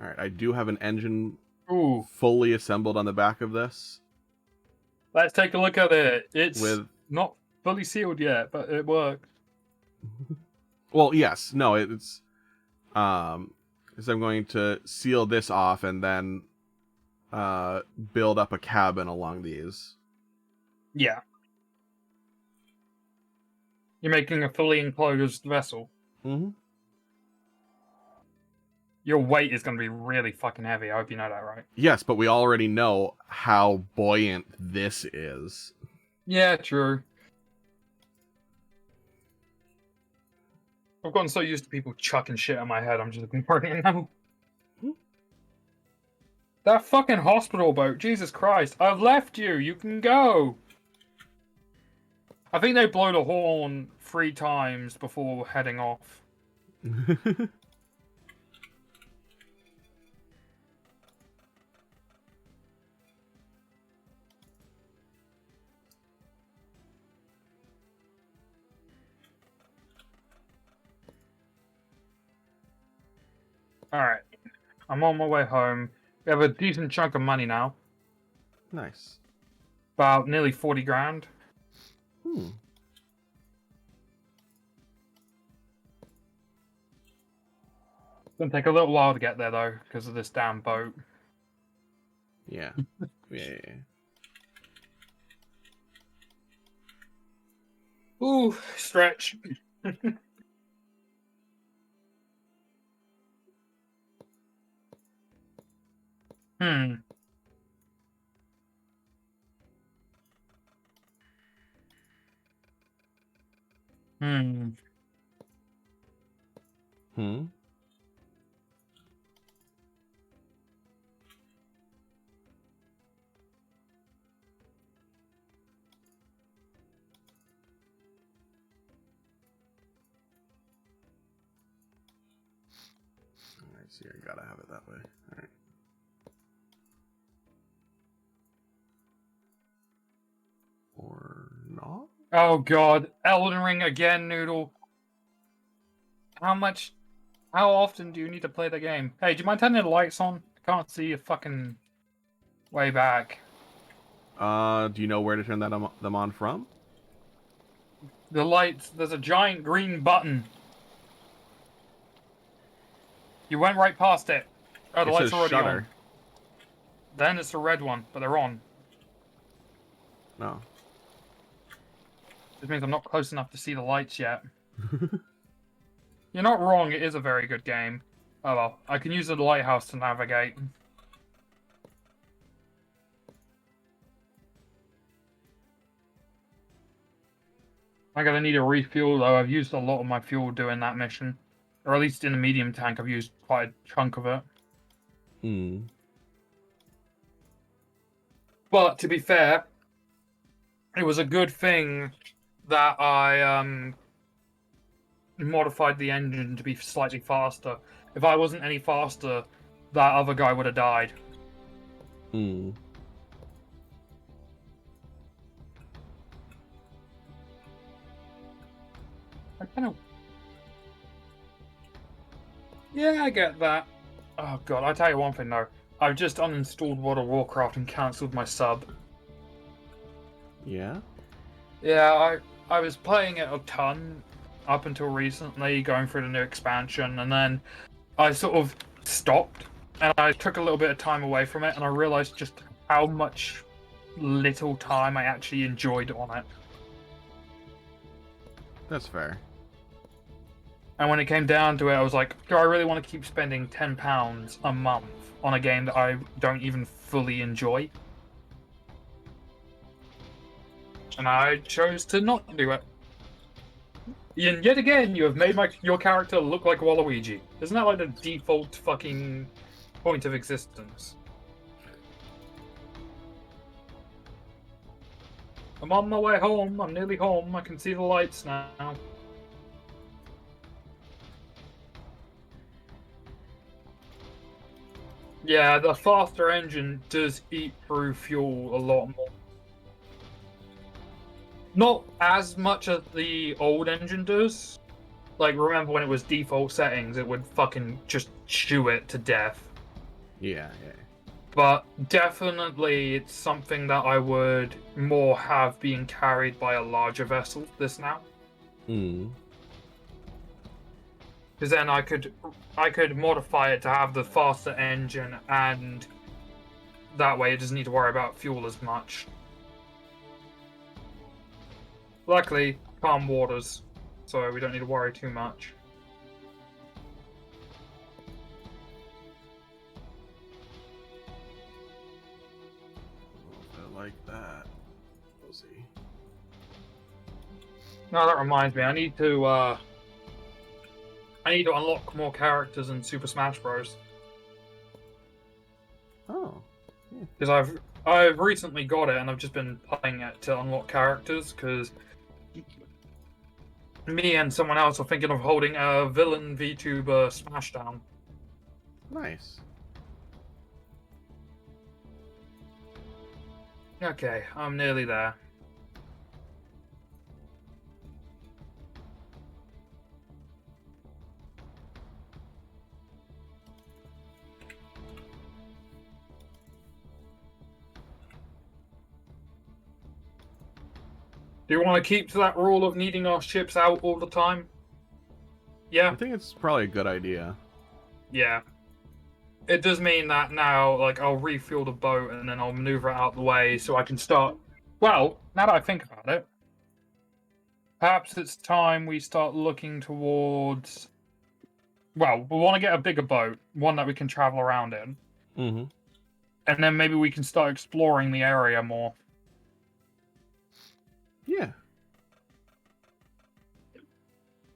Alright, I do have an engine Ooh. fully assembled on the back of this. Let's take a look at it. It's With... not fully sealed yet, but it works. Well, yes. No, it's... because I'm going to seal this off and then build up a cabin along these. Yeah. You're making a fully enclosed vessel. Mm-hmm. Your weight is going to be really fucking heavy. I hope you know that, right? Yes, but we already know how buoyant this is. Yeah, true. I've gotten so used to people chucking shit at my head, I'm just ignoring it now. That fucking hospital boat, Jesus Christ. I've left you, you can go. I think they blow the horn 3 times before heading off. Alright, I'm on my way home. We have a decent chunk of money now. Nice. About nearly 40 grand. Hmm. It's gonna take a little while to get there though, because of this damn boat. Yeah. Yeah. Ooh, stretch. Hmm. Hmm. Hmm. Alright, so I gotta have it that way. Alright. Or not? Oh god, Elden Ring again, Noodle. How often do you need to play the game? Hey, do you mind turning the lights on? I can't see a fucking way back. Do you know where to turn them on from? The lights, there's a giant green button. You went right past it. Oh, the It lights says are already shutter. on. Then it's the red one, but they're on. No. This means I'm not close enough to see the lights yet. You're not wrong, it is a very good game. Oh well, I can use the lighthouse to navigate. I'm gonna need a refuel though, I've used a lot of my fuel doing that mission. Or at least in the medium tank, I've used quite a chunk of it. Hmm. But to be fair, it was a good thing that I modified the engine to be slightly faster. If I wasn't any faster, that other guy would have died. Hmm. I kind of... Yeah, I get that. Oh god, I'll tell you one thing though. I've just uninstalled World of Warcraft and cancelled my sub. Yeah? Yeah, I was playing it a ton up until recently, going through the new expansion, and then I sort of stopped, and I took a little bit of time away from it, and I realised just how much little time I actually enjoyed on it. That's fair. And when it came down to it, I was like, do I really want to keep spending £10 a month on a game that I don't even fully enjoy? And I chose to not do it. And yet again, you have made your character look like Waluigi. Isn't that like the default fucking point of existence? I'm on my way home. I'm nearly home. I can see the lights now. Yeah, the faster engine does eat through fuel a lot more. Not as much as the old engine does, Like, remember when it was default settings, it would fucking just chew it to death. Yeah. But definitely it's something that I would more have being carried by a larger vessel this now. Hmm. Because then I could modify it to have the faster engine, and that way it doesn't need to worry about fuel as much. Luckily, calm waters, so we don't need to worry too much. I like that. We'll see. Now that reminds me, I need to unlock more characters in Super Smash Bros. Oh. Because I've recently got it and I've just been playing it to unlock characters. Because me and someone else are thinking of holding a villain VTuber Smashdown. Nice. Okay, I'm nearly there. Do you want to keep to that rule of needing our ships out all the time? Yeah? I think it's probably a good idea. Yeah. It does mean that now, like, I'll refuel the boat and then I'll maneuver it out the way so I can start... Well, now that I think about it, perhaps it's time we start looking towards... Well, we want to get a bigger boat, one that we can travel around in. Mm-hmm. And then maybe we can start exploring the area more. Yeah.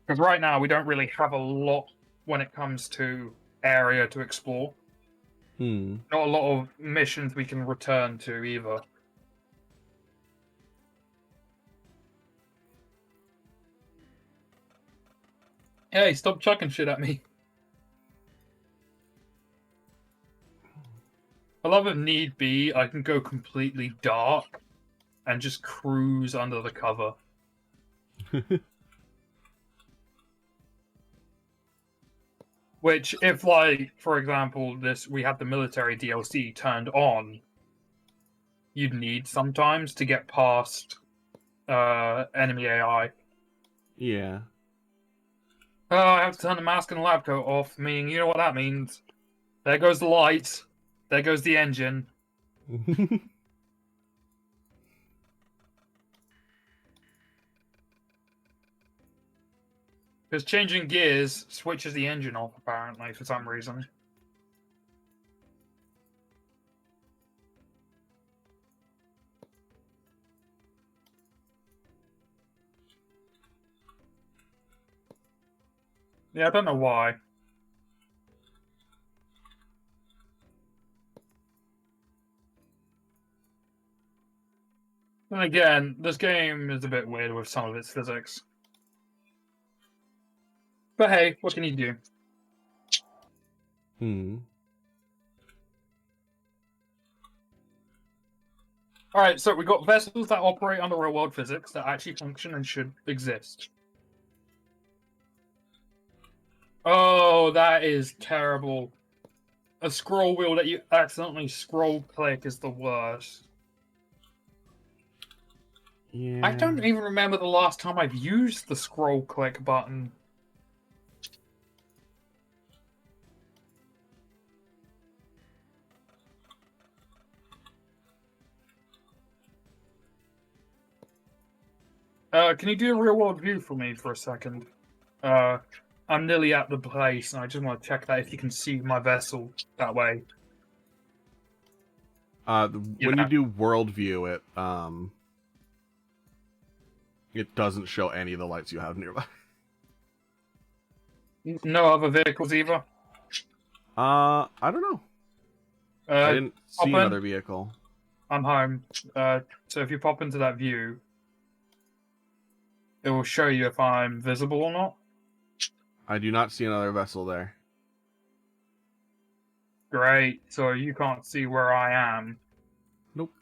Because right now we don't really have a lot when it comes to area to explore. Not a lot of missions we can return to either. Hey, stop chucking shit at me. I love if need be, I can go completely dark and just cruise under the cover. Which, if, like, for example, we had the military DLC turned on, you'd need sometimes to get past enemy AI. Yeah. Oh, I have to turn the mask and the lab coat off, meaning, you know what that means. There goes the light. There goes the engine. Because changing gears switches the engine off, apparently, for some reason. Yeah, I don't know why. And again, this game is a bit weird with some of its physics. But hey, what can you do? Alright, so we got vessels that operate under real world physics that actually function and should exist. Oh, that is terrible. A scroll wheel that you accidentally scroll click is the worst. Yeah. I don't even remember the last time I've used the scroll click button. Can you do a real world view for me for a second? I'm nearly at the place, and I just want to check that if you can see my vessel that way. When you do world view, it doesn't show any of the lights you have nearby. No other vehicles either? I don't know. I didn't see another vehicle. I'm home. So if you pop into that view, it will show you if I'm visible or not. I do not see another vessel there. Great. So you can't see where I am. Nope.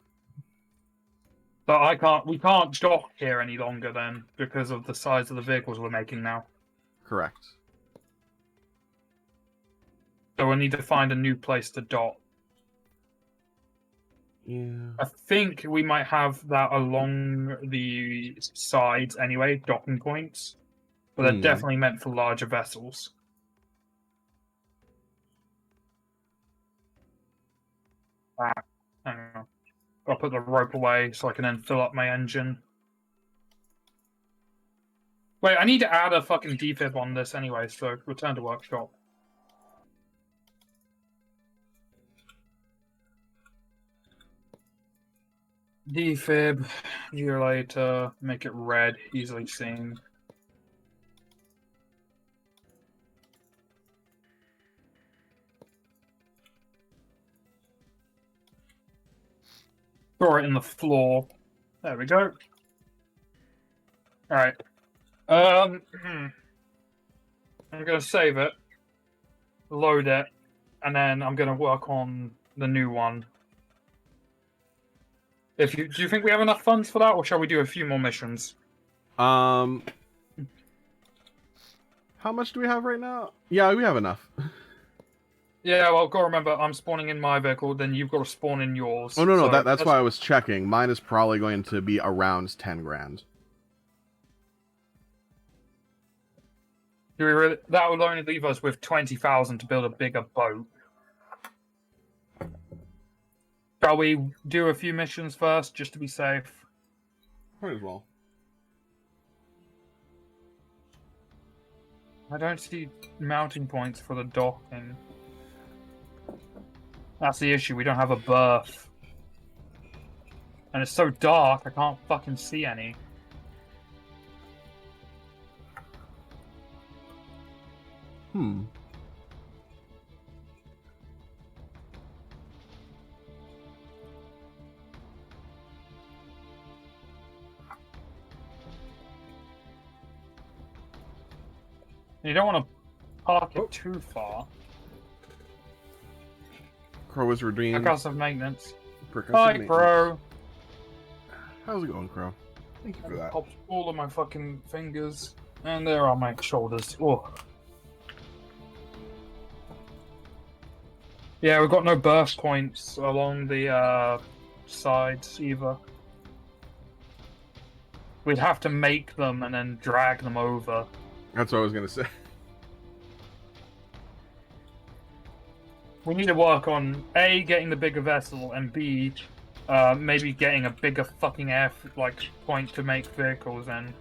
But we can't dock here any longer then, because of the size of the vehicles we're making now. Correct. So we'll need to find a new place to dock. Yeah. I think we might have that along the sides anyway, docking points. But they're definitely meant for larger vessels. Hang on. I'll put the rope away so I can then fill up my engine. Wait, I need to add a fucking defib on this anyway, so return to workshop. Defib, year later, make it red, easily seen. Throw it in the floor. There we go. Alright. I'm gonna save it, load it, and then I'm gonna work on the new one. Do you think we have enough funds for that, or shall we do a few more missions? How much do we have right now? Yeah, we have enough. Yeah, well, gotta remember, I'm spawning in my vehicle, then you've got to spawn in yours. Oh, no, so that's why I was checking. Mine is probably going to be around 10 grand. Do we really? That would only leave us with 20,000 to build a bigger boat. Shall we do a few missions first, just to be safe? Might as well. I don't see mounting points for the docking. That's the issue, we don't have a berth. And it's so dark, I can't fucking see any. You don't want to park it too far. Crow was redeemed. Percussive maintenance. Hi, Crow. How's it going, Crow? Thank you for that. Popped all of my fucking fingers. And there are my shoulders. Oh. Yeah, we've got no burst points along the sides either. We'd have to make them and then drag them over. That's what I was going to say. We need to work on A, getting the bigger vessel, and B, maybe getting a bigger fucking point to make vehicles in.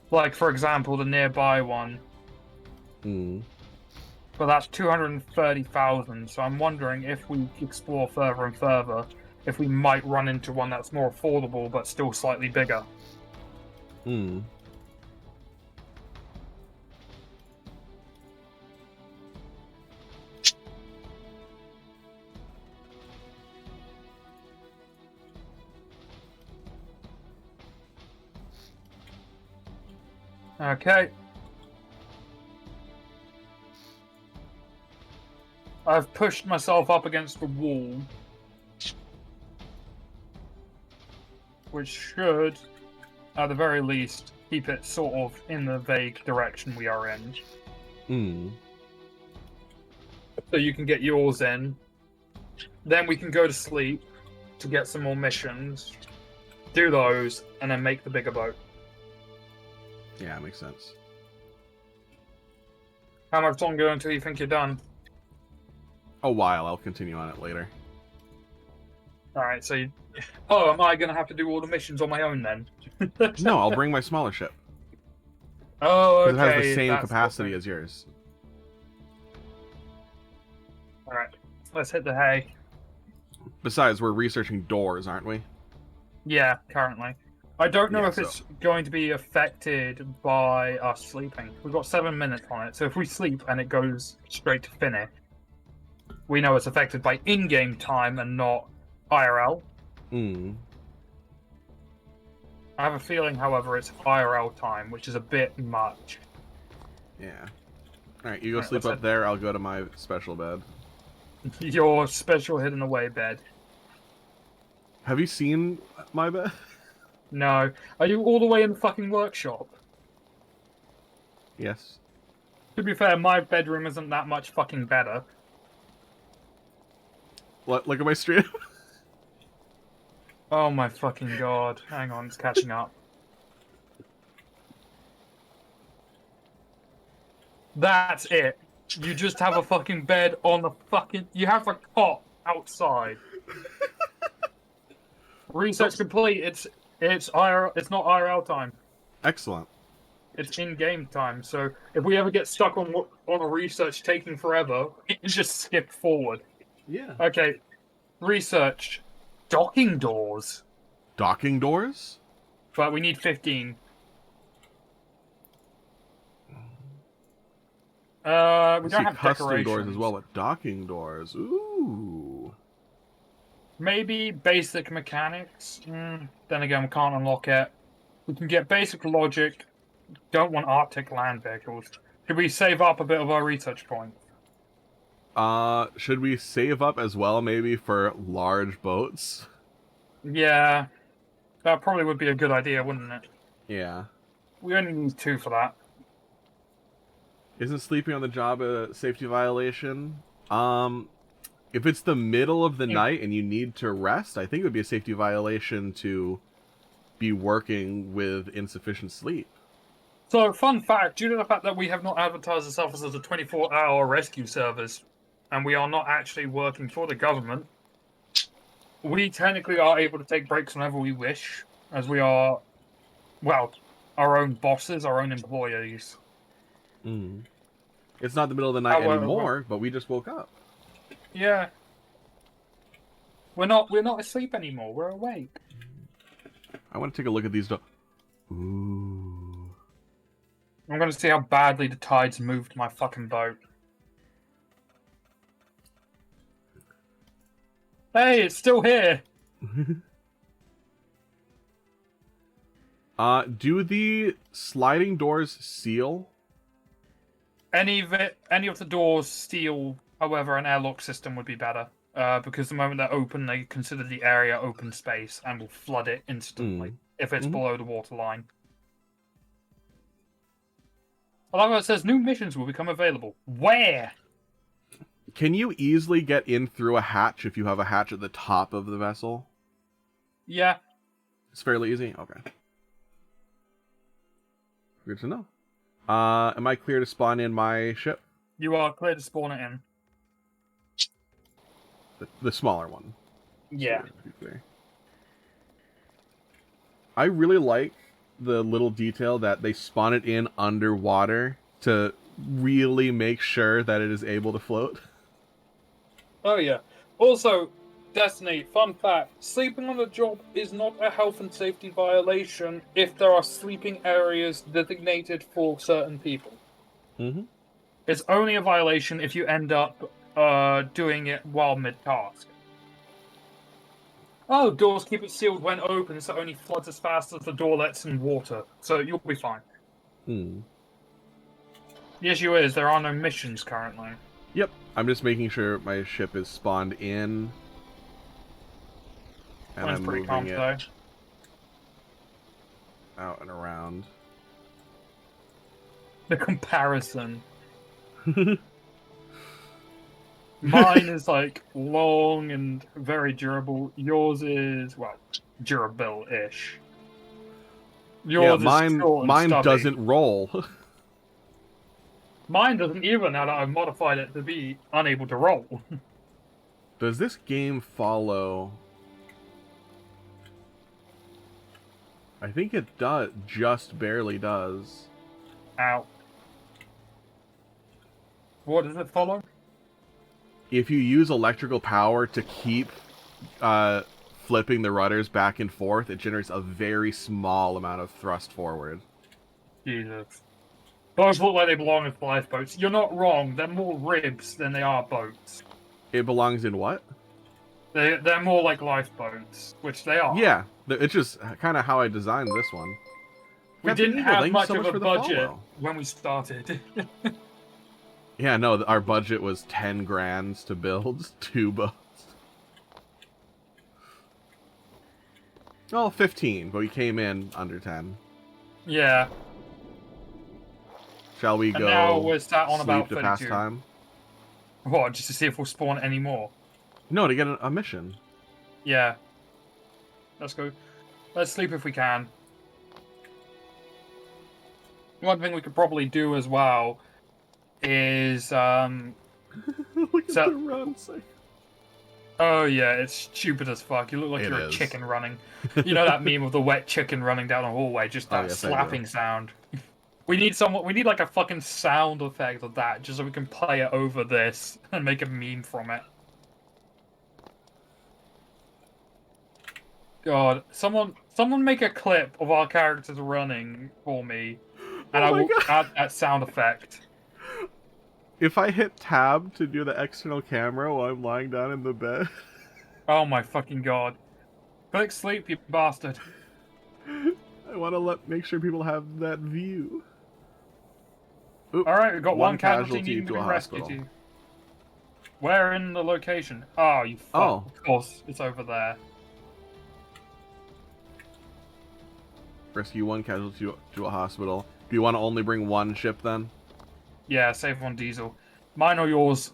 Like, for example, the nearby one. But that's 230,000, so I'm wondering if we explore further and further, if we might run into one that's more affordable but still slightly bigger. Okay. I've pushed myself up against the wall, which should, at the very least, keep it sort of in the vague direction we are in. So you can get yours in. Then we can go to sleep to get some more missions, do those, and then make the bigger boat. Yeah, it makes sense. How much longer until you think you're done? A while. I'll continue on it later. Alright, so you... Oh, am I going to have to do all the missions on my own then? No, I'll bring my smaller ship. Oh, okay. It has the same capacity as yours. Alright, let's hit the hay. Besides, we're researching doors, aren't we? Yeah, currently. I don't know if it's going to be affected by us sleeping. We've got 7 minutes on it, so if we sleep and it goes straight to finish, we know it's affected by in-game time and not IRL. I have a feeling, however, it's IRL time, which is a bit much. Yeah. Alright, you go sleep up there, I'll go to my special bed. Your special hidden away bed. Have you seen my bed? No. Are you all the way in the fucking workshop? Yes. To be fair, my bedroom isn't that much fucking better. Look at my stream. Oh my fucking god. Hang on, it's catching up. That's it. You just have a fucking bed on the fucking... You have a cot outside. Research complete. It's IRL, it's not IRL time. Excellent. It's in-game time. So if we ever get stuck on a research taking forever, we can just skip forward. Yeah. Okay. Research. Docking doors. Docking doors? But we need 15. We don't have custom decorations. doors as well, but docking doors. Ooh. Maybe basic mechanics. Then again, we can't unlock it. We can get basic logic. Don't want Arctic land vehicles. Should we save up a bit of our research points? Should we save up as well, maybe, for large boats? Yeah. That probably would be a good idea, wouldn't it? Yeah. We only need 2 for that. Isn't sleeping on the job a safety violation? If it's the middle of the night and you need to rest, I think it would be a safety violation to be working with insufficient sleep. So, fun fact, due to the fact that we have not advertised ourselves as a 24-hour rescue service, and we are not actually working for the government, we technically are able to take breaks whenever we wish, as we are, well, our own bosses, our own employees. Mm. It's not the middle of the night anymore, but we just woke up. Yeah. We're not asleep anymore, we're awake. I want to take a look at these. Ooh. I'm going to see how badly the tides moved my fucking boat. Hey, it's still here! Do the sliding doors seal? Any of the doors seal, however, an airlock system would be better. Because the moment they're open, they consider the area open space and will flood it instantly if it's below the waterline. I love how it says new missions will become available. Where? Can you easily get in through a hatch if you have a hatch at the top of the vessel? Yeah. It's fairly easy? Okay. Good to know. Am I clear to spawn in my ship? You are clear to spawn it in. The smaller one. Yeah. I really like the little detail that they spawn it in underwater to really make sure that it is able to float. Oh yeah. Also, Destiny, fun fact, sleeping on the job is not a health and safety violation if there are sleeping areas designated for certain people. Mm-hmm. It's only a violation if you end up doing it while mid-task. Oh, doors keep it sealed when open, so it only floods as fast as the door lets in water. So you'll be fine. The issue is, there are no missions currently. Yep, I'm just making sure my ship is spawned in. And Mine's I'm pretty moving calm it today. out and around. The comparison. Mine is like long and very durable. Yours is, well, durable-ish. Yours yeah, is short and mine stubby. doesn't roll. Mine doesn't either now that I've modified it to be unable to roll. Does this game follow? I think it does, just barely does. Ow. What does it follow? If you use electrical power to keep flipping the rudders back and forth, it generates a very small amount of thrust forward. Jesus. Those look like they belong as lifeboats. You're not wrong. They're more ribs than they are boats. It belongs in what? They're more like lifeboats, which they are. Yeah, it's just kind of how I designed this one. We Captain didn't Eagle, have thank you much so of much a for the budget follow. when we started. Yeah, no, our budget was 10 grand to build 2 boats. Well, 15, but we came in under 10. Yeah. Shall we And now go we're sat on sleep about to pass 32. time? What, just to see if we'll spawn any more? No, to get a mission. Yeah. Let's go. Let's sleep if we can. One thing we could probably do as well is Look at so the run. oh yeah, it's stupid as fuck. You look like It you're a is. chicken running. You know that meme of the wet chicken running down a hallway, just Oh, that yes, I slapping do. sound. We need like a fucking sound effect of that, just so we can play it over this and make a meme from it. God, someone make a clip of our characters running for me, and Oh I my will god. add that sound effect. If I hit tab to do the external camera while I'm lying down in the bed. Oh my fucking god. Click sleep, you bastard. I want to make sure people have that view. Oop, Alright, we've got one casualty casualty needing to to be a rescued. hospital. Where in the location? Oh, you fuck. Oh. Of course, it's over there. Rescue one casualty to a hospital. Do you want to only bring one ship then? Yeah, save one diesel. Mine or yours?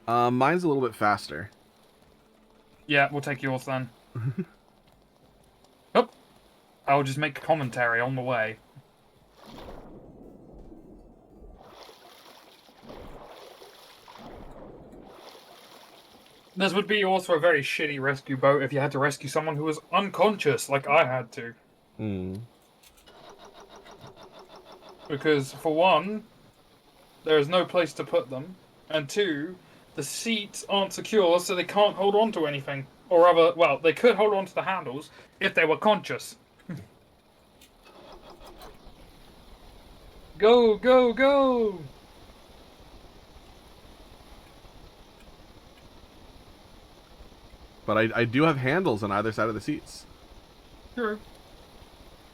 Mine's a little bit faster. Yeah, we'll take yours then. Oh, I'll just make commentary on the way. This would be also a very shitty rescue boat if you had to rescue someone who was unconscious, like I had to. Hmm. Because, for one, there is no place to put them, and two, the seats aren't secure, so they can't hold on to anything. Or rather, well, they could hold on to the handles if they were conscious. Go, go, go! But I do have handles on either side of the seats. True.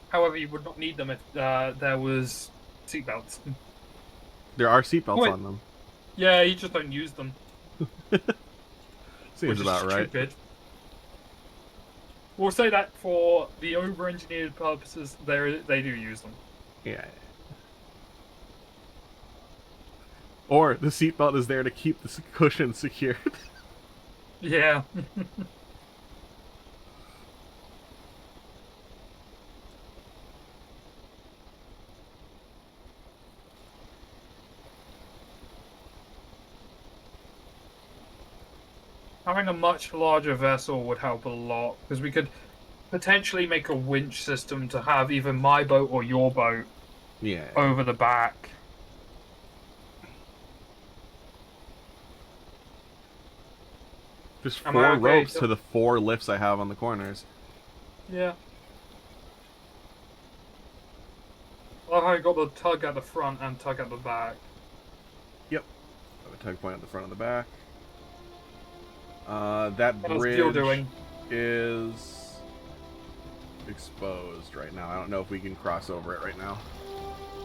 However, you would not need them if there was seatbelts. There are seatbelts Wait. on them. Yeah, you just don't use them. Seems Which is about right. stupid. We'll say that for the over-engineered purposes, they do use them. Yeah. Or the seatbelt is there to keep the cushion secured. Yeah. Having a much larger vessel would help a lot, because we could potentially make a winch system to have either my boat or your boat Yeah. over the back. Just Am I 4 okay ropes to- to the 4 lifts I have on the corners. Yeah. Well, I got the tug at the front and tug at the back. Yep. Got a tug point at the front and the back. That How's bridge Jill doing? is exposed right now. I don't know if we can cross over it right now.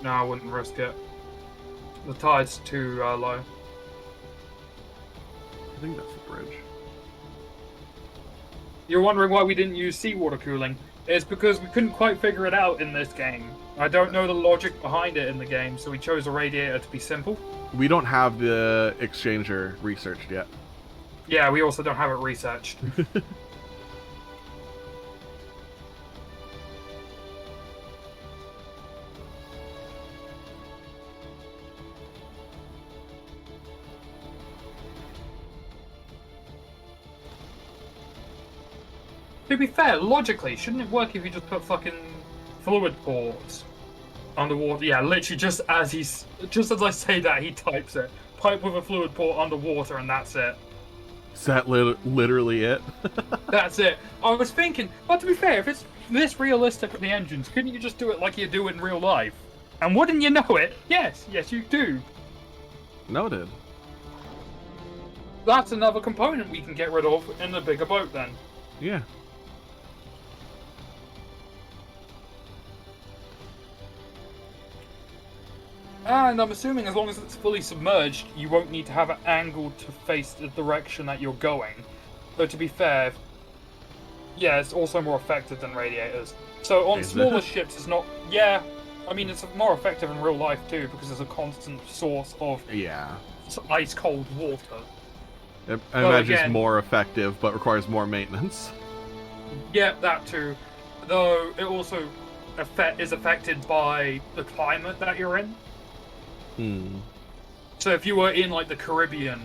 No, I wouldn't risk it. The tide's too low. I think that's the bridge. You're wondering why we didn't use seawater cooling. It's because we couldn't quite figure it out in this game. I don't know the logic behind it in the game, so we chose a radiator to be simple. We don't have the exchanger researched yet. Yeah, we also don't have it researched. To be fair, logically, shouldn't it work if you just put fucking fluid ports underwater? Yeah, literally just as I say that, he types it. Pipe with a fluid port underwater, and that's it. Is that literally it? That's it. I was thinking, but to be fair, if it's this realistic with the engines, couldn't you just do it like you do in real life? And wouldn't you know it? Yes, you do. Noted. That's another component we can get rid of in the bigger boat then. Yeah. And I'm assuming as long as it's fully submerged, you won't need to have it angled to face the direction that you're going. Though to be fair, Yeah, it's also more effective than radiators. So on Is smaller it? ships, it's not. Yeah, I mean it's more effective in real life too because there's a constant source of Yeah. ice cold water. I Though imagine it's again, more effective, but requires more maintenance. yeah, that too. Though it also is affected by the climate that you're in. Hmm. So if you were in like the Caribbean,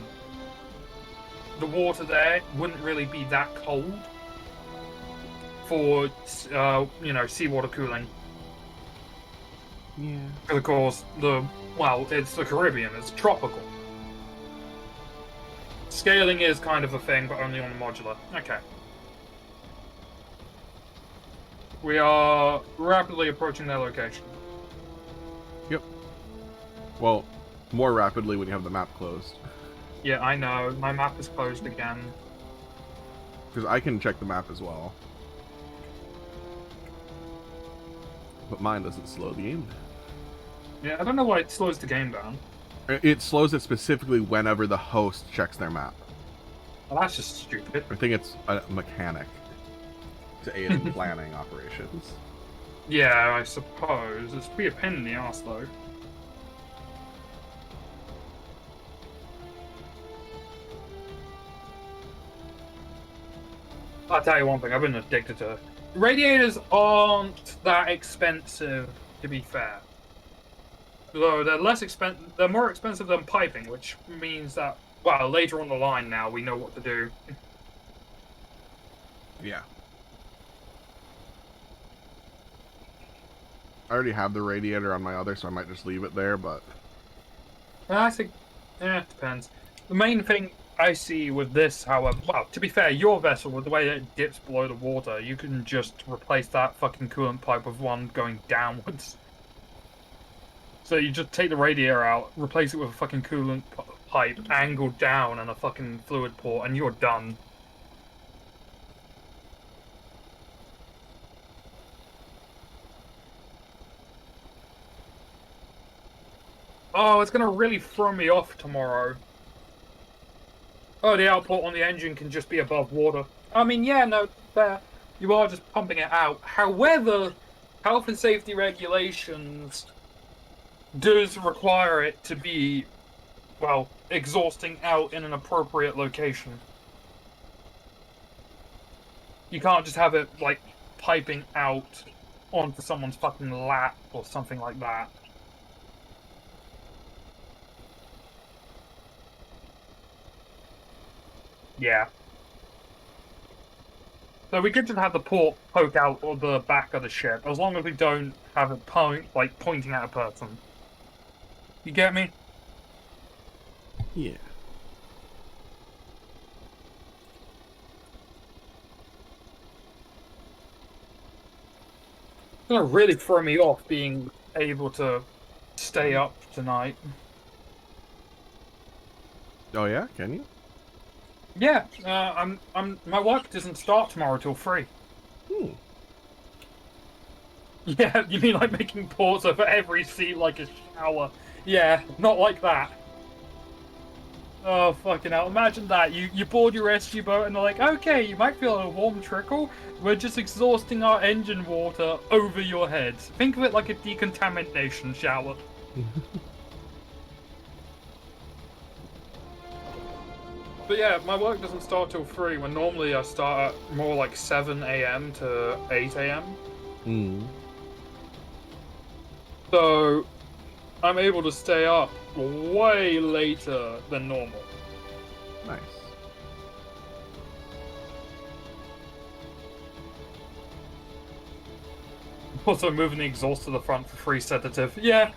the water there wouldn't really be that cold for seawater cooling. Yeah. Because of course it's the Caribbean, it's tropical. Scaling is kind of a thing, but only on a modular. Okay. We are rapidly approaching their location. Yep. Well, more rapidly when you have the map closed. Yeah, I know. My map is closed again. Because I can check the map as well. But mine doesn't slow the game down. Yeah, I don't know why it slows the game down. It slows it specifically whenever the host checks their map. Well, that's just stupid. I think it's a mechanic to aid in planning operations. Yeah, I suppose. It's be a pain in the ass, though. I'll tell you one thing, I've been addicted to it. Radiators aren't that expensive, to be fair. Though they're more expensive than piping, which means that, well, later on the line now, we know what to do. Yeah. I already have the radiator on my other, so I might just leave it there, but... I think, it depends. The main thing I see with this, however, well, to be fair, your vessel, with the way it dips below the water, you can just replace that fucking coolant pipe with one going downwards. So you just take the radiator out, replace it with a fucking coolant pipe, angled down, and a fucking fluid port, and you're done. Oh, it's gonna really throw me off tomorrow. Oh, the output on the engine can just be above water. I mean, yeah, no, fair. You are just pumping it out. However, health and safety regulations does require it to be, well, exhausting out in an appropriate location. You can't just have it, like, piping out onto someone's fucking lap or something like that. Yeah. So we could just have the port poke out of the back of the ship, as long as we don't have it pointing at a person. You get me? Yeah. It's gonna really throw me off being able to stay up tonight. Oh yeah? Can you? Yeah, my work doesn't start tomorrow till 3. Hmm. Yeah, you mean like making ports over every seat like a shower? Yeah, not like that. Oh, fucking hell. Imagine that. You board your rescue boat and they're like, okay, you might feel a warm trickle. We're just exhausting our engine water over your heads. Think of it like a decontamination shower. But yeah, my work doesn't start till 3, when normally I start at more like 7 a.m. to 8 a.m. Hmm. So I'm able to stay up way later than normal. Nice. Also moving the exhaust to the front for free sedative. Yeah.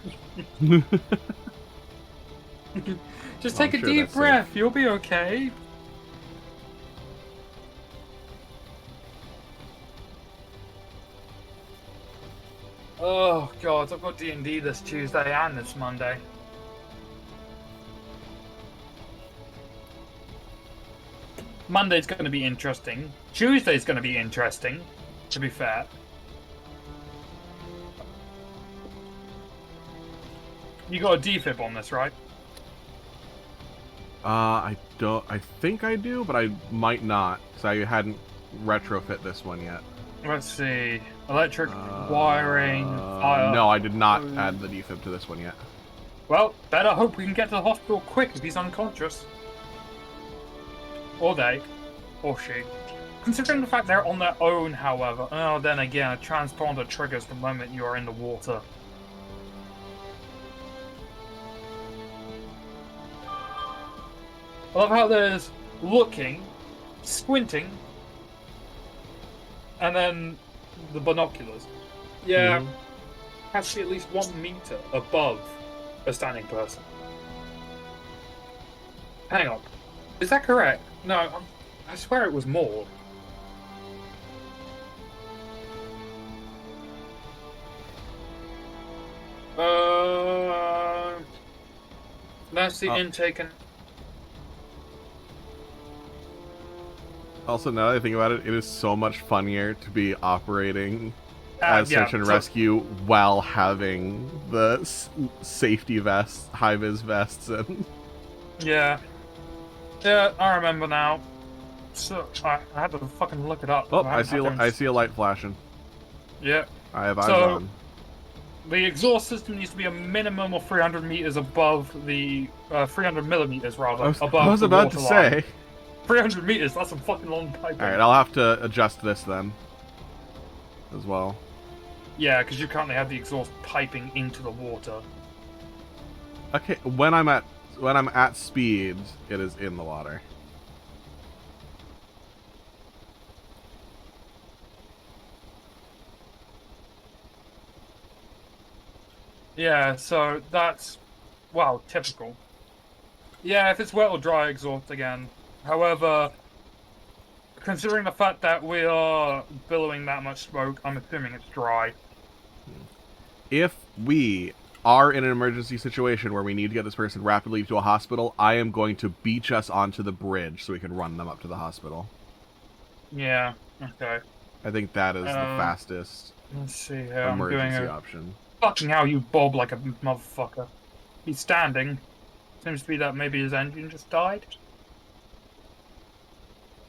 Just take a sure deep that's breath. safe. You'll be okay. Oh god, I've got D&D this Tuesday and this Monday. Monday's going to be interesting. Tuesday's going to be interesting, to be fair. You got a defib on this, right? I don't... I think I do, but I might not, because I hadn't retrofit this one yet. Let's see. Electric wiring, fire. No, I did not add the defib to this one yet. Well, better hope we can get to the hospital quick if he's unconscious. Or they. Or she. Considering the fact they're on their own, however. Oh, then again, a transponder triggers the moment you are in the water. I love how there's looking, squinting, and then the binoculars. Yeah, has to be at least 1 meter above a standing person. Hang on, is that correct? No, I swear it was more. That's the intake and... Also, now that I think about it, it is so much funnier to be operating as search and rescue while having the safety vests, high-vis vests, and... Yeah. Yeah, I remember now. So, I had to fucking look it up. Oh, I see a light flashing. Yeah. I have eyes on. The exhaust system needs to be a minimum of 300 meters above the... 300 millimeters, rather. I was about to say... 300 meters, that's a fucking long pipe. Alright, I'll have to adjust this then. As well. Yeah, because you currently have the exhaust piping into the water. Okay, when I'm at speed, it is in the water. Yeah, so that's, well, typical. Yeah, if it's wet or dry exhaust again. However, considering the fact that we are billowing that much smoke, I'm assuming it's dry. If we are in an emergency situation where we need to get this person rapidly to a hospital, I am going to beach us onto the bridge so we can run them up to the hospital. Yeah, okay. I think that is the fastest let's see how emergency I'm doing option. Fucking hell, you bob like a motherfucker. He's standing. Seems to be that maybe his engine just died.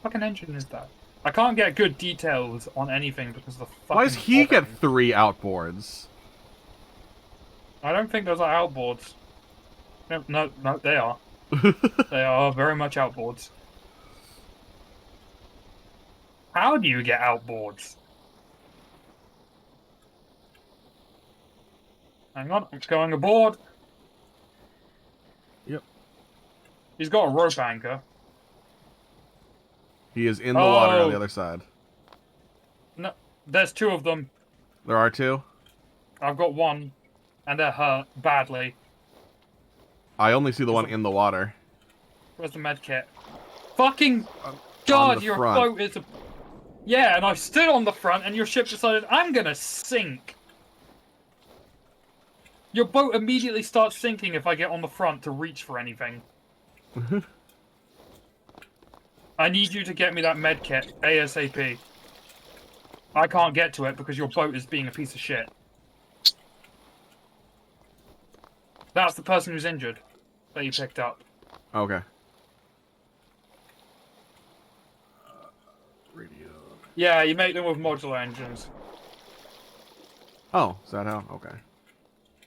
What fucking engine is that? I can't get good details on anything because the fucking... Why does he get 3 outboards? I don't think those are outboards. No, they are. They are very much outboards. How do you get outboards? Hang on, I'm going aboard. Yep. He's got a rope anchor. He is in the water on the other side. No, there's 2 of them. There are 2? I've got 1, and they're hurt badly. I only see the one in the water. Where's the med kit? Fucking God, your boat is a... Yeah, and I stood on the front, and your ship decided, I'm gonna sink. Your boat immediately starts sinking if I get on the front to reach for anything. I need you to get me that med kit, ASAP. I can't get to it because your boat is being a piece of shit. That's the person who's injured that you picked up. Okay. Radio. Yeah, you make them with modular engines. Oh, is that how? Okay.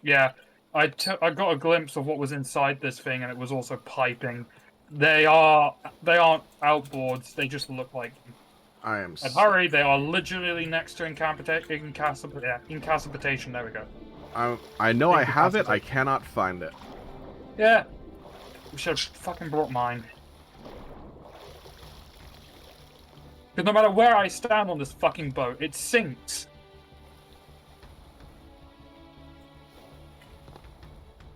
Yeah, I got a glimpse of what was inside this thing, and it was also piping. They aren't outboards. They just look like. I am. And hurry! They are literally next to incapacitation. There we go. I know I have it. I cannot find it. Yeah, we should have fucking brought mine. Because no matter where I stand on this fucking boat, it sinks.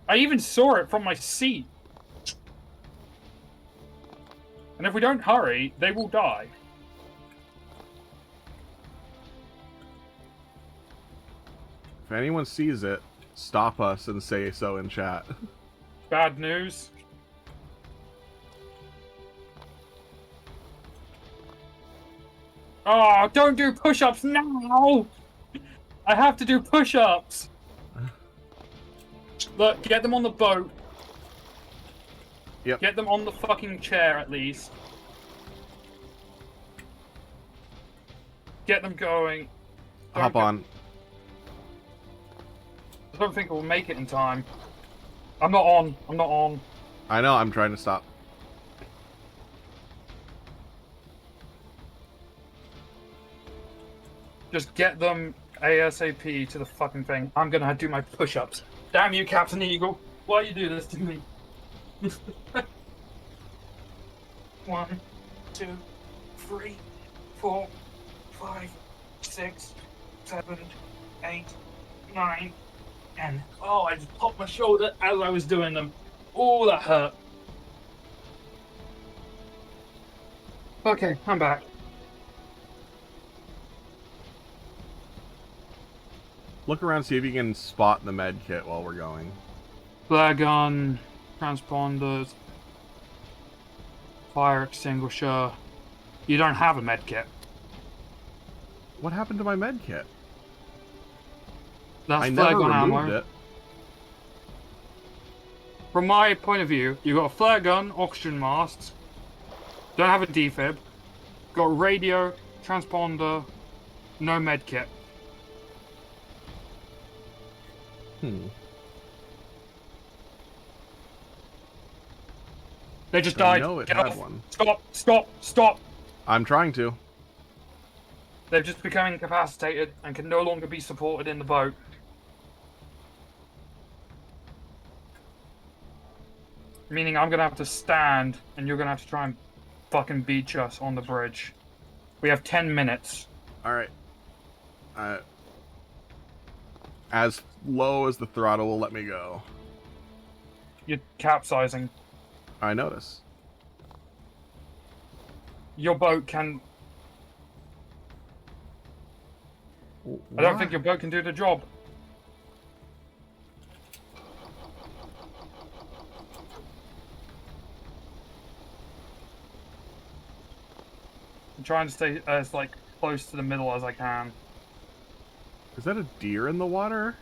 I even saw it from my seat. And if we don't hurry, they will die. If anyone sees it, stop us and say so in chat. Bad news. Oh, don't do push-ups now! I have to do push-ups! Look, get them on the boat. Yep. Get them on the fucking chair, at least. Get them going. Hop on. I don't think we'll make it in time. I'm not on. I'm not on. I know, I'm trying to stop. Just get them ASAP to the fucking thing. I'm gonna do my push-ups. Damn you, Captain Eagle. Why you do this to me? 1, 2, 3, 4, 5, 6, 7, 8, 9, 10. Oh, I just popped my shoulder as I was doing them. Oh, that hurt. Okay, I'm back. Look around, see if you can spot the med kit while we're going. Flare gun, transponders, fire extinguisher. You don't have a med kit. What happened to my med kit? That's I flare never gun removed ammo. it. From my point of view, you've got a flare gun, oxygen masks, don't have a defib, got radio, transponder, no med kit. They just died. I know it Get had off. one. Stop, stop, stop. I'm trying to. They've just become incapacitated and can no longer be supported in the boat. Meaning I'm gonna have to stand and you're gonna have to try and fucking beach us on the bridge. We have 10 minutes. Alright. As low as the throttle will let me go. You're capsizing. I notice. Your boat can... I don't think your boat can do the job. I'm trying to stay as like close to the middle as I can. Is that a deer in the water?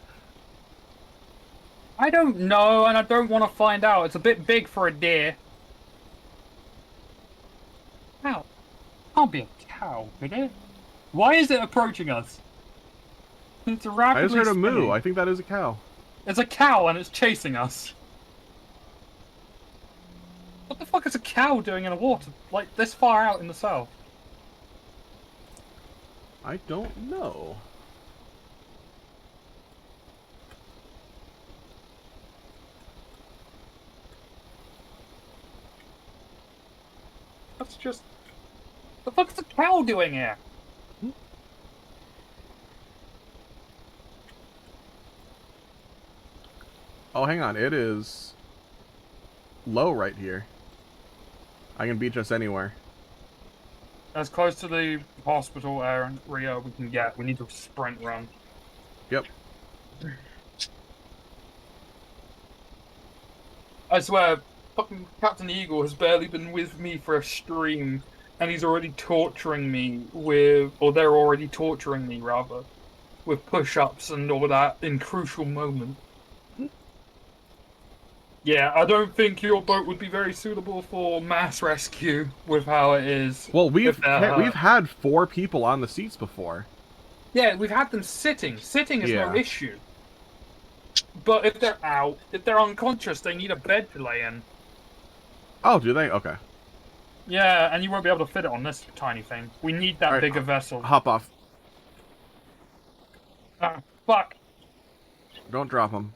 I don't know, and I don't want to find out. It's a bit big for a deer. Cow. Can't be a cow, could it? Why is it approaching us? It's rapidly I just heard a spinning. moo. I think that is a cow. It's a cow and it's chasing us. What the fuck is a cow doing in the water, like this far out in the south? I don't know. That's just... The fuck is a cow doing here? Oh, hang on. It is low right here. I can beach us anywhere. As close to the hospital area we can get. We need to sprint run. Yep. I swear, fucking Captain Eagle has barely been with me for a stream, and he's already torturing me with... Or they're already torturing me, rather. With push-ups and all that in crucial moments. Yeah, I don't think your boat would be very suitable for mass rescue with how it is. Well, we've had 4 people on the seats before. Yeah, we've had them sitting. Sitting is no Yeah. issue. But if they're out, if they're unconscious, they need a bed to lay in. Oh, do they? Okay. Yeah, and you won't be able to fit it on this tiny thing. We need that All right, bigger vessel. Hop off. Ah, fuck. Don't drop them.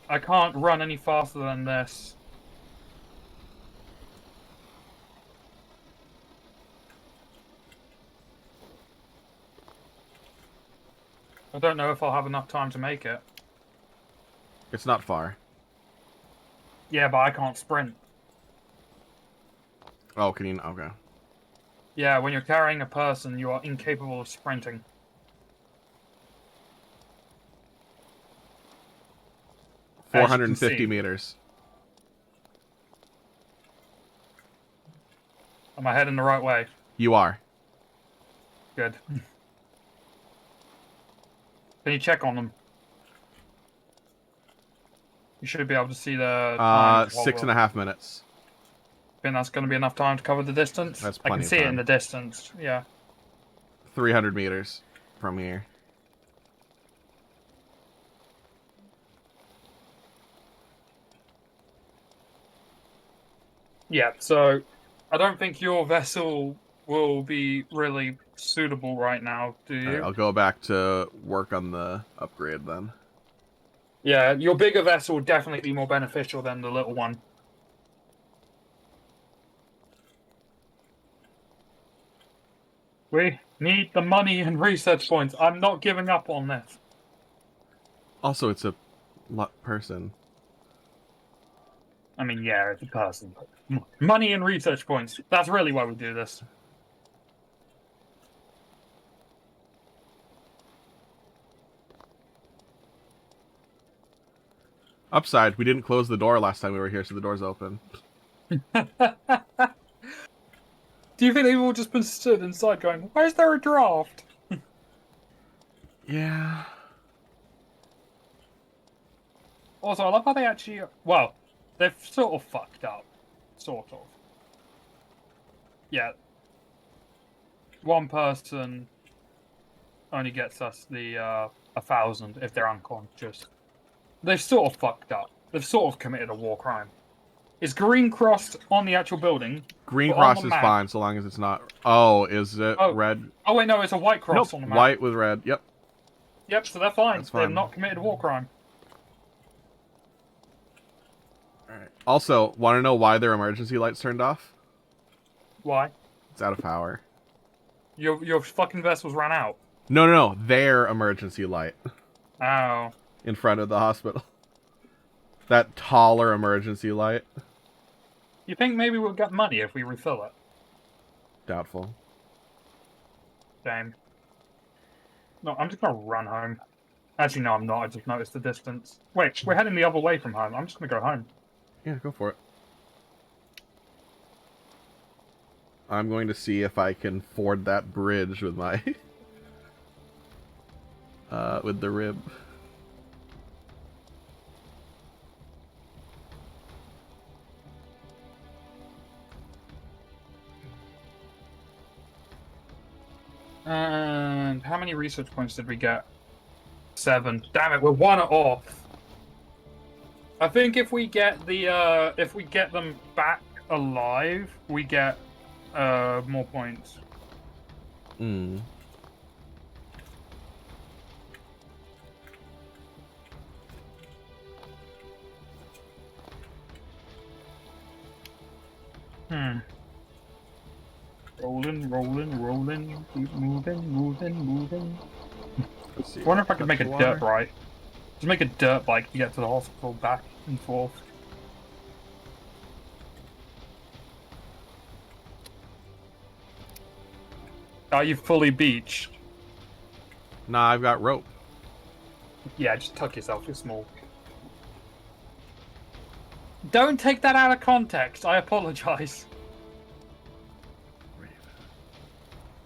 I can't run any faster than this. I don't know if I'll have enough time to make it. It's not far. Yeah, but I can't sprint. Oh, can you? Okay. Yeah, when you're carrying a person, you are incapable of sprinting. As you can 450 see. meters. Am I heading the right way? You are. Good. Can you check on them? You should be able to see the time. 6.5 minutes. Think that's going to be enough time to cover the distance? That's I plenty can of see it in time. the distance, yeah. 300 meters from here. Yeah, so I don't think your vessel will be really suitable right now, do All right, you? I'll go back to work on the upgrade then. Yeah, your bigger vessel would definitely be more beneficial than the little one. We need the money and research points. I'm not giving up on this. Also, it's a person. I mean, yeah, it's a person. Money and research points. That's really why we do this. Upside, we didn't close the door last time we were here, so the door's open. Do you think they've all just been stood inside going, where's there a draft? Yeah. Also, I love how they actually... Well, they've sort of fucked up. Sort of. Yeah. One person only gets us the 1,000 if they're unconscious. They've sort of fucked up. They've sort of committed a war crime. Is green crossed on the actual building? Green but cross on the is map? fine so long as it's not. Oh, is it red? Oh wait, no, it's a white cross Nope, on the map. white with red. Yep. Yep, so they're fine. That's fine. They've not committed a war crime. Alright. Also, want to know why their emergency lights turned off? Why? It's out of power. Your fucking vessels ran out. No. Their emergency light Oh. in front of the hospital. That taller emergency light. You think maybe we'll get money if we refill it? Doubtful. Damn. No, I'm just gonna run home. Actually, no, I'm not. I just noticed the distance. Wait, we're heading the other way from home. I'm just gonna go home. Yeah, go for it. I'm going to see if I can ford that bridge with my... with the rib. And how many research points did we get? 7. Damn it, we're 1 off. I think if we get the if we get them back alive, we get more points. Hmm. Rolling. Keep moving. Let's see. I wonder if I could make a Water. dirt bike. Just make a dirt bike to get to the hospital back and forth. Are you fully beached? Nah, I've got rope. Yeah, just tuck yourself, you're small. Don't take that out of context, I apologize.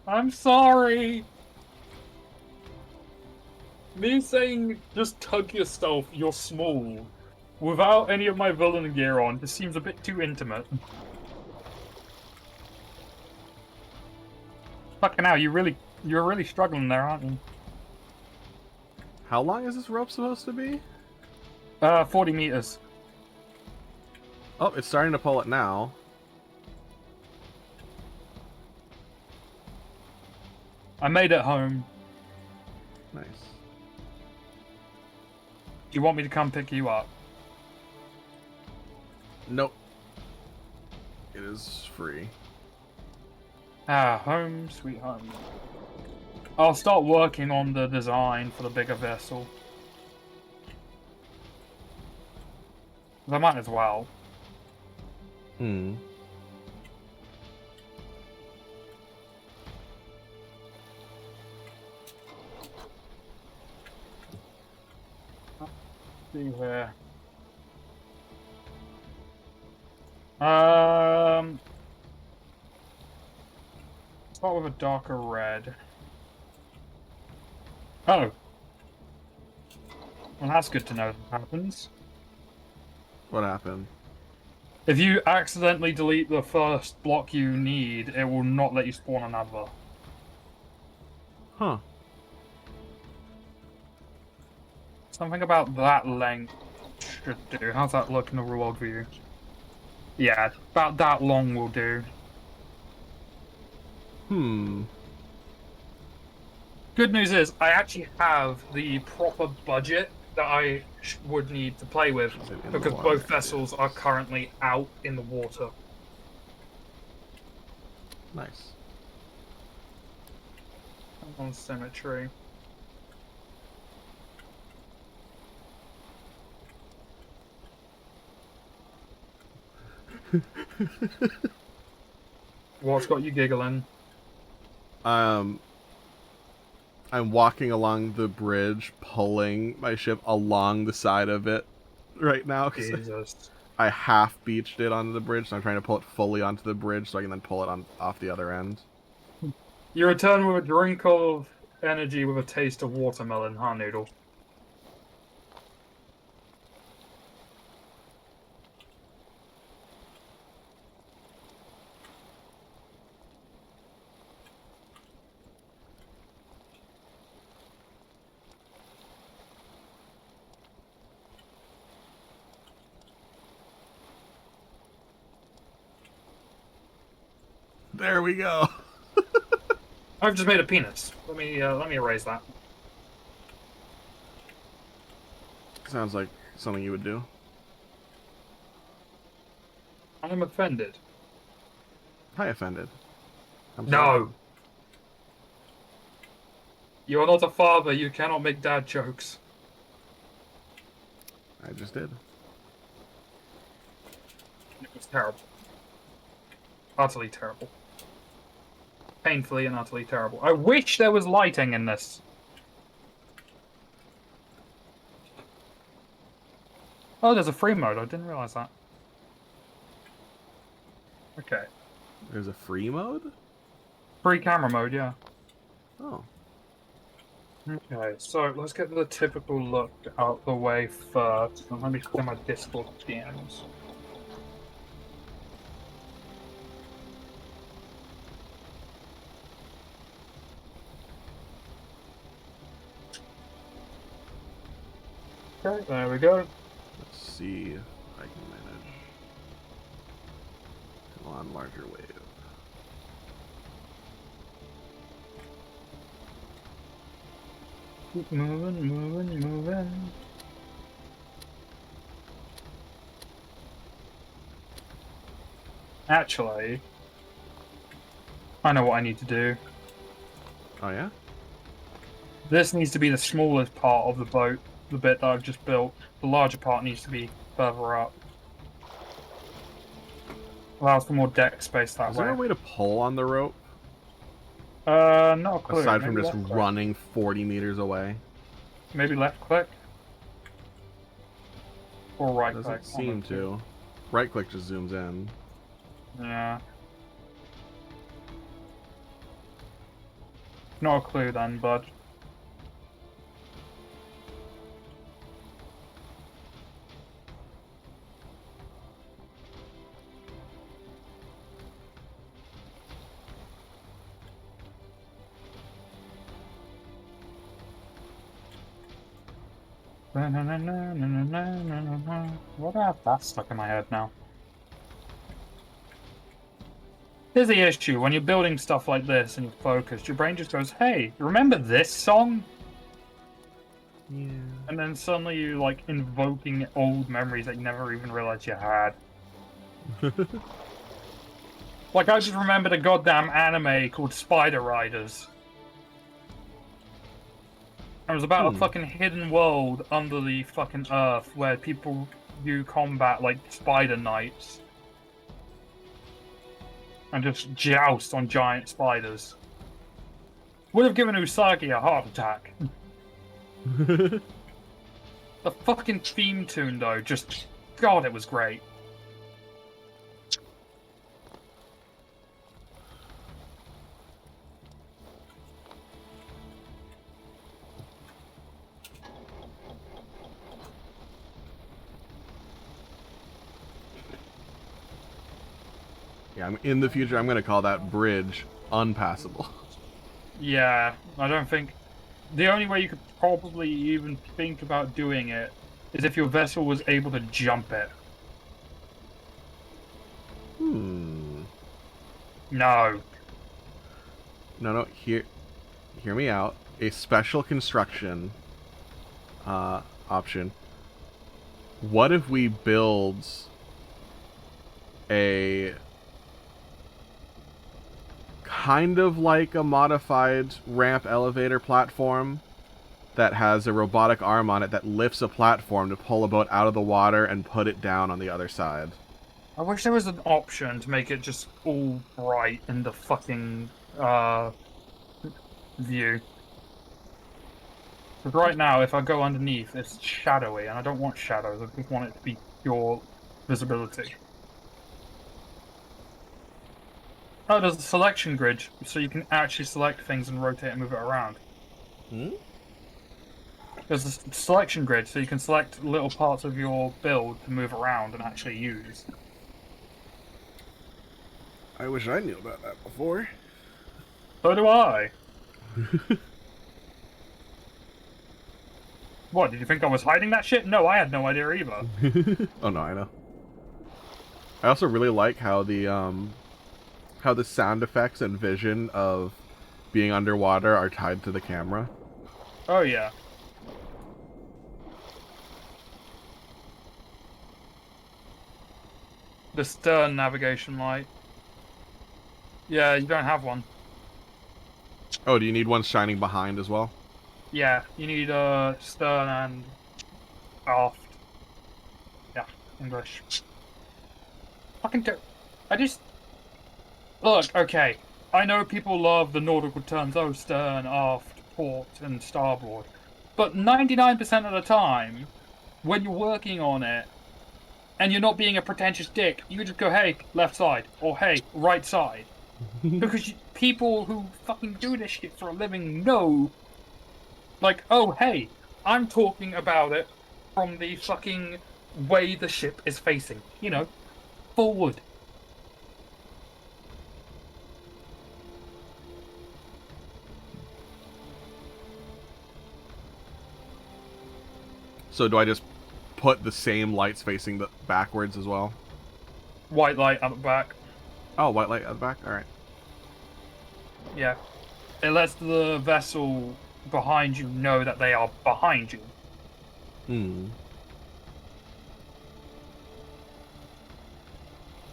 I'm sorry. Me saying just tug yourself, you're small, without any of my villain gear on, just seems a bit too intimate. Fucking hell, you're really struggling there, aren't you? How long is this rope supposed to be? 40 meters. Oh, it's starting to pull it now. I made it home. Nice. Do you want me to come pick you up? Nope. It is free. Ah, home, sweet home. I'll start working on the design for the bigger vessel. I might as well. Hmm. See here. Start with a darker red. Oh. Well, that's good to know that happens. What happened? If you accidentally delete the first block you need, it will not let you spawn another. Huh. Something about that length should do. How's that look in the real world view? Yeah, about that long will do. Good news is, I actually have the proper budget that I would need to play with, because both vessels are currently out in the water. Nice. On symmetry. What's got you giggling? I'm walking along the bridge, pulling my ship along the side of it right now. Jesus. I half beached it onto the bridge, so I'm trying to pull it fully onto the bridge so I can then pull it off the other end. You return with a drink of energy with a taste of watermelon, huh, Noodle? There we go. I've just made a penis. Let me erase that. Sounds like something you would do. I'm offended. Hi, offended. I'm sorry. No. You are not a father. You cannot make dad jokes. I just did. It was terrible. Utterly terrible. Painfully and utterly terrible. I wish there was lighting in this. Oh, there's a free mode. I didn't realize that. Okay. There's a free mode? Free camera mode, yeah. Oh. Okay, so let's get the typical look out the way first. Let me clear my Discord DMs. Okay, there we go. Let's see if I can manage. Come on, larger wave. Keep moving, moving, moving. Actually, I know what I need to do. Oh, yeah? This needs to be the smallest part of the boat, the bit that I've just built. The larger part needs to be further up. Allows for more deck space that way. Is there a way to pull on the rope? Not a clue. Aside from Maybe just running 40 meters away? Maybe left click? Or right click? Doesn't seem to. Right click just zooms in. Yeah. Not a clue then, bud. What do I have that stuck in my head now? Here's the issue, when you're building stuff like this and you're focused, your brain just goes, hey, remember this song? Yeah. And then suddenly you like invoking old memories that you never even realized you had. Like I just remembered a goddamn anime called Spider Riders. It was about a fucking hidden world under the fucking earth where people do combat like spider knights. And just joust on giant spiders. Would have given Usagi a heart attack. The fucking theme tune though, just... God, it was great. Yeah, in the future, I'm going to call that bridge unpassable. Yeah, I don't think... The only way you could probably even think about doing it is if your vessel was able to jump it. Hmm. No. No. Hear me out. A special construction option. What if we build a kind of like a modified ramp elevator platform that has a robotic arm on it that lifts a platform to pull a boat out of the water and put it down on the other side? I wish there was an option to make it just all bright in the fucking view. Because right now, if I go underneath, it's shadowy, and I don't want shadows. I just want it to be pure visibility. Oh, there's a selection grid, so you can actually select things and rotate and move it around. Hmm? There's a selection grid, so you can select little parts of your build to move around and actually use. I wish I knew about that before. So do I. What, did you think I was hiding that shit? No, I had no idea either. Oh no, I know. I also really like how the sound effects and vision of being underwater are tied to the camera. Oh, yeah. The stern navigation light. Yeah, you don't have one. Oh, do you need one shining behind as well? Yeah, you need stern and aft. Yeah, English. Fucking do. I just look, okay. I know people love the nautical terms, oh, stern, aft, port, and starboard. But 99% of the time, when you're working on it and you're not being a pretentious dick, you can just go, hey, left side, or hey, right side. Because people who fucking do this shit for a living know, like, oh, hey, I'm talking about it from the fucking way the ship is facing. You know, forward. So do I just put the same lights facing the backwards as well? White light at the back. Oh, white light at the back? Alright. Yeah. It lets the vessel behind you know that they are behind you. Hmm.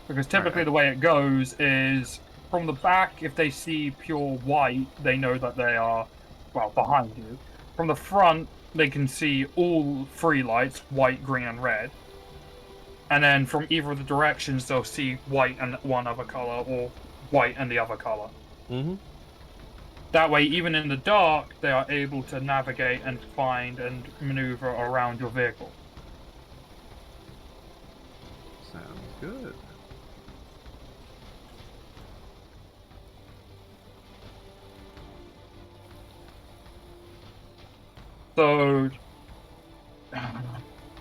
Because typically Alright. the way it goes is from the back, if they see pure white, they know that they are, well, behind you. From the front, they can see all three lights, white, green, and red. And then from either of the directions, they'll see white and one other color, or white and the other color. Mm-hmm. That way, even in the dark, they are able to navigate and find and maneuver around your vehicle. Sounds good. So,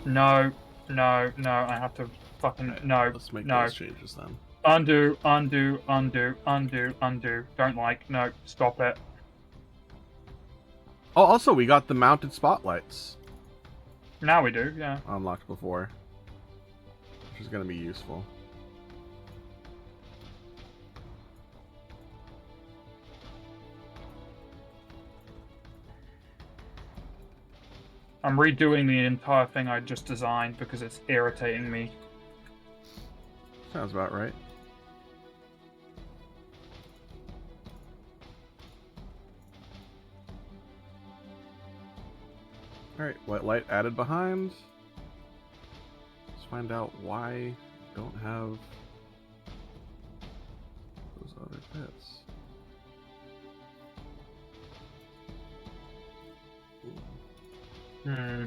no, I have to fucking, Alright, no, let's make no. those changes then. Undo, undo, undo, undo, undo. Don't like, no, stop it. Oh, also, we got the mounted spotlights Now we do, yeah. unlocked before, which is going to be useful. I'm redoing the entire thing I just designed because it's irritating me. Sounds about right. Alright, white light added behind. Let's find out why I don't have those other bits. Hmm.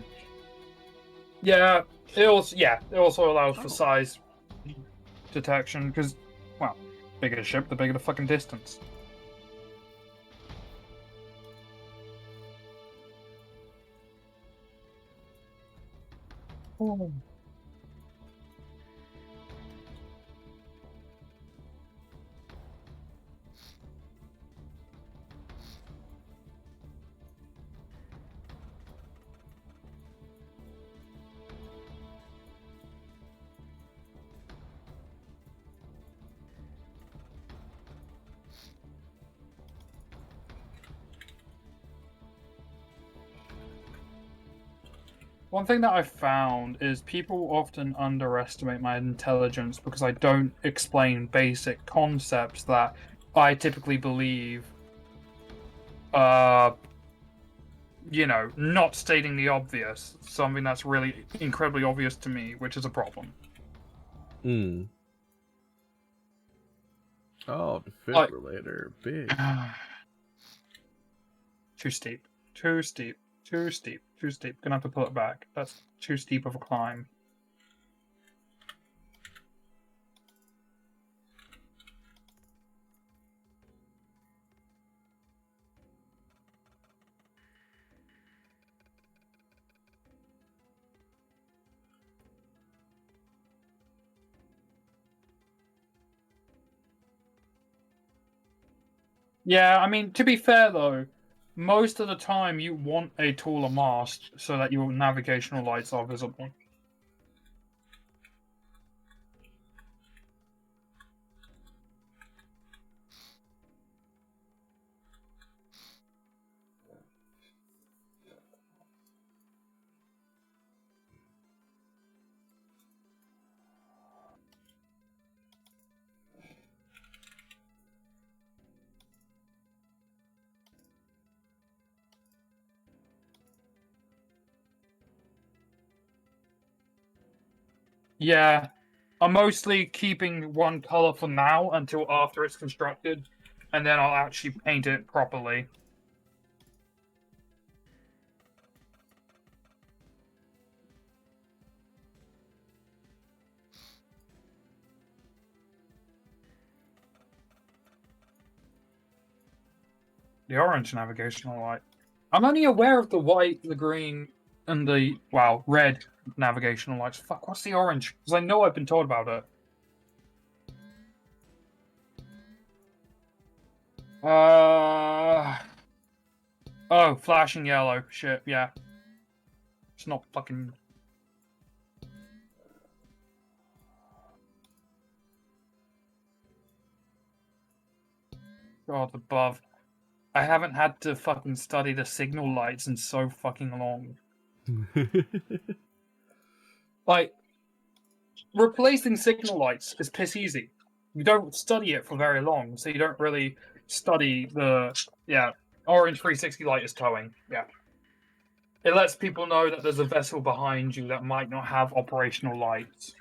Yeah, it also allows for size detection because, well, bigger the ship, the bigger the fucking distance. Oh. One thing that I've found is people often underestimate my intelligence because I don't explain basic concepts that I typically believe, not stating the obvious, something that's really incredibly obvious to me, which is a problem. Hmm. Oh, defibrillator, big. Too steep. Too steep. Too steep. Too steep. Gonna have to pull it back. That's too steep of a climb. Yeah, I mean, to be fair though, most of the time you want a taller mast so that your navigational lights are visible. Yeah, I'm mostly keeping one color for now until after it's constructed, and then I'll actually paint it properly. The orange navigational light. I'm only aware of the white, the green, and the, red navigational lights. Fuck, what's the orange? Because I know I've been told about it. Oh, flashing yellow. Shit, yeah. It's not fucking... God, above. I haven't had to fucking study the signal lights in so fucking long. Like, replacing signal lights is piss easy. You don't study it for very long, so you don't really study the... Yeah, orange 360 light is towing. Yeah. It lets people know that there's a vessel behind you that might not have operational lights.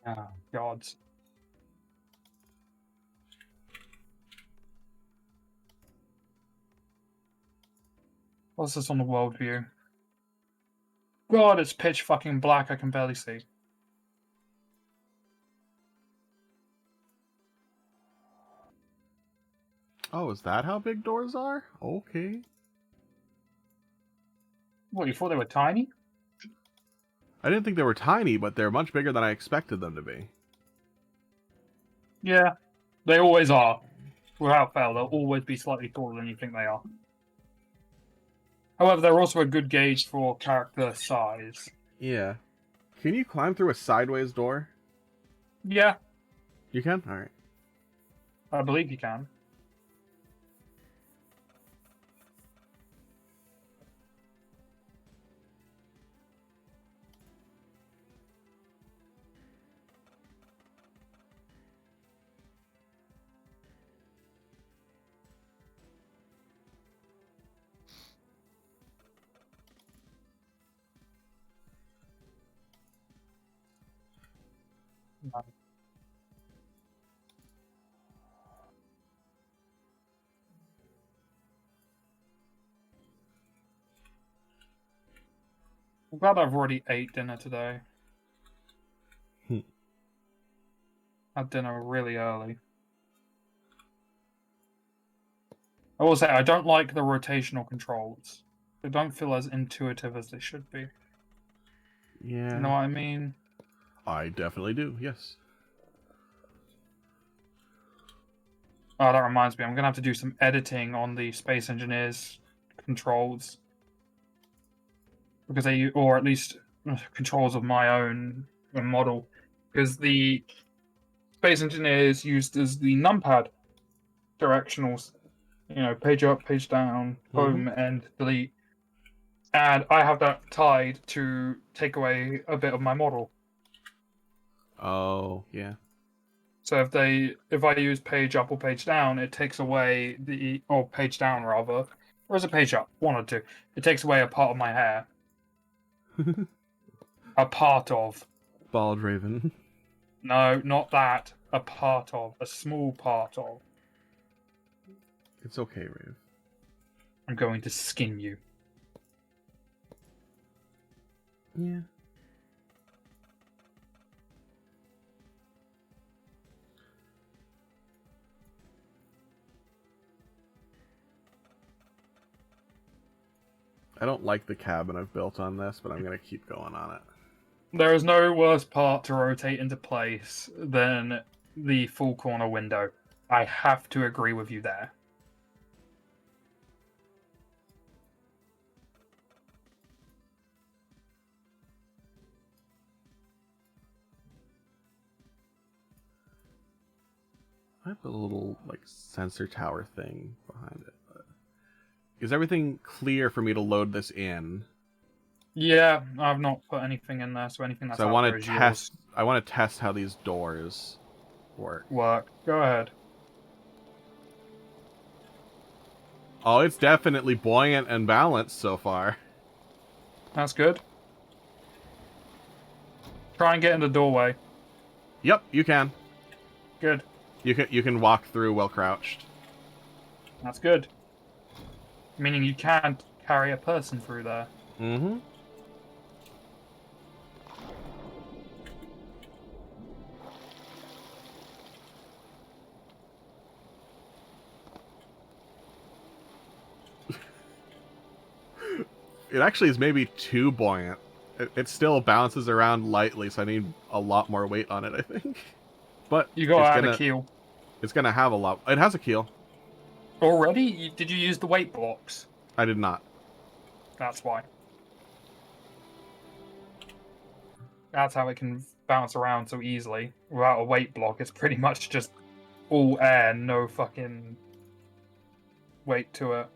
Oh, God. What's this on the world view? God, it's pitch fucking black. I can barely see. Oh, is that how big doors are? Okay. What, you thought they were tiny? I didn't think they were tiny, but they're much bigger than I expected them to be. Yeah, they always are. Without fail, they'll always be slightly taller than you think they are. However, they're also a good gauge for character size. Yeah. Can you climb through a sideways door? Yeah, You can? Alright. I believe you can. I'm glad I've already ate dinner today. Had dinner really early. I will say, I don't like the rotational controls. They don't feel as intuitive as they should be. Yeah. You know what I mean? I definitely do, yes. Oh, that reminds me, I'm gonna have to do some editing on the Space Engineers controls. Because or at least controls of my own model. because the Space Engineer is used as the numpad directionals. You know, page up, page down, home, end, delete. And I have that tied to take away a bit of my model. Oh, yeah. So if I use page up or page down, it takes away or page down rather, or is it page up? One or two. It takes away a part of my hair. A part of. Bald Raven. No, not that. A part of. A small part of. It's okay, Rave. I'm going to skin you. Yeah. I don't like the cabin I've built on this, but I'm going to keep going on it. There is no worse part to rotate into place than the full corner window. I have to agree with you there. I have a little, like, sensor tower thing behind it. But... Is everything clear for me to load this in? Yeah, I've not put anything in there, so anything that's So I out want there to is test. yours. I want to test how these doors work. Go ahead. Oh, it's definitely buoyant and balanced so far. That's good. Try and get in the doorway. Yep, you can. Good. You can walk through while crouched. That's good. Meaning you can't carry a person through there. Mm-hmm. It actually is maybe too buoyant. It still bounces around lightly, so I need a lot more weight on it, I think. But You gotta add a keel. It's gonna have a lot. It has a keel. Already? Did you use the weight blocks? I did not. That's why. That's how it can bounce around so easily. Without a weight block, it's pretty much just all air, no fucking weight to it.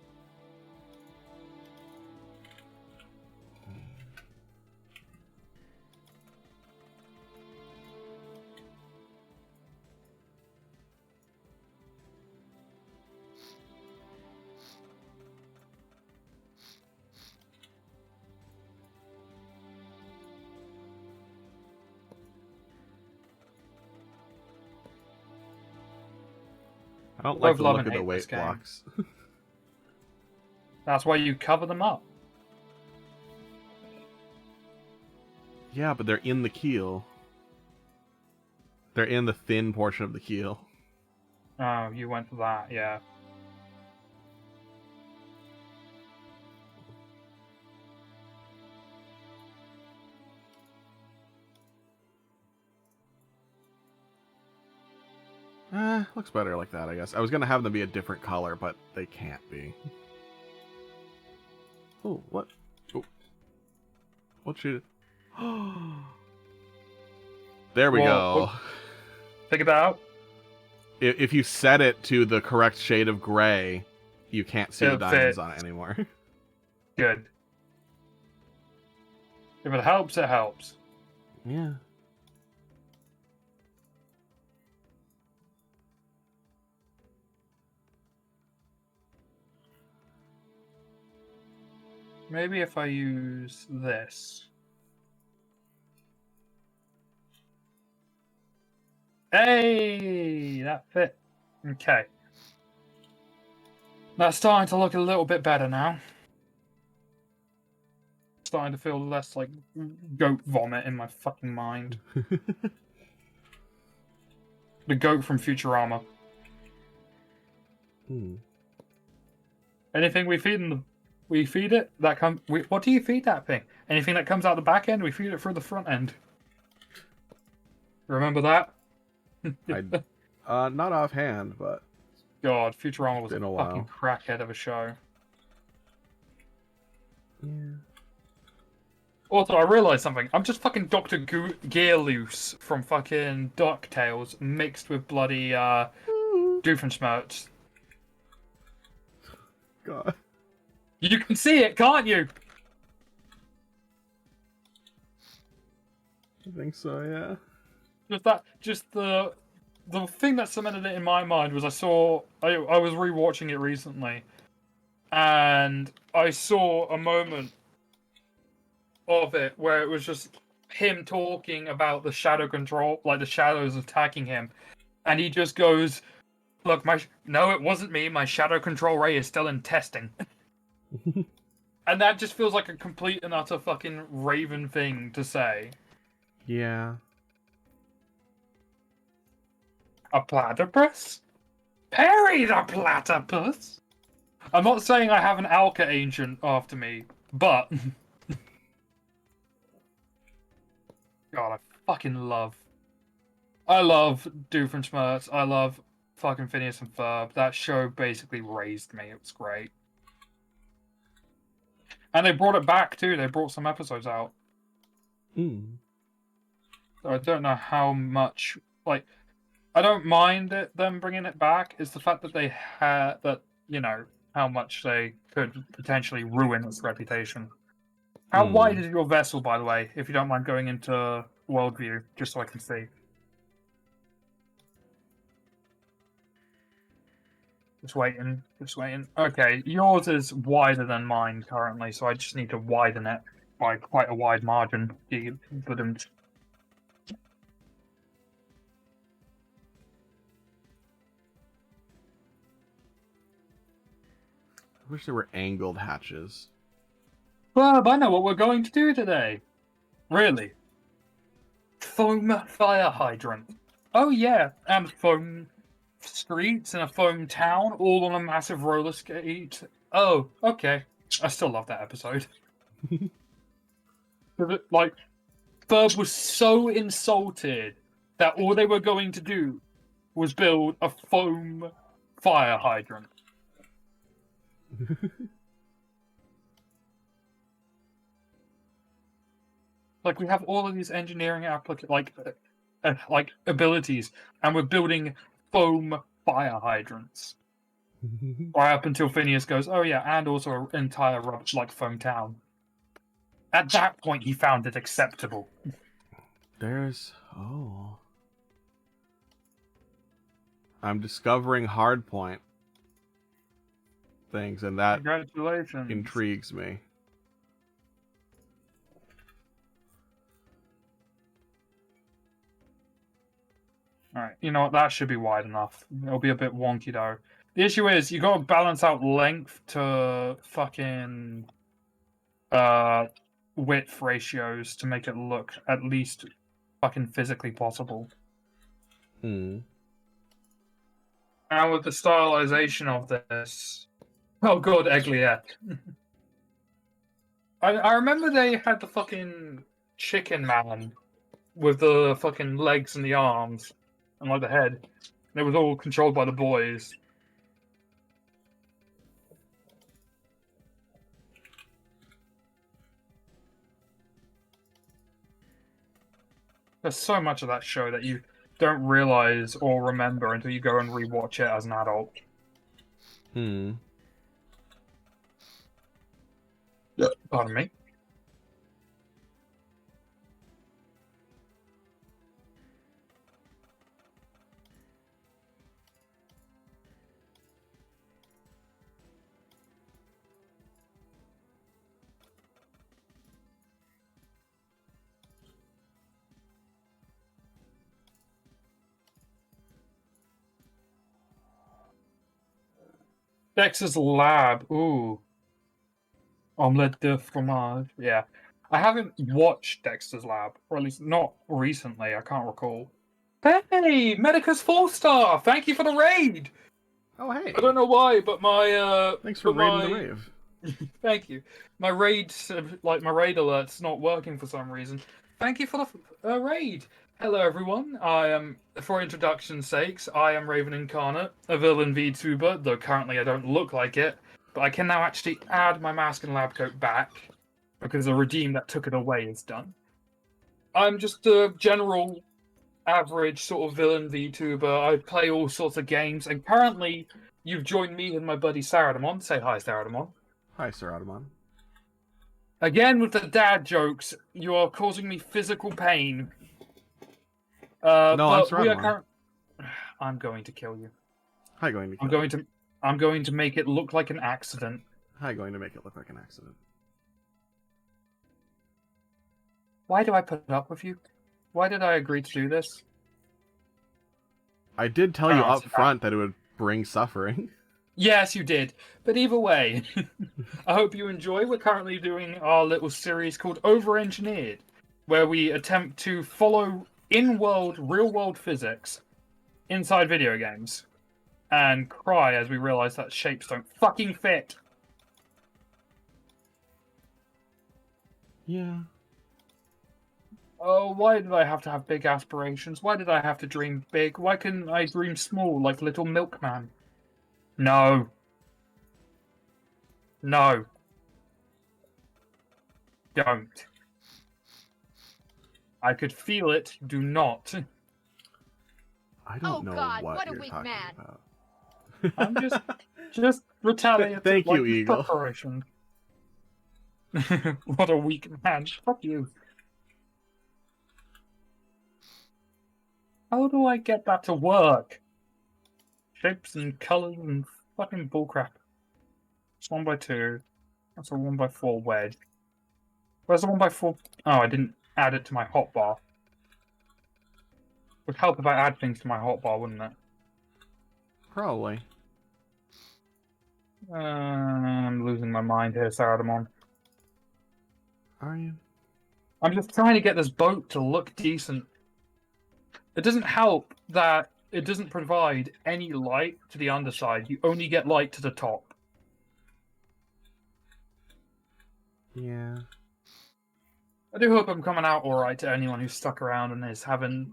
I don't like Both the love look and of the hate this weight game. blocks. That's why you cover them up. Yeah, but they're in the keel. They're in the thin portion of the keel. Oh, you went for that, yeah. Looks better like that, I guess. I was gonna have them be a different color, but they can't be. Oh, what? Oh. What should... There we go. Figure that out? If you set it to the correct shade of gray, you can't see the It'll diamonds fit. on it anymore. Good. If it helps, it helps. Yeah. Maybe if I use this. Hey, that fit. Okay. That's starting to look a little bit better now. Starting to feel less like goat vomit in my fucking mind. The goat from Futurama. Anything we feed in the... We feed it, that comes... What do you feed that thing? Anything that comes out the back end, we feed it through the front end. Remember that? Not offhand, but... God, Futurama was been a a fucking while. crackhead of a show. Yeah. Also, I realized something. I'm just fucking Dr. Gearloose from fucking DuckTales mixed with bloody Doofenshmirtz. God. You can see it, can't you? I think so, yeah. Just the thing that cemented it in my mind was I was rewatching it recently, and I saw a moment of it where it was just him talking about the shadow control, like the shadows attacking him, and he just goes, "Look, no, it wasn't me. My shadow control ray is still in testing." And that just feels like a complete and utter fucking Raven thing to say. Yeah. A platypus? Perry the platypus? I'm not saying I have an Alka ancient after me, but God, I love Doofenshmirtz. I love fucking Phineas and Ferb. That show basically raised me. It was great. And they brought it back too. They brought some episodes out. Mm. So I don't know how much, like, I don't mind them bringing it back. It's the fact that they had that, how much they could potentially ruin its reputation. How wide is your vessel, by the way, if you don't mind going into worldview, just so I can see? Just waiting, just waiting. Okay, yours is wider than mine currently, so I just need to widen it by quite a wide margin. But I wish there were angled hatches. well, I know what we're going to do today. Really? Foam fire hydrant. Oh yeah, and foam streets in a foam town, all on a massive roller skate. Oh, okay. I still love that episode. Like, Ferb was so insulted that all they were going to do was build a foam fire hydrant. Like, we have all of these engineering like abilities, and we're building foam fire hydrants. Right up until Phineas goes, "Oh yeah," and also an entire foam town. At that point, he found it acceptable. I'm discovering hardpoint things, and that Congratulations. intrigues me. Alright, you know what? That should be wide enough. It'll be a bit wonky though. The issue is you gotta balance out length to fucking width ratios to make it look at least fucking physically possible. Hmm. And with the stylization of this, oh god, Egliette. I remember they had the fucking chicken man with the fucking legs and the arms and like the head. It was all controlled by the boys. There's so much of that show that you don't realize or remember until you go and rewatch it as an adult. Hmm. Pardon me. Dexter's Lab. Ooh. Omelette de fromage. Yeah. I haven't watched Dexter's Lab, or at least not recently. I can't recall. Hey, Medicus 4-star! Thank you for the raid! Oh, hey. I don't know why, but my Thanks for raiding the rave. Thank you. My raid, my raid alert's not working for some reason. Thank you for the raid. Hello, everyone. I am, for introduction's sakes, I am RavenIncarnate, a villain VTuber, though currently I don't look like it. But I can now actually add my mask and lab coat back. because the regime that took it away is done. I'm just a general average sort of villain VTuber. I play all sorts of games, and currently you've joined me and my buddy Saradamon. Say hi, Saradamon. Hi, Saradamon. Again with the dad jokes, you are causing me physical pain. No, I'm but we are Saradamon. I'm going to kill you. How you going to kill you? I'm going to make it look like an accident. How you going to make it look like an accident? Why do I put up with you? Why did I agree to do this? I did tell you up front that it would bring suffering. Yes, you did. But either way, I hope you enjoy. We're currently doing our little series called Overengineered, where we attempt to follow in-world, real-world physics inside video games and cry as we realize that shapes don't fucking fit. Yeah. Oh, why did I have to have big aspirations? Why did I have to dream big? Why couldn't I dream small like Little Milkman? No. No. Don't. I could feel it. Do not. I don't know God, what what a you're weak talking man. about. I'm just retaliating. Thank you, like Eagle. Preparation. What a weak man. Fuck you. How do I get that to work? Shapes and colors and fucking bullcrap. It's 1x2. That's a 1x4 wedge. Where's the 1x4? Oh, I didn't add it to my hotbar. Would help if I add things to my hotbar, wouldn't it? Probably. I'm losing my mind here, Saradamon. Are you? I'm just trying to get this boat to look decent. It doesn't help that it doesn't provide any light to the underside. You only get light to the top. Yeah. I do hope I'm coming out alright to anyone who's stuck around and is having,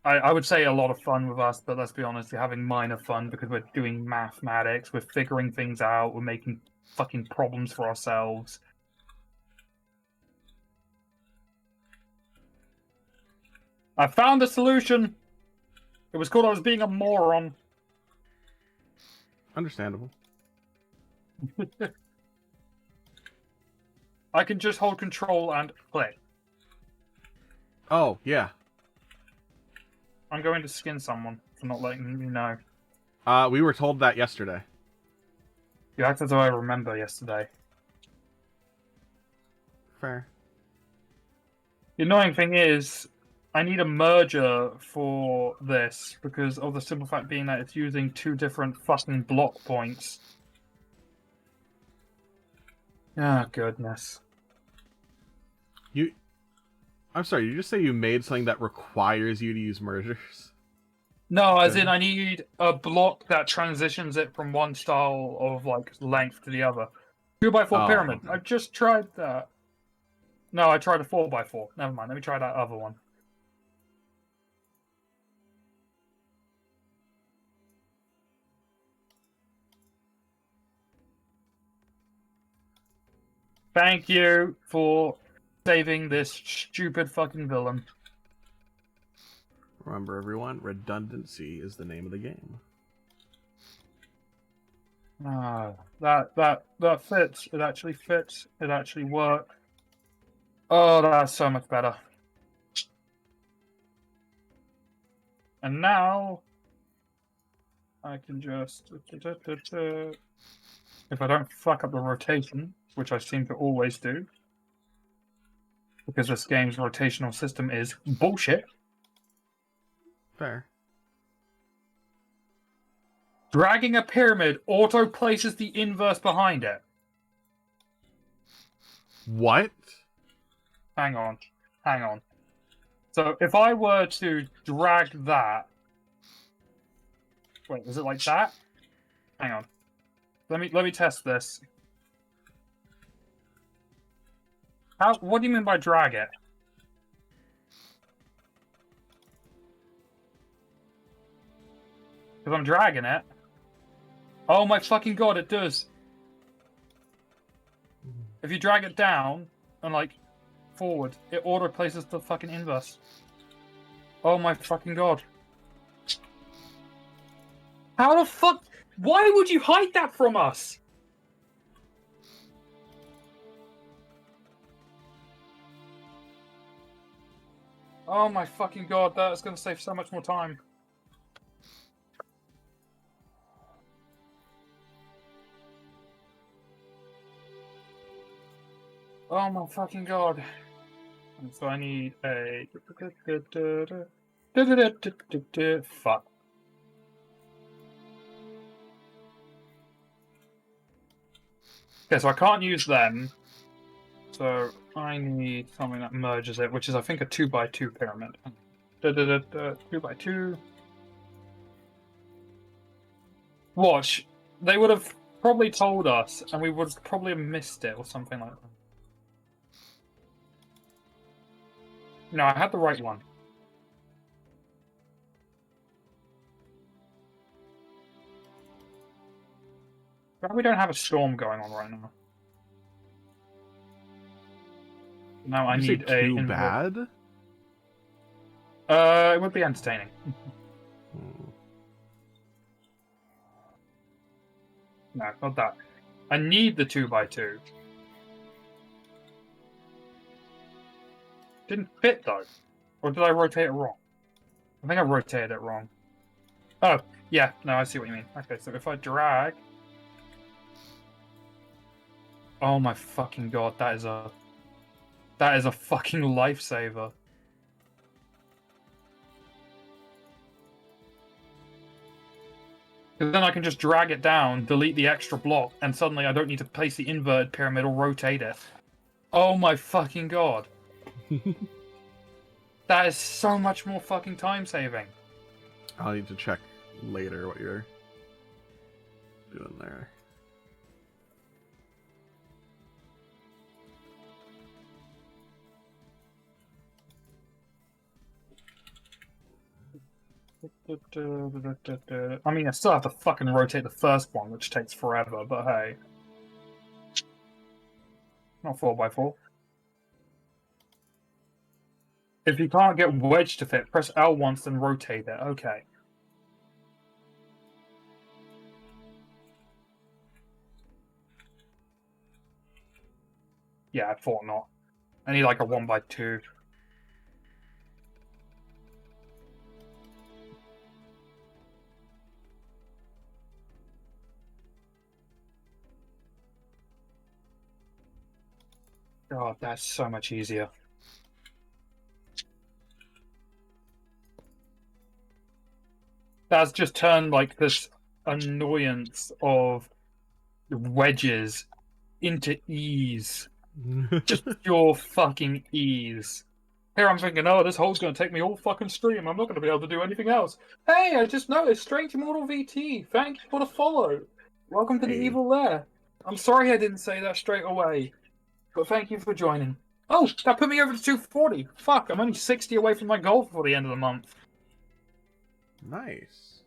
I would say, a lot of fun with us, but let's be honest, we're having minor fun because we're doing mathematics, we're figuring things out, we're making fucking problems for ourselves. I found the solution! It was called I was being a moron. Understandable. I can just hold control and click. Oh, yeah. I'm going to skin someone for not letting you know. We were told that yesterday. You act as though I remember yesterday. Fair. The annoying thing is, I need a merger for this because of the simple fact being that it's using two different fucking block points. Ah, goodness. I'm sorry, you just say you made something that requires you to use mergers? No, as in I need a block that transitions it from one style of like length to the other. 2x4 pyramid. Okay. I've just tried that. No, I tried a 4x4. Never mind. Let me try that other one. Thank you for saving this stupid fucking villain. Remember, everyone, redundancy is the name of the game. Ah, that fits. It actually fits. It actually works. Oh, that's so much better. And now I can just, if I don't fuck up the rotation, which I seem to always do, because this game's rotational system is bullshit. Fair. Dragging a pyramid auto places the inverse behind it. What? Hang on. So if I were to drag that, wait, is it like that? Hang on. Let me test this. What do you mean by drag it? Because I'm dragging it. Oh my fucking god, it does. If you drag it down, and like forward, it auto places the fucking inverse. Oh my fucking god. How the fuck? Why would you hide that from us? Oh my fucking god, that's gonna save so much more time. Oh my fucking god. And so I need a... Fuck. Okay, so I can't use them. So I need something that merges it, which is, I think, a 2x2 pyramid. 2x2. Watch. They would have probably told us, and we would probably have missed it or something like that. No, I had the right one. But we don't have a storm going on right now. Now I need a... too bad? It would be entertaining. No, not that. I need the 2x2. Didn't fit though. Or did I rotate it wrong? I think I rotated it wrong. Oh, yeah, no, I see what you mean. Okay, so if I drag... Oh my fucking god, that is a fucking lifesaver. Because then I can just drag it down, delete the extra block, and suddenly I don't need to place the inverted pyramid or rotate it. Oh my fucking god. That is so much more fucking time saving. I'll need to check later what you're doing there. I mean, I still have to fucking rotate the first one, which takes forever, but hey. Not 4x4. If you can't get wedge to fit, press L once and rotate it. Okay. Yeah, I thought not. I need like a 1x2. God, that's so much easier. That's just turned like this annoyance of wedges into ease. Just pure fucking ease. Here I'm thinking, oh, this hole's going to take me all fucking stream. I'm not going to be able to do anything else. Hey, I just noticed, Strange Immortal VT. Thank you for the follow. Welcome to the Evil Lair. I'm sorry I didn't say that straight away, but thank you for joining. Oh, that put me over to 240. Fuck, I'm only 60 away from my goal for the end of the month. Nice.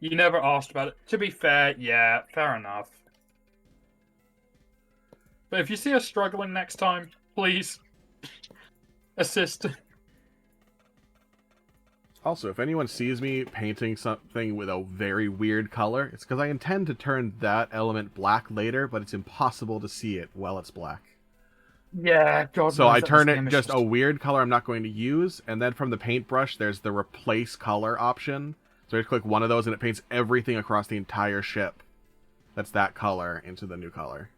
You never asked about it. To be fair, yeah, fair enough. But if you see us struggling next time, please assist. Also, if anyone sees me painting something with a very weird color, it's because I intend to turn that element black later, but it's impossible to see it while it's black. Yeah, God. So I turn it just a weird color I'm not going to use, and then from the paintbrush, there's the replace color option. So I just click one of those, and it paints everything across the entire ship that's that color into the new color.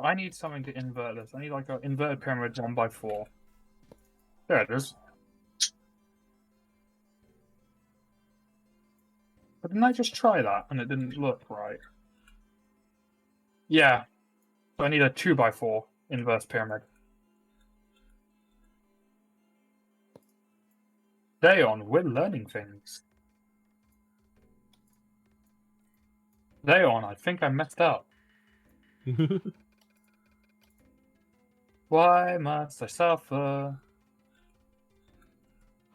I need something to invert this. I need like an inverted pyramid 1x4. There it is. But didn't I just try that and it didn't look right? Yeah. So I need a 2x4 inverse pyramid. Dayon, we're learning things. Dayon, I think I messed up. Why must I suffer?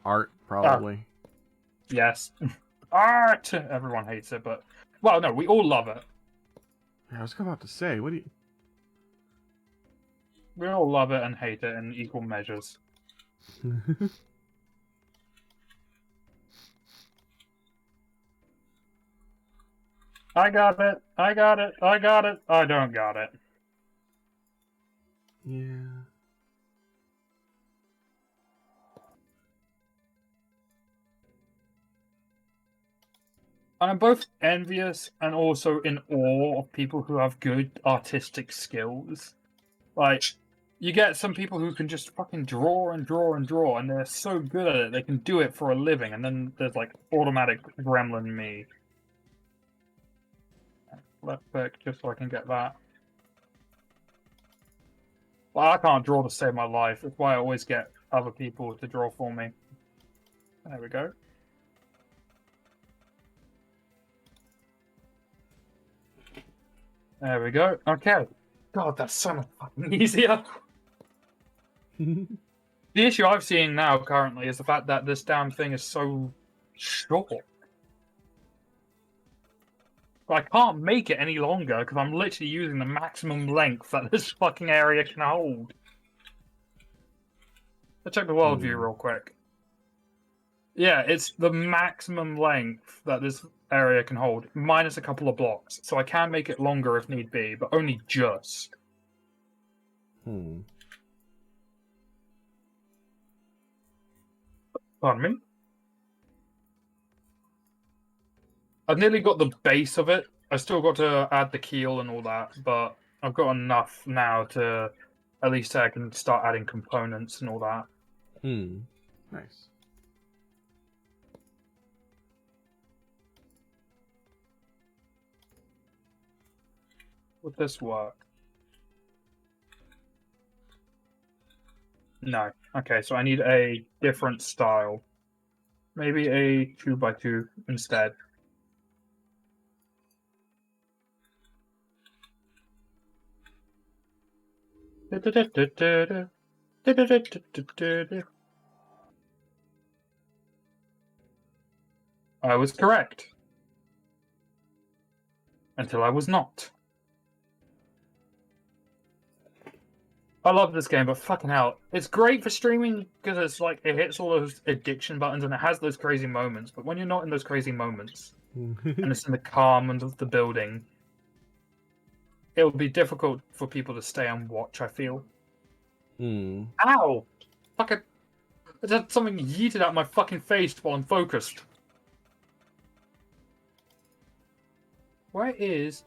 Art, probably. Yes. Art! Everyone hates it, but Well, no, we all love it. I was about to say, what do you... We all love it and hate it in equal measures. I got it. I got it. I got it. I don't got it. Yeah. I'm both envious and also in awe of people who have good artistic skills. Like, you get some people who can just fucking draw and draw and draw, and they're so good at it, they can do it for a living, and then there's, like, automatic gremlin me. Left click, just so I can get that. Well, I can't draw to save my life. That's why I always get other people to draw for me. There we go. There we go. Okay. God, that's so much fucking easier. The issue I'm seeing now currently is the fact that this damn thing is so short. I can't make it any longer because I'm literally using the maximum length that this fucking area can hold. Let's check the world view real quick. Yeah, it's the maximum length that this area can hold, minus a couple of blocks. So I can make it longer if need be, but only just. Pardon me? I've nearly got the base of it. I still got to add the keel and all that, but I've got enough now to at least I can start adding components and all that. Nice. Would this work? No. Okay, so I need a different style. Maybe a 2x2 instead. I was correct. Until I was not. I love this game, but fucking hell. It's great for streaming because it's like, it hits all those addiction buttons and it has those crazy moments. But when you're not in those crazy moments, and it's in the calm of the building, it will be difficult for people to stay and watch, I feel. Ow! Fucking... I just had something yeeted out my fucking face while I'm focused. Where is...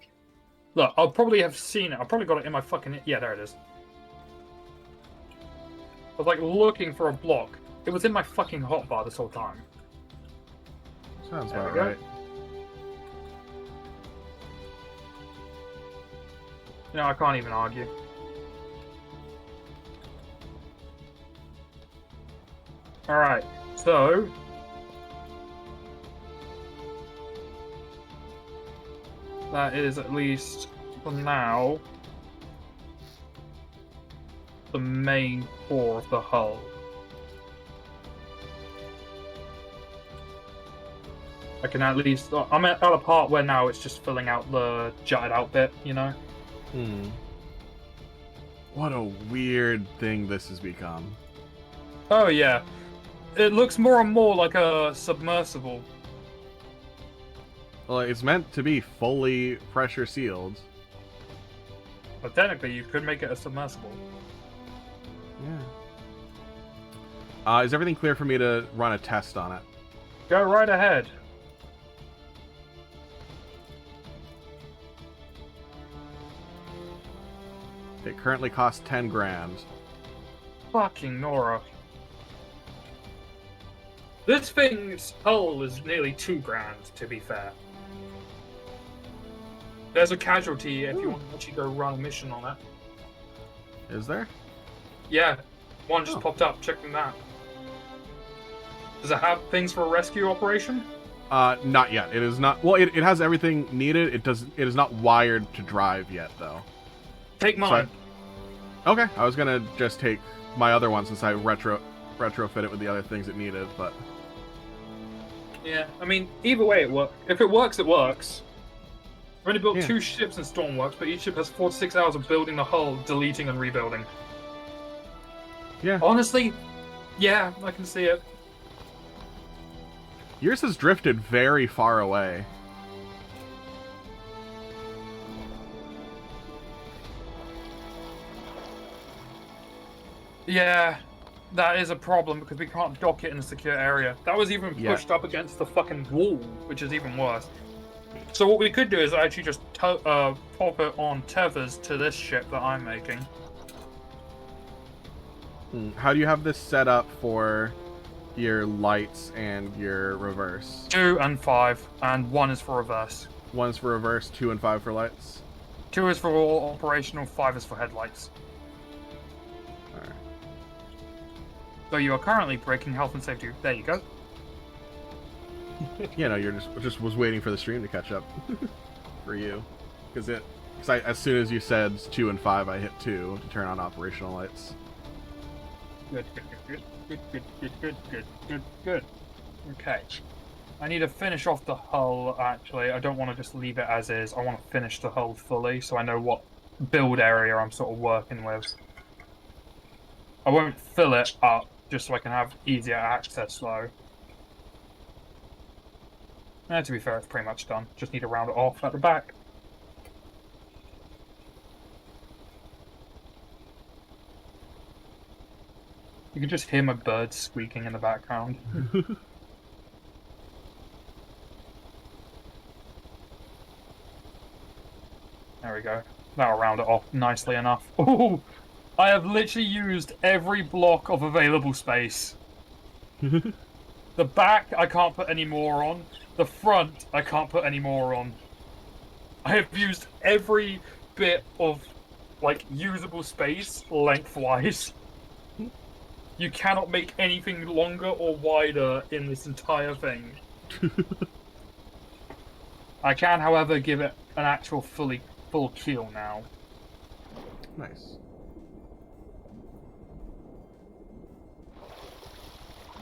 Look, I'll probably have seen it. I've probably got it in my fucking... Yeah, there it is. I was like looking for a block. It was in my fucking hotbar this whole time. Sounds about right. You know, I can't even argue. Alright, so... that is at least, for now, the main core of the hull. I can at least... I'm at a part where now it's just filling out the jutted out bit, you know? What a weird thing this has become. Oh yeah. It looks more and more like a submersible. Well, it's meant to be fully pressure sealed. But technically, you could make it a submersible. Yeah. Is everything clear for me to run a test on it? Go right ahead. It currently costs 10 grand. Fucking Nora. This thing's hull is nearly 2 grand, to be fair. There's a casualty if you want to actually go run a mission on it. Is there? Yeah, one just popped up. Check them out. Does it have things for a rescue operation? Not yet. It is not. Well, it has everything needed. It is not wired to drive yet, though. Take mine. Okay, I was gonna just take my other one since I retrofit it with the other things it needed, but... Yeah, I mean, either way it works. If it works, it works. I've only built Yeah. 2 ships in Stormworks, but each ship has 4 to 6 hours of building the hull, deleting and rebuilding. Yeah. Honestly, yeah, I can see it. Yours has drifted very far away. Yeah, that is a problem because we can't dock it in a secure area. That was even Yeah. pushed up against the fucking wall, which is even worse. So what we could do is actually just pop it on tethers to this ship that I'm making. How do you have this set up for your lights and your reverse? 2 and 5, and 1 is for reverse. 1's for reverse, 2 and 5 for lights. 2 is for all operational, 5 is for headlights. Alright. So you are currently breaking health and safety. There you go. Yeah, no, you're just was waiting for the stream to catch up for you, because as soon as you said 2 and 5, I hit 2 to turn on operational lights. Good. Okay. I need to finish off the hull, actually. I don't want to just leave it as is. I want to finish the hull fully, so I know what build area I'm sort of working with. I won't fill it up, just so I can have easier access, though. To be fair, it's pretty much done. Just need to round it off at the back. You can just hear my birds squeaking in the background. There we go. That'll round it off nicely enough. Oh, I have literally used every block of available space. The back, I can't put any more on. The front, I can't put any more on. I have used every bit of, like, usable space lengthwise. You cannot make anything longer or wider in this entire thing. I can, however, give it an actual full keel now. Nice.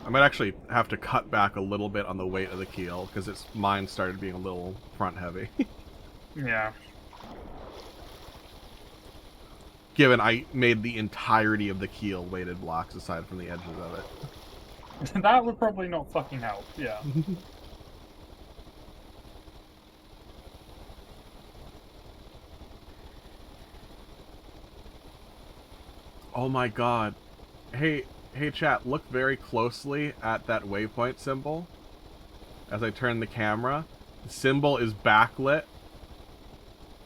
I might actually have to cut back a little bit on the weight of the keel, because mine started being a little front heavy. Yeah. Given I made the entirety of the keel weighted blocks aside from the edges of it. That would probably not fucking help, yeah. Oh my god. Hey chat, look very closely at that waypoint symbol. As I turn the camera, the symbol is backlit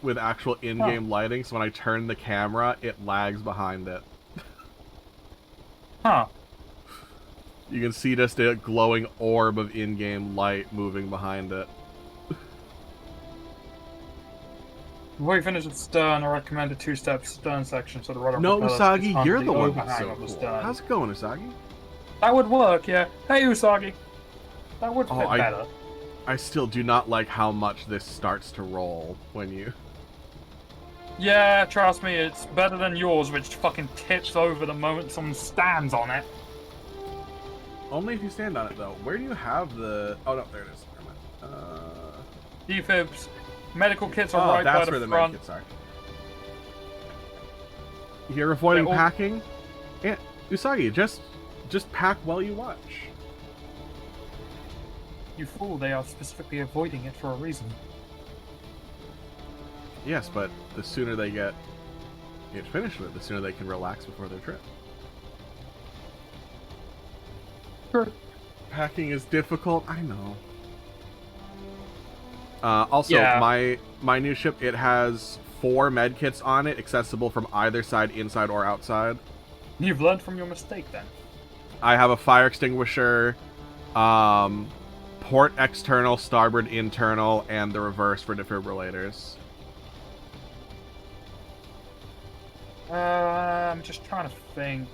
with actual in-game lighting, so when I turn the camera, it lags behind it. Huh. You can see just a glowing orb of in-game light moving behind it. Before you finish with stern, I recommend a 2-step stern section so the rudder No, propellers is Usagi, under you're the one that's overhang so of the cool. stern. How's it going, Usagi? That would work, yeah. Hey, Usagi. That would fit better. I still do not like how much this starts to roll when you... Yeah, trust me, it's better than yours, which fucking tips over the moment someone stands on it. Only if you stand on it, though. Where do you have the... Oh, no, there it is. Never mind. Defibs. Medical kits are right by that's the where the front. medkits are. You're avoiding They're all- packing? Yeah, Usagi, just pack while you watch. You fool, they are specifically avoiding it for a reason. Yes, but the sooner they get finished with it, the sooner they can relax before their trip. Sure. Packing is difficult, I know. Also, Yeah. my new ship, it has 4 medkits on it, accessible from either side, inside or outside. You've learned from your mistake, then. I have a fire extinguisher, port external, starboard internal, and the reverse for defibrillators. I'm just trying to think.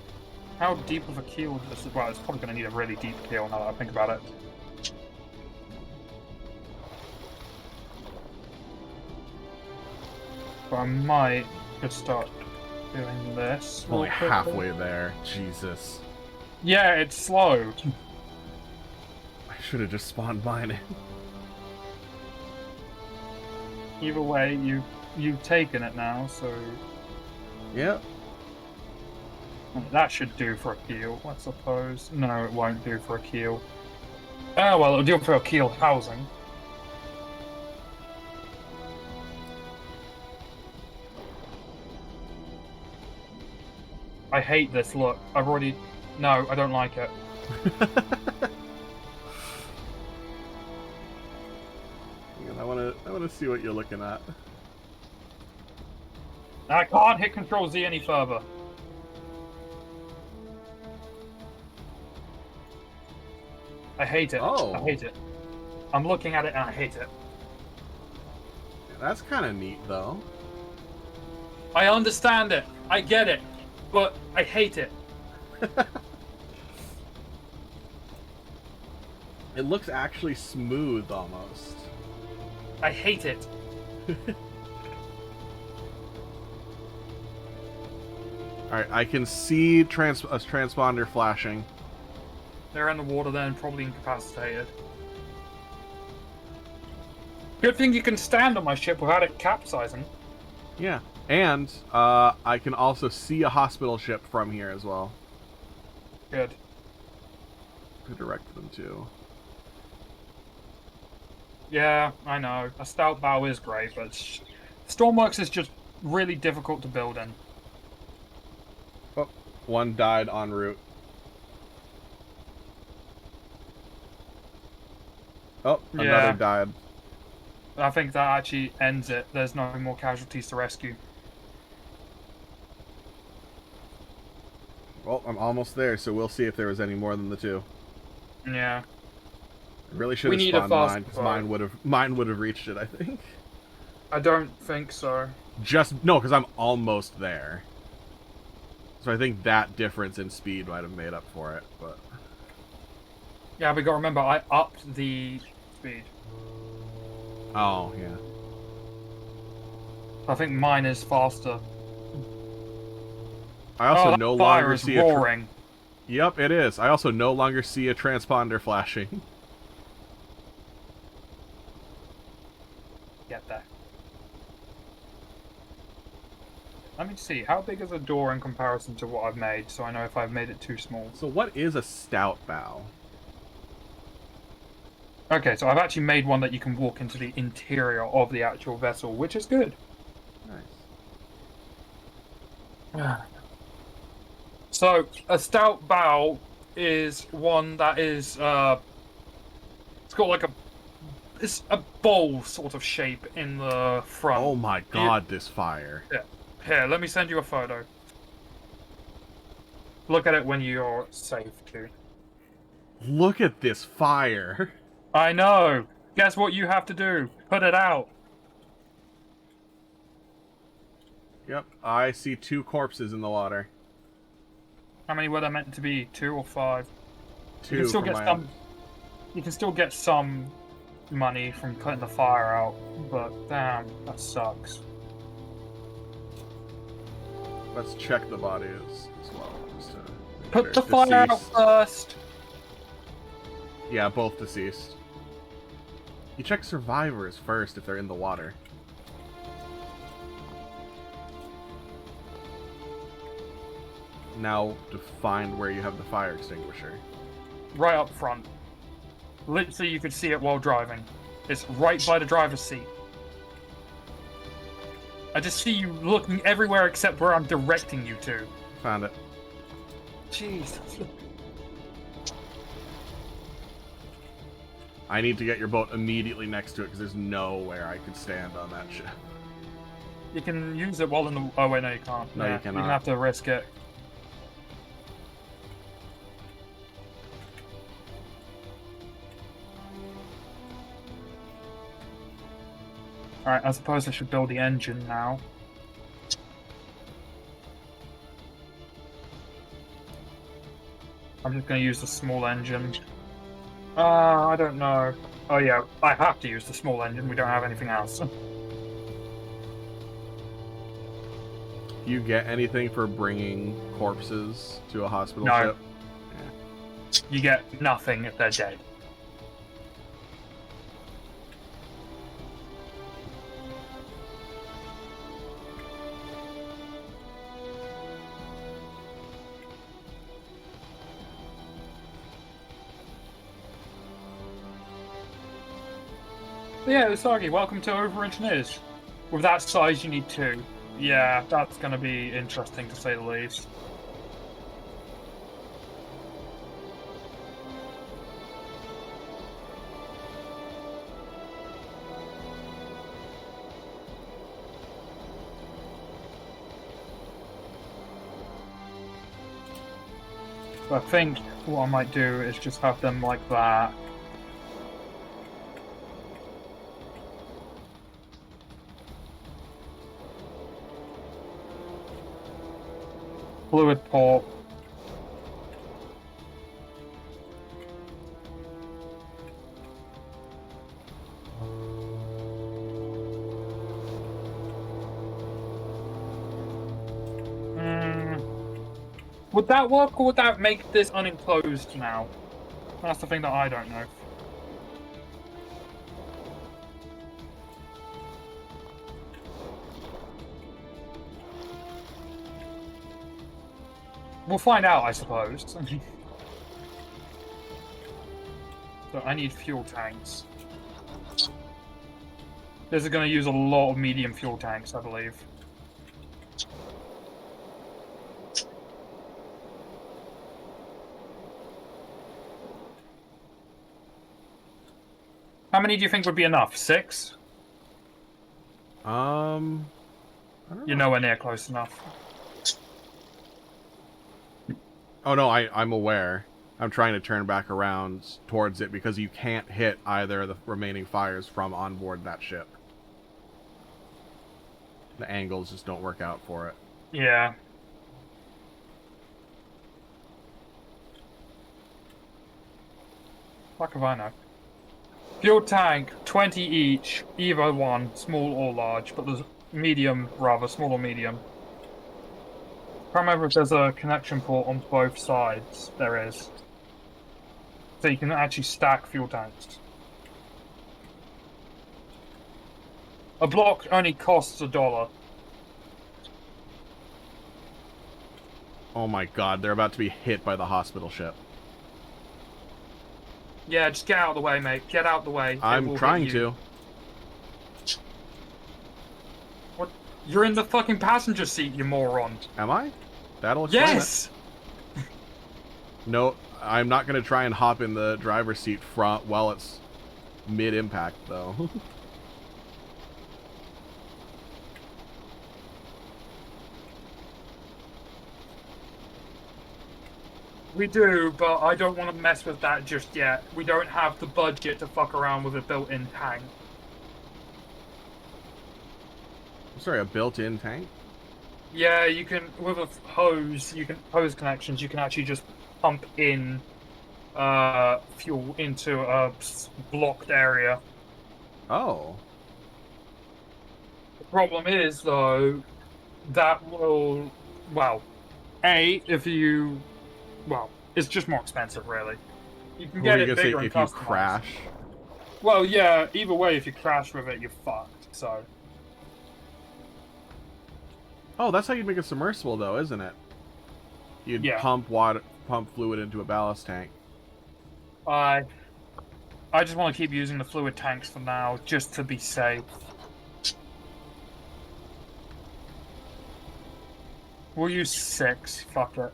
How deep of a keel does it? Well, it's probably going to need a really deep keel now that I think about it. But I might just start doing this. Only real quickly. halfway there. Jesus. Yeah, it's slow. I should have just spawned mine in. Either way, you've taken it now, so Yep. that should do for a keel, I suppose. No, it won't do for a keel. Oh well, it'll do for a keel housing. I hate this look. I've already... No, I don't like it. I wanna see what you're looking at. I can't hit Control Z any further. I hate it. Oh. I hate it. I'm looking at it and I hate it. That's kind of neat, though. I understand it. I get it. But I hate it. It looks actually smooth, almost. I hate it. Alright, I can see a transponder flashing. They're in the water then, probably incapacitated. Good thing you can stand on my ship without it capsizing. Yeah, and I can also see a hospital ship from here as well. Good. To direct them to. Yeah, I know. A stout bow is great, but Stormworks is just really difficult to build in. Oh, one died en route. Oh, another died. I think that actually ends it. There's no more casualties to rescue. Well, I'm almost there, so we'll see if there was any more than the two. Yeah. I really should have spawned mine, because mine would have reached it, I think. I don't think so. No, because I'm almost there. So I think that difference in speed might have made up for it, but... Yeah, but you gotta remember, I upped the speed. Oh, yeah. I think mine is faster. I also no longer see a... roaring. Yep, it is. I also no longer see a transponder flashing. Get there. Let me see, how big is a door in comparison to what I've made, so I know if I've made it too small. So what is a stout bow? Okay, so I've actually made one that you can walk into the interior of the actual vessel, which is good. Nice. So, a stout bow is one that is, it's got like it's a bowl sort of shape in the front. Oh my god, this fire. Yeah. Here, let me send you a photo. Look at it when you're safe to. Look at this fire. I know! Guess what you have to do? Put it out! Yep, I see 2 corpses in the water. How many were there meant to be? 2 or 5? 2 You can still from get my some. end. You can still get some money from putting the fire out, but damn, that sucks. Let's check the bodies as well. Just to make Put sure. the fire out Deceased. first! Yeah, both deceased. You check survivors first if they're in the water. Now to find where you have the fire extinguisher. Right up front. Literally, you could see it while driving. It's right by the driver's seat. I just see you looking everywhere except where I'm directing you to. Found it. Jeez. I need to get your boat immediately next to it because there's nowhere I could stand on that ship. You can use it while in the... Oh, wait, no, you can't. No, yeah, you cannot. You're gonna have to risk it. Alright, I suppose I should build the engine now. I'm just gonna use the small engine. I don't know. Oh yeah, I have to use the small engine, we don't have anything else. Do you get anything for bringing corpses to a hospital No. ship? You get nothing if they're dead. Yeah, Usagi, welcome to Overengineered. With that size, you need 2. Yeah, that's going to be interesting to say the least. So I think what I might do is just have them like that. Fluid port. Would that work, or would that make this unenclosed now? That's the thing that I don't know. We'll find out, I suppose. So I need fuel tanks. This is going to use a lot of medium fuel tanks, I believe. How many do you think would be enough? 6? I don't know. You're nowhere near close enough. Oh no, I'm aware. I'm trying to turn back around towards it because you can't hit either of the remaining fires from on board that ship. The angles just don't work out for it. Yeah. Fuck if I know. Fuel tank, 20 each, either one, small or large, but there's medium, rather, small or medium. Can't remember if there's a connection port on both sides. There is. So you can actually stack fuel tanks. A block only costs $1. Oh my god, they're about to be hit by the hospital ship. Yeah, just get out of the way, mate. Get out of the way. I'm trying to. What? You're in the fucking passenger seat, you moron. Am I? That'll explain Yes! it. No, I'm not going to try and hop in the driver's seat front while it's mid-impact, though. We do, but I don't want to mess with that just yet. We don't have the budget to fuck around with a built-in tank. Sorry, a built-in tank? Yeah, you can, with a hose, hose connections, you can actually just pump in fuel into a blocked area. Oh. The problem is, though, that will, well, if you, well, it's just more expensive, really. You can get it bigger and if you customized. crash? Well, yeah, either way, if you crash with it, you're fucked, so. Oh, that's how you'd make a submersible, though, isn't it? You'd pump fluid into a ballast tank. I just want to keep using the fluid tanks for now, just to be safe. We'll use 6. Fuck it.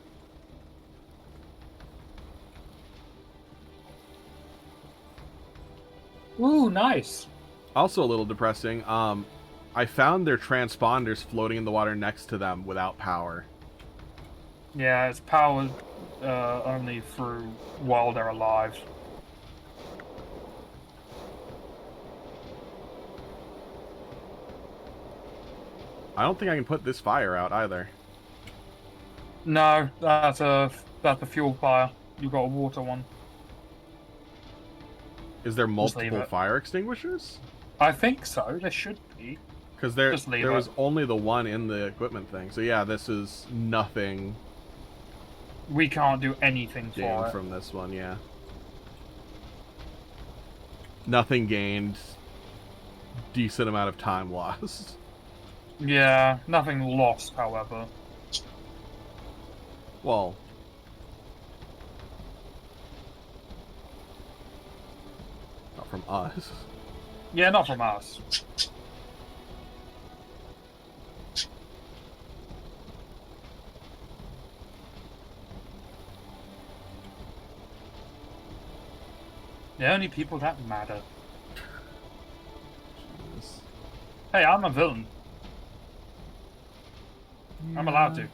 Ooh, nice. Also a little depressing. I found their transponders floating in the water next to them without power. Yeah, it's powered only through while they're alive. I don't think I can put this fire out either. No, that's a fuel fire. You've got a water one. Is there multiple fire extinguishers? I think so. There should be. Because there was only the one in the equipment thing. So yeah, this is nothing. We can't do anything for it. From this one, yeah. Nothing gained. Decent amount of time lost. Yeah, nothing lost, however. Well, not from us. Yeah, not from us. The only people that matter. Jeez. Hey, I'm a villain. I'm allowed to.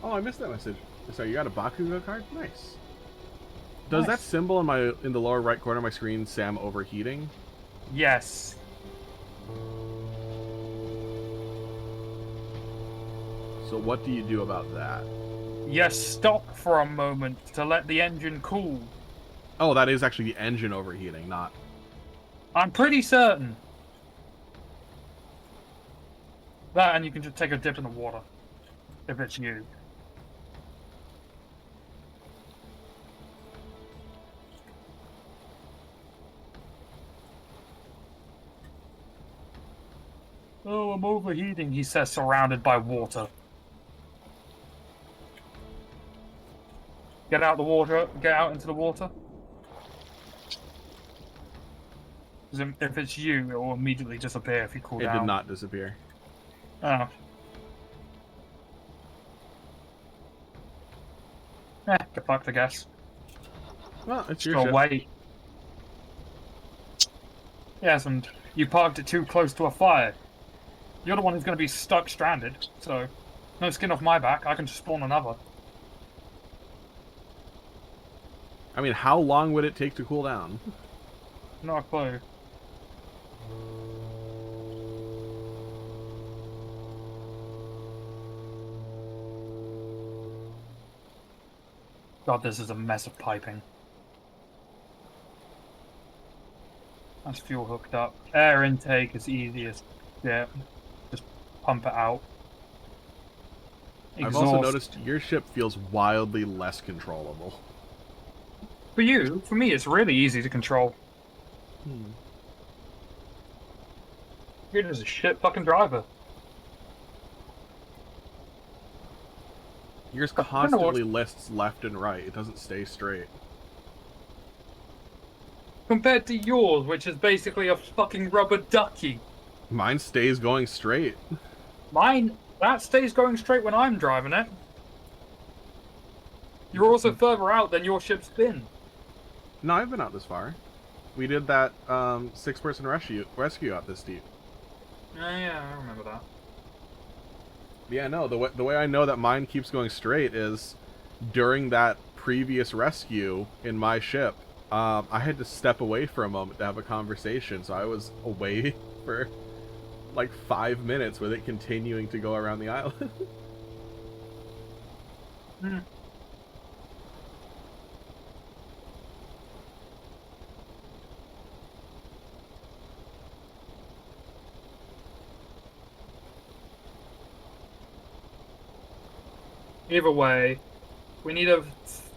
Oh, I missed that message. Sorry, you got a Bakugo card? Nice. Does Nice. that symbol in the lower right corner of my screen, Sam overheating? Yes. So what do you do about that? Yes, stop for a moment to let the engine cool. Oh, that is actually the engine overheating, not... I'm pretty certain. That, and you can just take a dip in the water. If it's you. Oh, I'm overheating, he says, surrounded by water. Get out the water. Get out into the water. Because if it's you, it will immediately disappear if you cool It down. did not disappear. Oh. Get fucked, I guess. Well, it's your Go ship. away. Yes, and you parked it too close to a fire. You're the one who's going to be stuck stranded, so no skin off my back. I can just spawn another. I mean, how long would it take to cool down? Not a clue. God, this is a mess of piping. That's fuel hooked up. Air intake is easiest. Yeah, just pump it out. I've also Exhaust. noticed your ship feels wildly less controllable. For you, for me, it's really easy to control. You're just a shit fucking driver. Yours constantly lists left and right. It doesn't stay straight. Compared to yours, which is basically a fucking rubber ducky. Mine stays going straight. Mine, that stays going straight when I'm driving it. You're also further out than your ship's been. No, I've been out this far. We did that 6-person rescue out this deep. Yeah, I remember that. Yeah, no, the way I know that mine keeps going straight is during that previous rescue in my ship, I had to step away for a moment to have a conversation, so I was away for like 5 minutes with it continuing to go around the island. Either way, we need a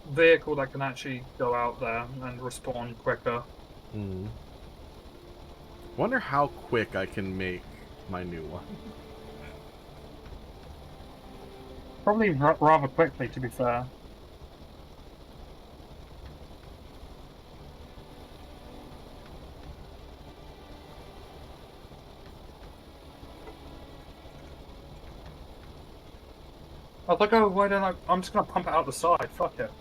vehicle that can actually go out there and respawn quicker. Wonder how quick I can make my new one. Probably rather quickly, to be fair. I was like, oh, why don't I'm just gonna pump it out the side. Fuck it.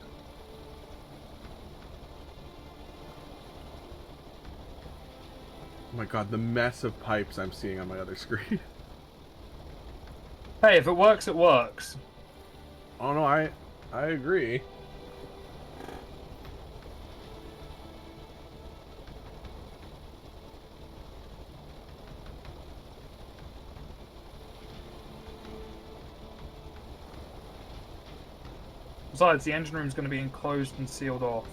Oh my god, the mess of pipes I'm seeing on my other screen. Hey, if it works, it works. Oh no, I agree. Besides, the engine room is going to be enclosed and sealed off.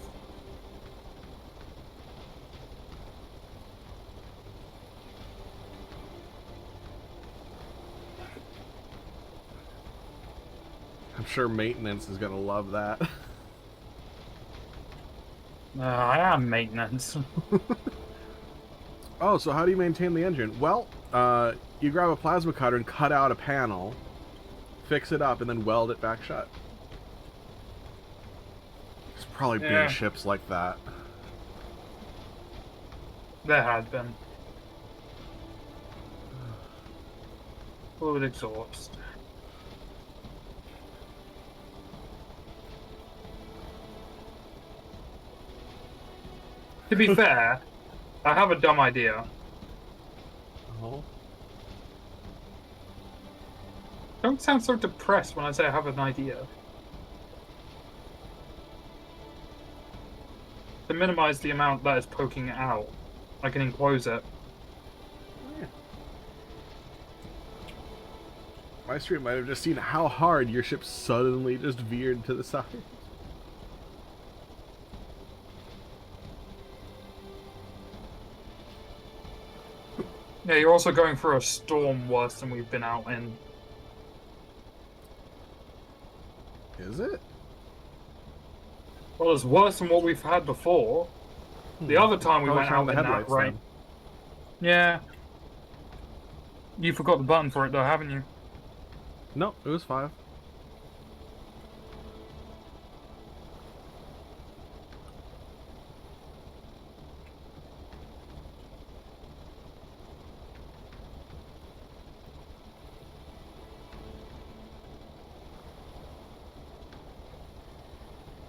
I'm sure maintenance is gonna love that. I am maintenance. Oh, so how do you maintain the engine? Well, you grab a plasma cutter and cut out a panel, fix it up, and then weld it back shut. There's probably been ships like that. There has been. Fluid exhaust. To be fair, I have a dumb idea. Oh. Don't sound so depressed when I say I have an idea. To minimize the amount that is poking out, I can enclose it. Yeah. My stream might have just seen how hard your ship suddenly just veered to the side. Yeah, you're also going through a storm worse than we've been out in. Is it? Well, it's worse than what we've had before. The other time we Probably went turn on out the in that headlights rain. then. Yeah. You forgot the button for it though, haven't you? No, it was 5.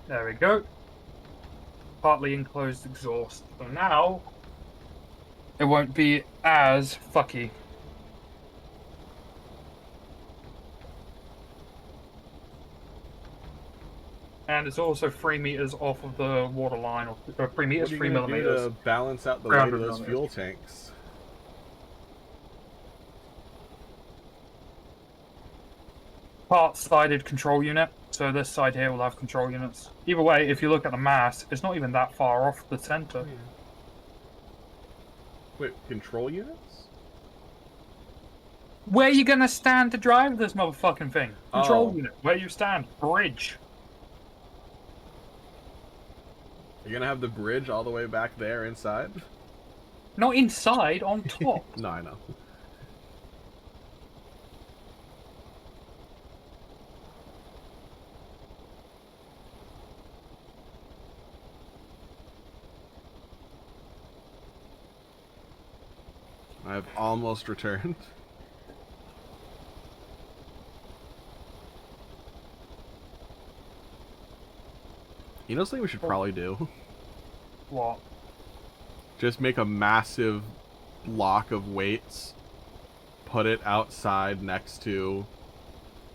There we go. Partly enclosed exhaust. So now it won't be as fucky. And it's also 3 meters off of the water line, or 3 meters, What are you 3 gonna do millimeters. to balance out the weight 300 of those millimeters. fuel tanks? Part-sided control unit. So this side here will have control units. Either way, if you look at the mass, it's not even that far off the center. Yeah. Wait, control units? Where are you gonna stand to drive this motherfucking thing? Control Oh. unit. Where you stand? Bridge. You're gonna have the bridge all the way back there inside? Not inside, on top. No, I know. I've almost returned. You know something we should probably do? What? Just make a massive block of weights, put it outside next to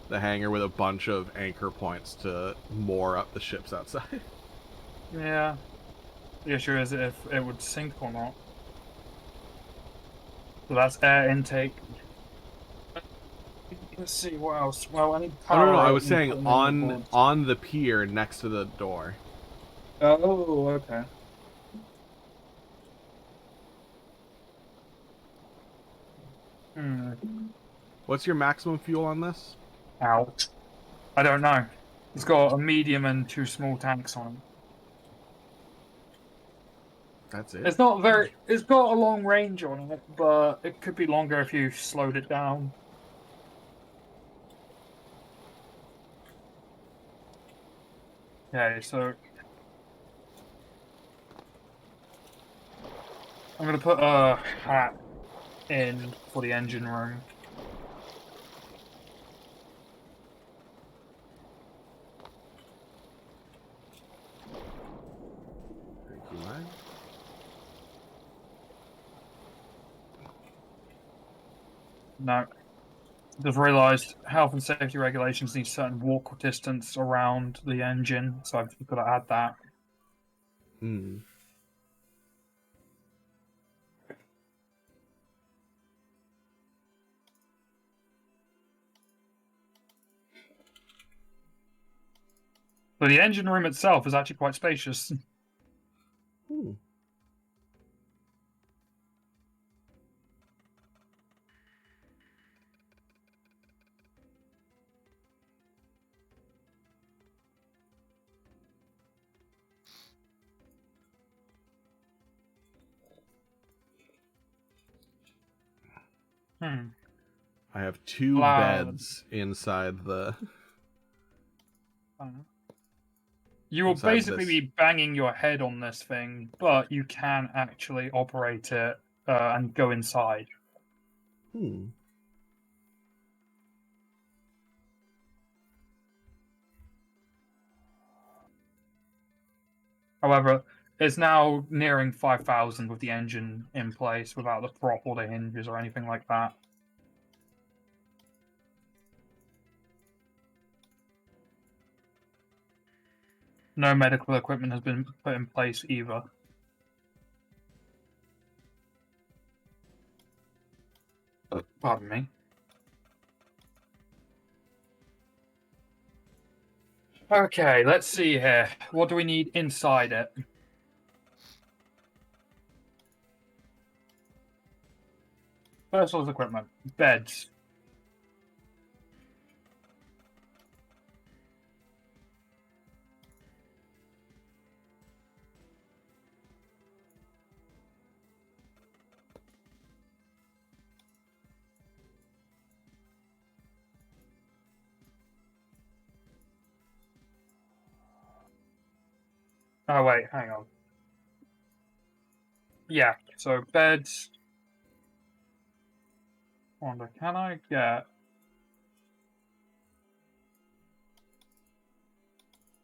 the hangar with a bunch of anchor points to moor up the ships outside. Yeah. The issue is if it would sink or not. So that's air intake. Let's see what else. Well, I need Oh power. no, I out was and saying put them in the boards. on the pier next to the door. Oh, okay. What's your maximum fuel on this? Out. I don't know. It's got a medium and 2 small tanks on it. That's it? It's not very. It's got a long range on it, but it could be longer if you slowed it down. Okay, so I'm gonna put a hat in for the engine room. Thank you, man. No. Just realised health and safety regulations need certain walk distance around the engine, so I've got to add that. Hmm. But the engine room itself is actually quite spacious. Hmm. Hmm. I have 2 Wow. beds inside the... You will inside basically this. be banging your head on this thing, but you can actually operate it and go inside. Hmm. However, it's now nearing 5,000 with the engine in place without the prop or the hinges or anything like that. No medical equipment has been put in place either. Pardon me. Okay, let's see here. What do we need inside it? Personal equipment. Beds. Oh, wait, hang on. Yeah, so beds. Wonder, can I get...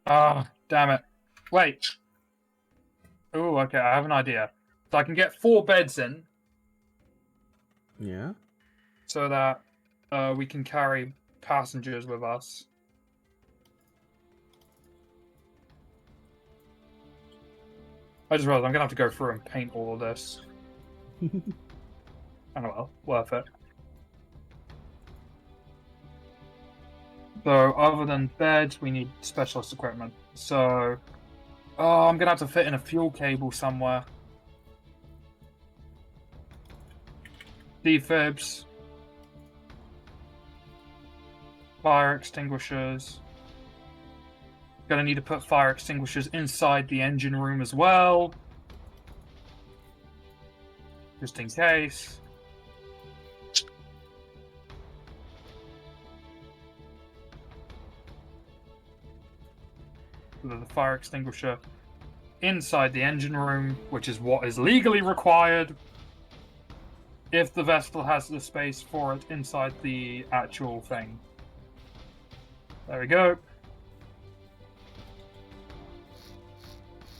Ah, damn it. Wait. Oh, okay, I have an idea. So I can get 4 beds in Yeah. so that we can carry passengers with us. I just realized I'm gonna have to go through and paint all of this. Oh well, worth it. So other than beds, we need specialist equipment. So, oh, I'm gonna have to fit in a fuel cable somewhere. Defibs, fire extinguishers. Gonna need to put fire extinguishers inside the engine room as well, just in case. So the fire extinguisher inside the engine room, which is what is legally required if the vessel has the space for it inside the actual thing. There we go.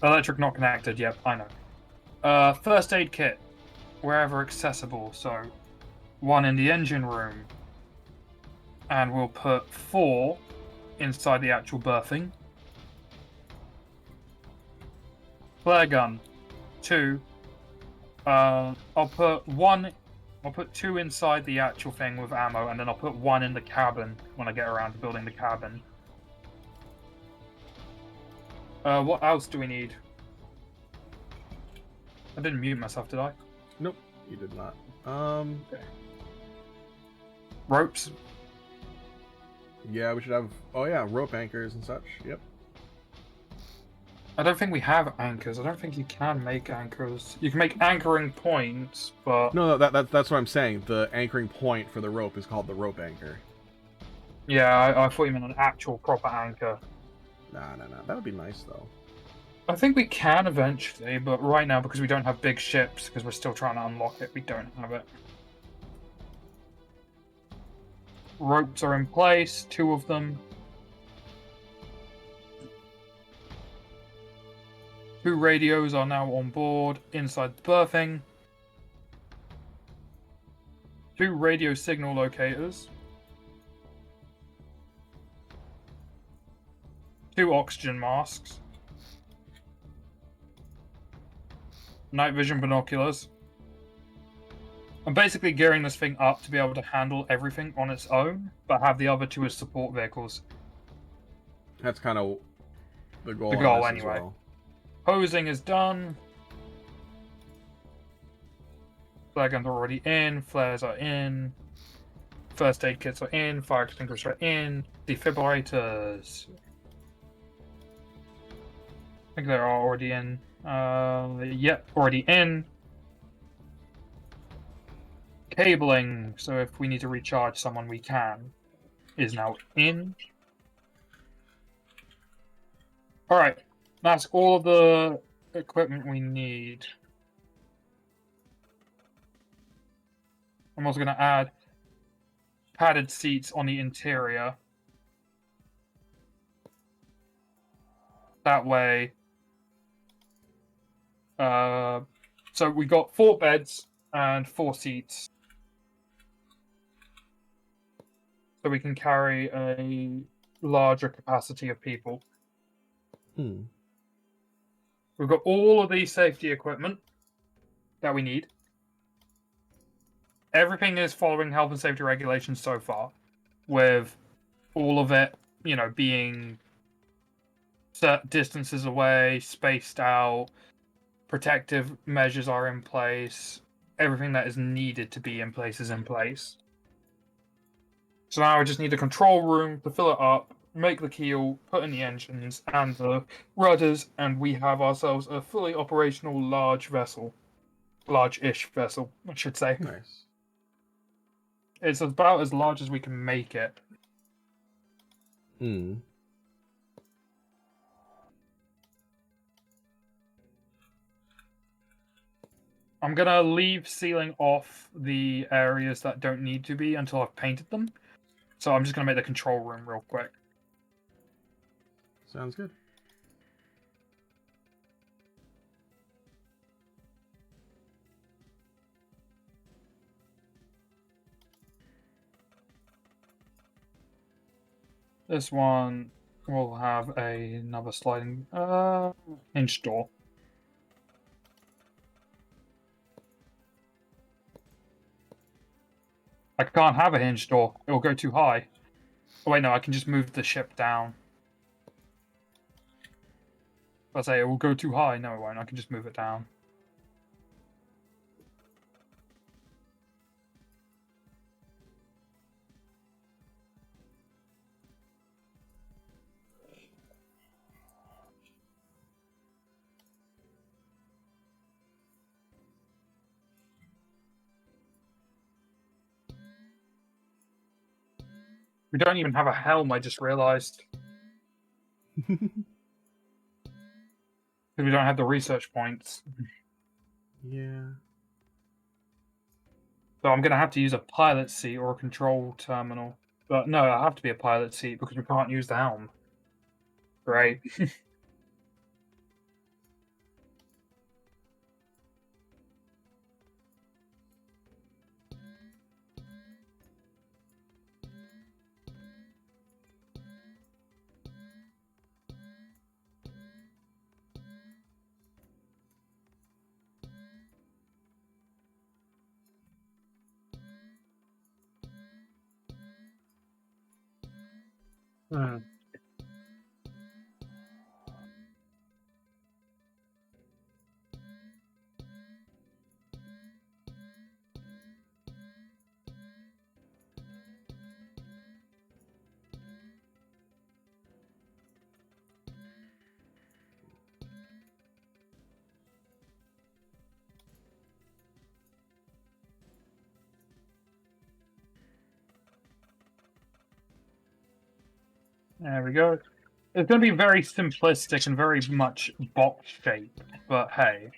Electric not connected. Yep, I know. First aid kit, wherever accessible. So, 1 in the engine room, and we'll put 4 inside the actual berthing. Flare gun, 2. I'll put 1. I'll put 2 inside the actual thing with ammo, and then I'll put 1 in the cabin when I get around to building the cabin. What else do we need? I didn't mute myself, did I? Nope, you did not. Okay. Ropes. Yeah, we should have. Oh yeah, rope anchors and such. Yep. I don't think we have anchors. I don't think you can make anchors. You can make anchoring points, but No, that's what I'm saying. The anchoring point for the rope is called the rope anchor. yeah, I thought you meant an actual proper anchor. Nah. That would be nice though. I think we can eventually, but right now, because we don't have big ships, because we're still trying to unlock it, we don't have it. Ropes are in place, 2 of them. 2 radios are now on board inside the berthing. 2 radio signal locators. 2 oxygen masks. Night vision binoculars. I'm basically gearing this thing up to be able to handle everything on its own, but have the other 2 as support vehicles. That's kind of the goal. The on goal, this anyway. As well. Hosing is done. Flare guns are already in. Flares are in. First aid kits are in. Fire extinguishers are in. Defibrillators. I think they're already in. Yep, already in. Cabling, so if we need to recharge someone, we can. Is now in. All right, that's all the equipment we need. I'm also going to add padded seats on the interior. That way, so we got 4 beds and 4 seats. So we can carry a larger capacity of people. Hmm. We've got all of the safety equipment that we need. Everything is following health and safety regulations so far, with all of it, being certain distances away, spaced out, protective measures are in place, everything that is needed to be in place is in place. So now I just need a control room to fill it up, make the keel, put in the engines and the rudders, and we have ourselves a fully operational large vessel. Large-ish vessel, I should say. Nice. It's about as large as we can make it. Hmm. I'm gonna leave sealing off the areas that don't need to be until I've painted them. So I'm just gonna make the control room real quick. Sounds good. This one will have another sliding hinge door. I can't have a hinge door. It will go too high. Oh wait, no, I can just move the ship down. I say it will go too high. No, it won't. I can just move it down. We don't even have a helm, I just realized. Because we don't have the research points. Yeah. So I'm going to have to use a pilot seat or a control terminal. But no, I have to be a pilot seat because we can't use the helm. Right. Hmm. There we go. It's going to be very simplistic and very much box shaped, but hey.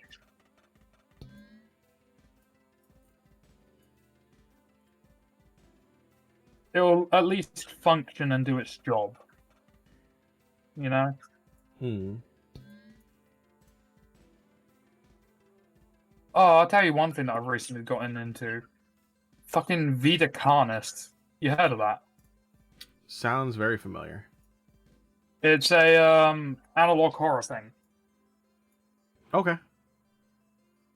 It'll at least function and do its job. You know? Hmm. Oh, I'll tell you one thing that I've recently gotten into. Fucking VOD. You heard of that? Sounds very familiar. It's a analog horror thing. Okay.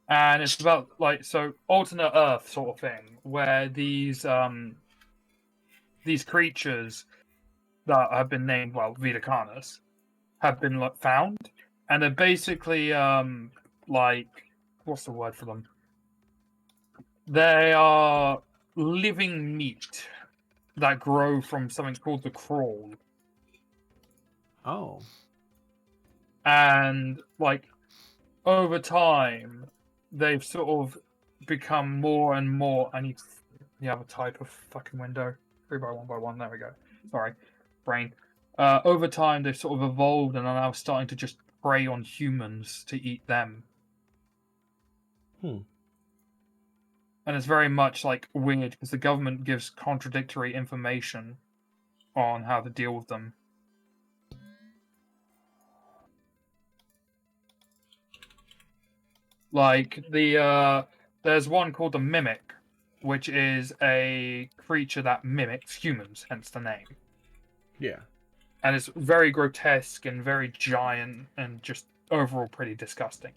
And it's about alternate Earth sort of thing, where these creatures that have been named Vidacanas have been found, and they're basically what's the word for them? They are living meat that grow from something called the crawl, Oh. and over time they've sort of become more and more. I need the other type of fucking window. 3 by 1 by 1. There we go. Sorry, brain. over time they've sort of evolved and are now starting to just prey on humans to eat them. Hmm. And it's very much like weird because the government gives contradictory information on how to deal with them. Like there's one called the Mimic, which is a creature that mimics humans, hence the name. Yeah. And it's very grotesque and very giant and just overall pretty disgusting.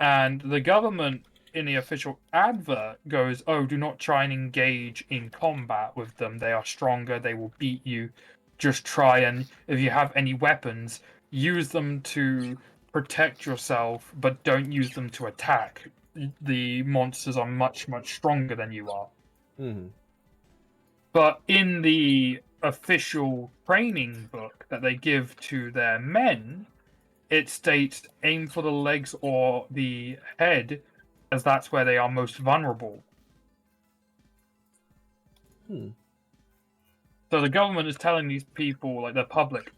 And the government in the official advert goes, "Oh, do not try and engage in combat with them. They are stronger. They will beat you. Just try and, if you have any weapons, use them to protect yourself, but don't use them to attack. The monsters are much, much stronger than you are." Mm-hmm. But in the official training book that they give to their men, it states aim for the legs or the head, as that's where they are most vulnerable. Hmm. So the government is telling these people, like the public,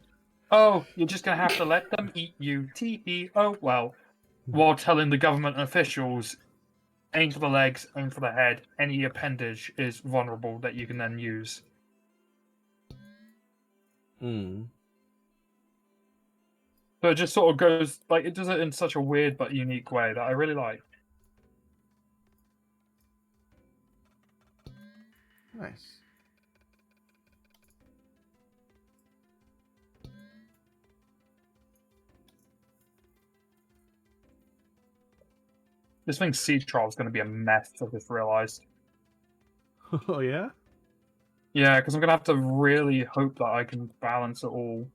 "Oh, you're just going to have to let them eat you. Tee oh well." While telling the government officials, aim for the legs, aim for the head. Any appendage is vulnerable that you can then use. Hmm. So it just sort of goes, like, it does it in such a weird but unique way that I really like. Nice. This thing's seed trial is going to be a mess, I just realized. Oh yeah. Yeah, because I'm going to have to really hope that I can balance it all.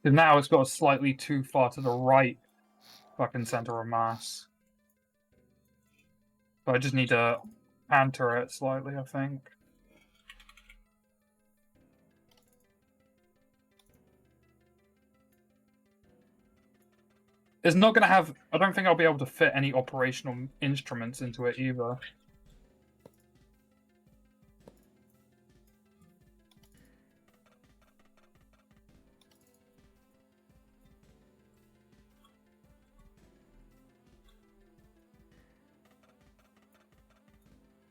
Because now it's got slightly too far to the right fucking center of mass. But I just need to canter it slightly, I think. It's not going to have... I don't think I'll be able to fit any operational instruments into it either.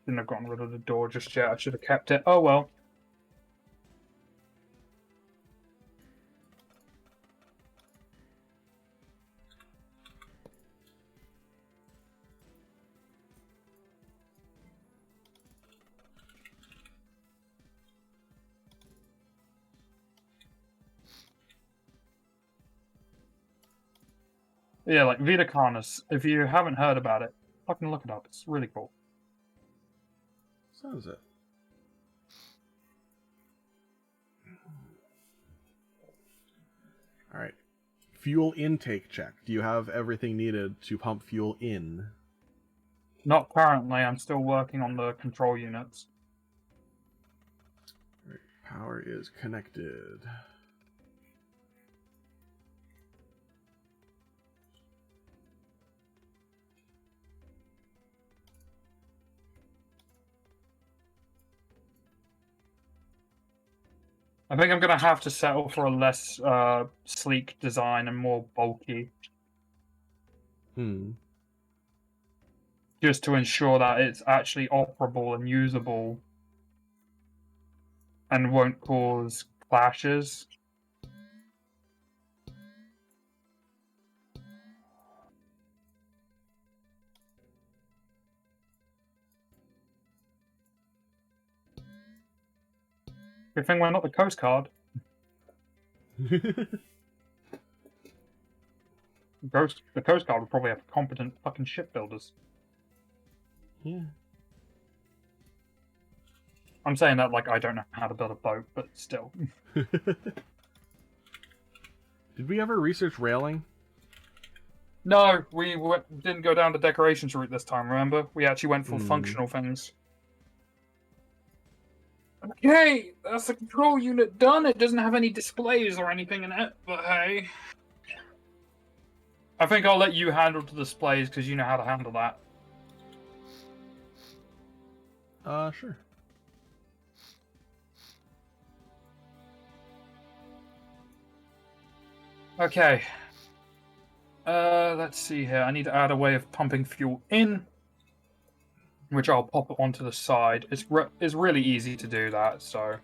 Shouldn't have gotten rid of the door just yet. I should have kept it. Oh well. Yeah, like Vita Carnus. If you haven't heard about it, fucking look it up. It's really cool. Sounds it. All right. Fuel intake check. Do you have everything needed to pump fuel in? Not currently. I'm still working on the control units. All right. Power is connected. I think I'm going to have to settle for a less sleek design and more bulky. Just to ensure that it's actually operable and usable and won't cause clashes. Good thing we're not the Coast Guard. The Coast Guard would probably have competent fucking shipbuilders. Yeah. I'm saying that like I don't know how to build a boat, but still. Did we ever research railing? No, we didn't go down the decorations route this time, remember? We actually went for functional things. Okay, that's the control unit done. It doesn't have any displays or anything in it, but hey. I think I'll let you handle the displays because you know how to handle that. Sure. Okay. Let's see here. I need to add a way of pumping fuel in, which I'll pop it onto the side. It's really easy to do that, so.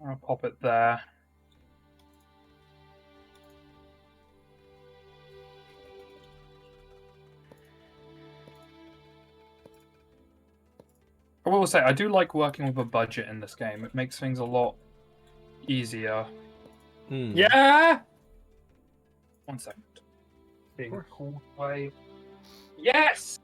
I'll pop it there. I will say, I do like working with a budget in this game. It makes things a lot easier. Yeah! 1 second. Being called by... Yes!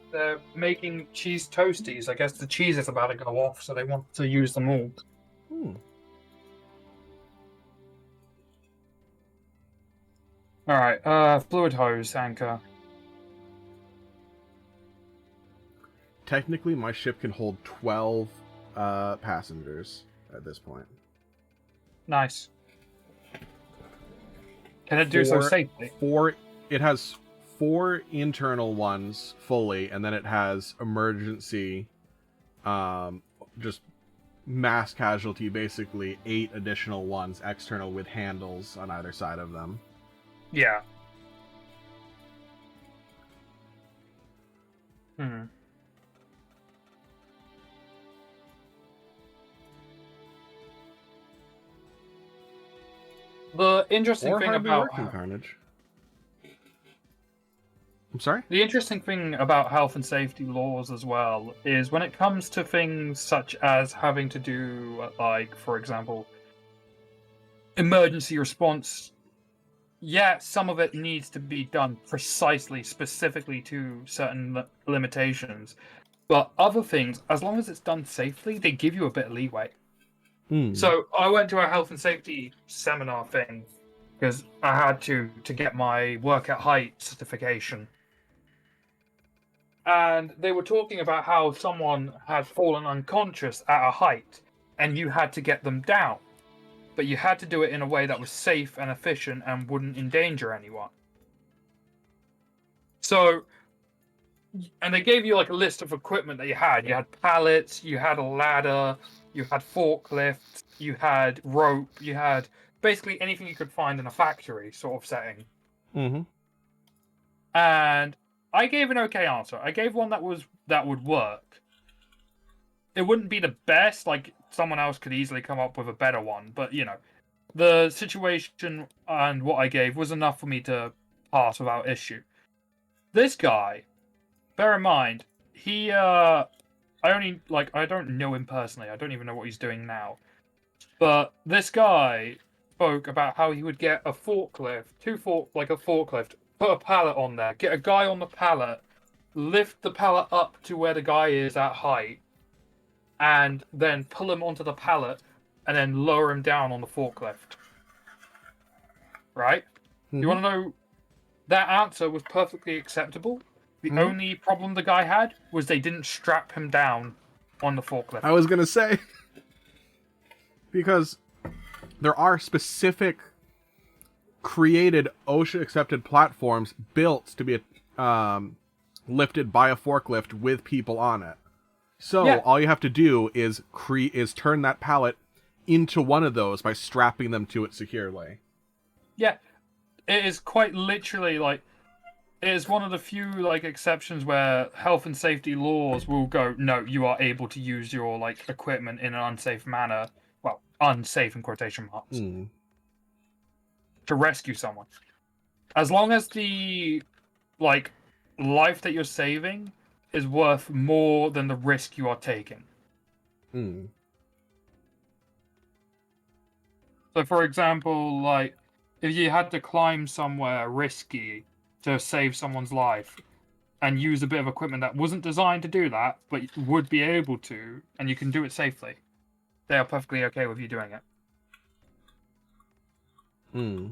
They're making cheese toasties. I guess the cheese is about to go off, so they want to use them all. Alright, fluid hose, anchor. Technically, my ship can hold 12 passengers at this point. Nice. Can it do so safely? It has 4 internal ones fully, and then it has emergency, just mass casualty, basically 8 additional ones external with handles on either side of them. Yeah. The interesting thing about Carnage. I'm sorry? The interesting thing about health and safety laws as well is when it comes to things such as having to do, like, for example, emergency response. Yeah, some of it needs to be done precisely, specifically to certain limitations. But other things, as long as it's done safely, they give you a bit of leeway. So I went to a health and safety seminar thing because I had to get my work at height certification. And they were talking about how someone had fallen unconscious at a height and you had to get them down. But you had to do it in a way that was safe and efficient and wouldn't endanger anyone. So, and they gave you like a list of equipment that you had. You had pallets, you had a ladder, you had forklifts, you had rope, you had basically anything you could find in a factory sort of setting. And I gave an okay answer. I gave one that would work. It wouldn't be the best, like someone else could easily come up with a better one, but you know, the situation and what I gave was enough for me to pass without issue. This guy, bear in mind, he I don't know him personally. I don't even know what he's doing now. But this guy spoke about how he would get a forklift, a forklift, put a pallet on there, get a guy on the pallet, lift the pallet up to where the guy is at height, and then pull him onto the pallet, and then lower him down on the forklift. Right? You want to know? That answer was perfectly acceptable. The only problem the guy had was they didn't strap him down on the forklift. I was going to say, because there are specific created OSHA-accepted platforms built to be lifted by a forklift with people on it. So all you have to do is turn that pallet into one of those by strapping them to it securely. Yeah, it is quite literally like it is one of the few like exceptions where health and safety laws will go, no, you are able to use your like equipment in an unsafe manner. Well, unsafe in quotation marks. To rescue someone. As long as the like life that you're saving is worth more than the risk you are taking. So for example, like if you had to climb somewhere risky to save someone's life, and use a bit of equipment that wasn't designed to do that, but would be able to, and you can do it safely, they are perfectly okay with you doing it. Hmm.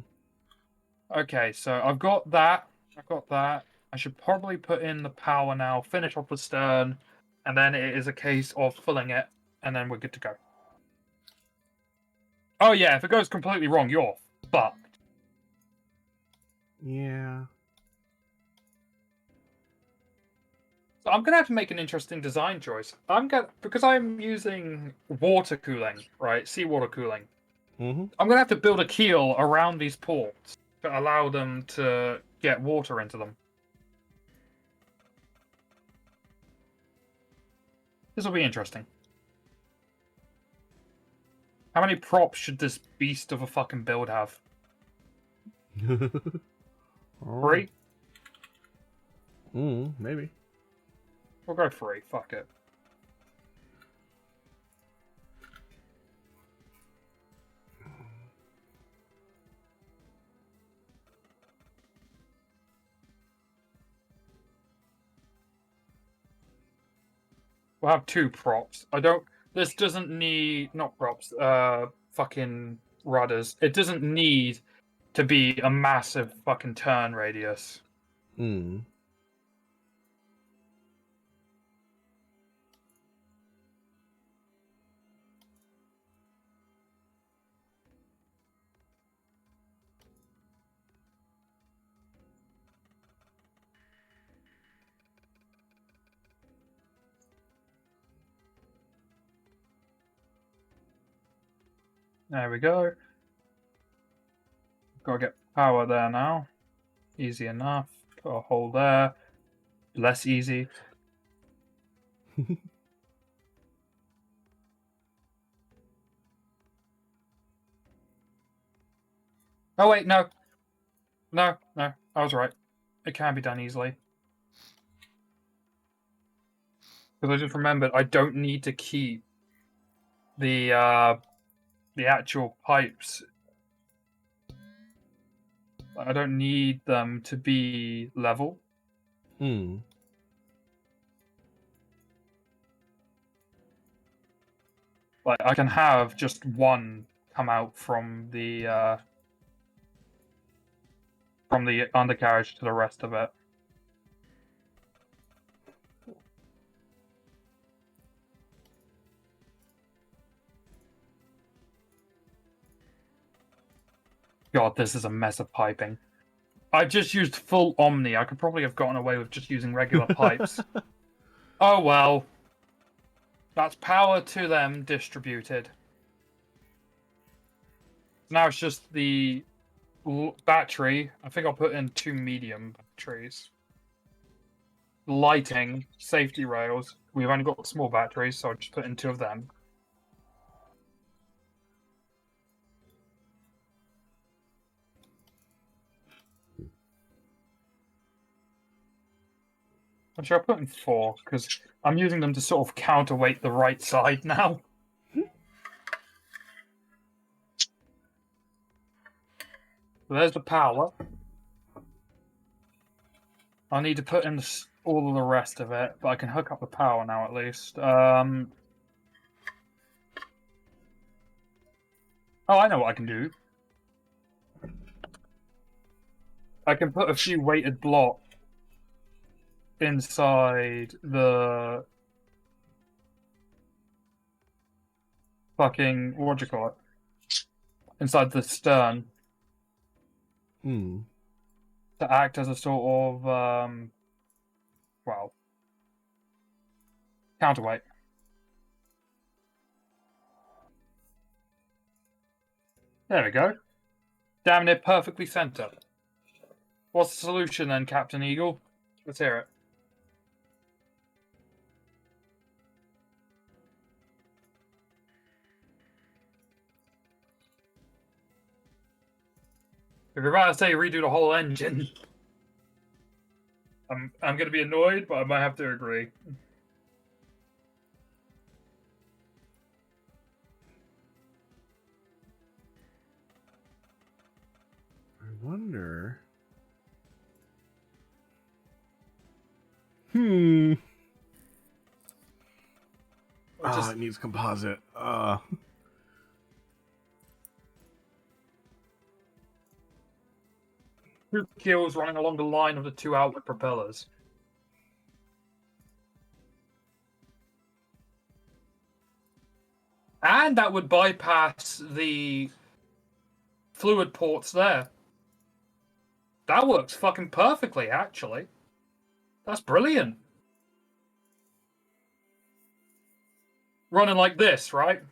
Okay, so I've got that. I've got that. I should probably put in the power now, finish off the stern, and then it is a case of filling it, and then we're good to go. Oh yeah, if it goes completely wrong, you're fucked. Yeah. So I'm gonna have to make an interesting design choice. Because I'm using water cooling, right? Seawater cooling. Mm-hmm. I'm gonna have to build a keel around these ports to allow them to get water into them. This will be interesting. How many props should this beast of a fucking build have? Alright. 3? Maybe. We'll go 3. Fuck it. We'll have 2 props. I don't. This doesn't need not props. Fucking rudders. It doesn't need to be a massive fucking turn radius. Hmm. There we go. Gotta get power there now. Easy enough. Put a hole there. Less easy. Oh wait, no. No, no. I was right. It can be done easily. Because I just remembered I don't need to keep the actual pipes. I don't need them to be level. Hmm. Like I can have just one come out from the undercarriage to the rest of it. God, this is a mess of piping. I just used full Omni. I could probably have gotten away with just using regular pipes. Oh well. That's power to them distributed. Now it's just the battery. I think I'll put in 2 medium batteries. Lighting, safety rails. We've only got small batteries, so I'll just put in 2 of them. Actually, I'll put in 4, because I'm using them to sort of counterweight the right side now. So there's the power. I'll need to put in all of the rest of it, but I can hook up the power now at least. Oh, I know what I can do. I can put a few weighted blocks inside the fucking, what do you call it? Inside the stern Hmm. to act as a sort of, well, counterweight. There we go. Damn near perfectly centered. What's the solution then, Captain Eagle? Let's hear it. If you're about to say redo the whole engine, I'm going to be annoyed, but I might have to agree. I wonder. Hmm. Or just It needs composite. two kills running along the line of the two outward propellers. And that would bypass the fluid ports there. That works fucking perfectly, actually. That's brilliant. Running like this, right?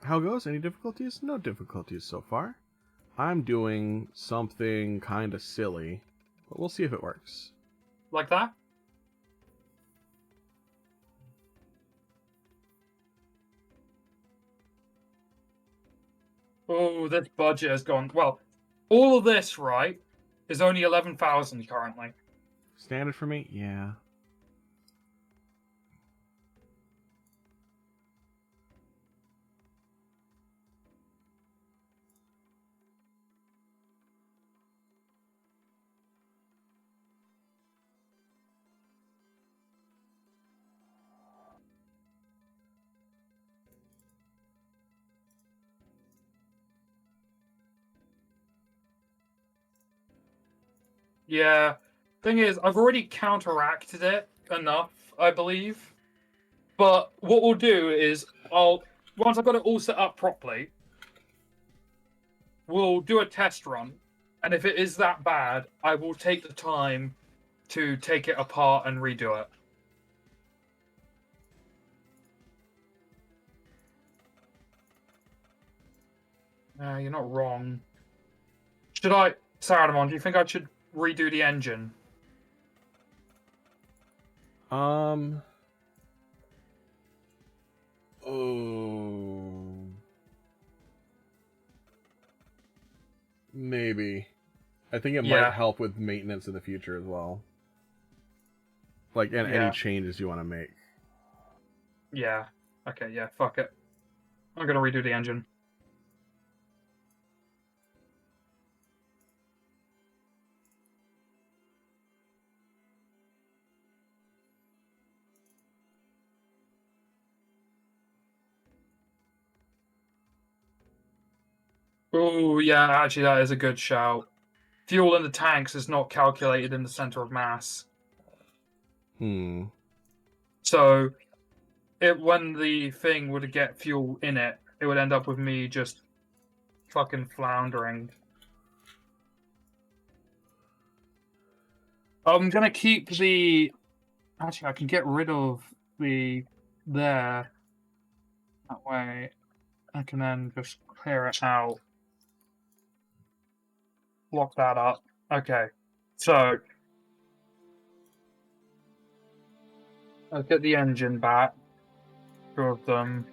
How goes? Any difficulties? No difficulties so far. I'm doing something kind of silly, but we'll see if it works. Like that? Oh, this budget has gone... Well, all of this, right, is only 11,000 currently. Standard for me? Yeah. Yeah. Thing is, I've already counteracted it enough, I believe. But what we'll do is, once I've got it all set up properly, we'll do a test run. And if it is that bad, I will take the time to take it apart and redo it. You're not wrong. Saradamon, do you think I should redo the engine? Um. Oh. Maybe. I think it might Yeah. help with maintenance in the future as well. Like, and any Yeah. changes you want to make. Yeah. Okay, yeah, fuck it. I'm gonna redo the engine. Oh, yeah, actually, that is a good shout. Fuel in the tanks is not calculated in the center of mass. Hmm. So, when the thing would get fuel in it, it would end up with me just fucking floundering. I'm gonna keep the... Actually, I can get rid of the... there. That way, I can then just clear it out. Lock that up. Okay. So, I'll get the engine back. Two of them.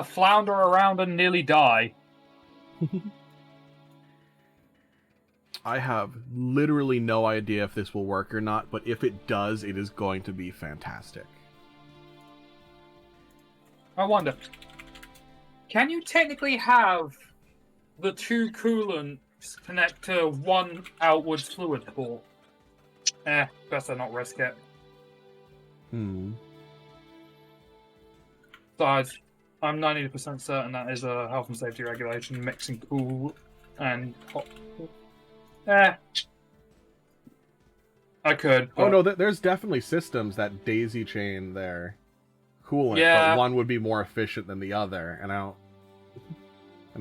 Flounder around and nearly die. I have literally no idea if this will work or not, but if it does, it is going to be fantastic. I wonder, can you technically have the two coolants connect to one outward fluid port? Better not risk it. Hmm. Besides, I'm 90% certain that is a health and safety regulation, mixing cool and hot. I could, Oh but... no, there's definitely systems that daisy chain their coolant, Yeah. but one would be more efficient than the other, and and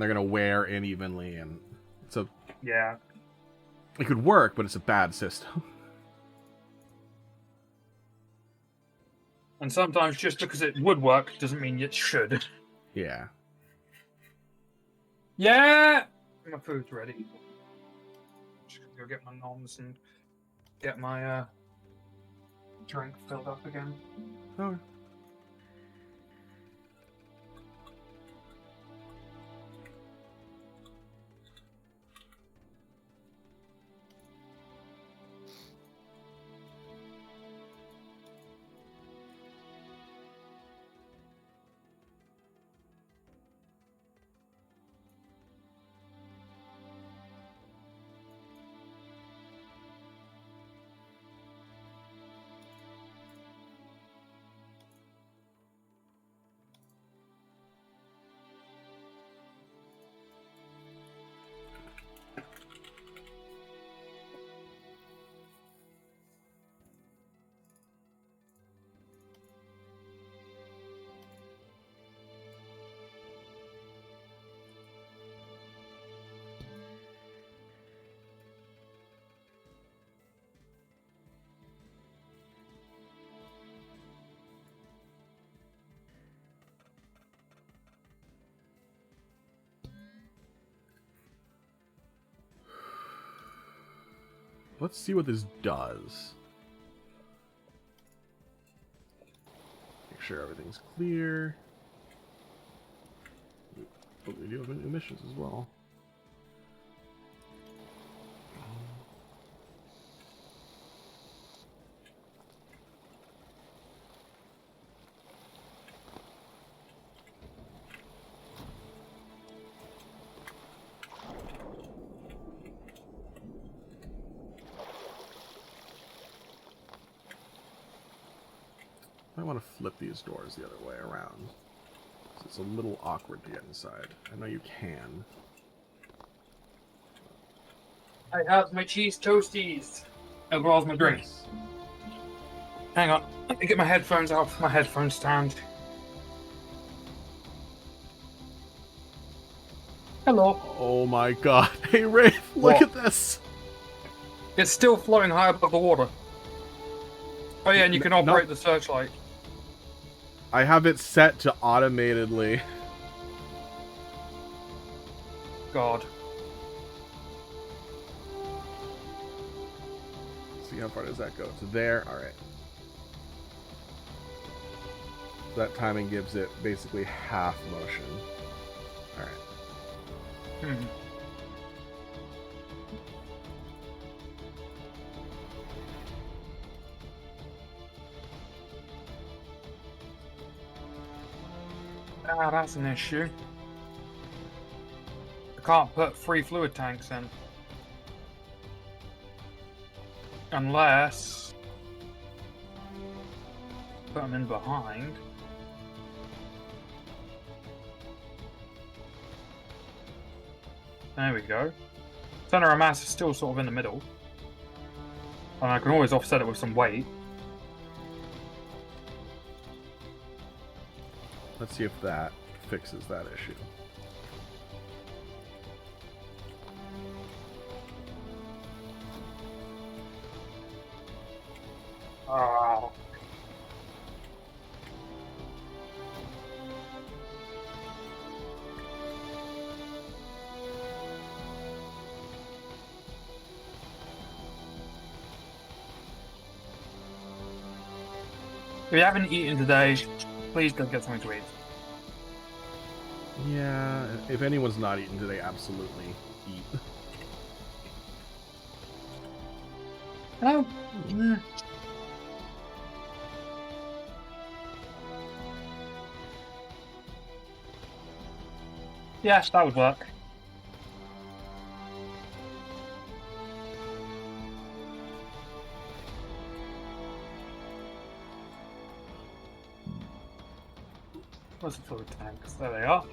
they're gonna wear unevenly, and Yeah. it could work, but it's a bad system. And sometimes just because it would work doesn't mean it should. Yeah. Yeah! My food's ready. Just gonna go get my noms and get my drink filled up again. Okay. let's see what this does. Make sure everything's clear. Oh, we do have emissions as well. I want to flip these doors the other way around. It's a little awkward to get inside. I know you can. I have my cheese toasties, as well as my drink. Nice. Hang on, let me get my headphones off my headphone stand. Hello. Oh my god. Hey, Rafe, look What? at this! It's still floating high above the water. Oh yeah, and you can operate the searchlight. I have it set to automatedly. God. See how far does that go? To there? Alright. That timing gives it basically half motion. Alright. Ah, that's an issue. I can't put 3 fluid tanks in. Unless... put them in behind. There we go. Center of mass is still sort of in the middle. And I can always offset it with some weight. Let's see if that fixes that issue. Oh. If you haven't eaten today, please go get something to eat. Yeah, if anyone's not eaten today, absolutely eat. Oh. Yes, that would work. Where's the fluid tanks? There they are.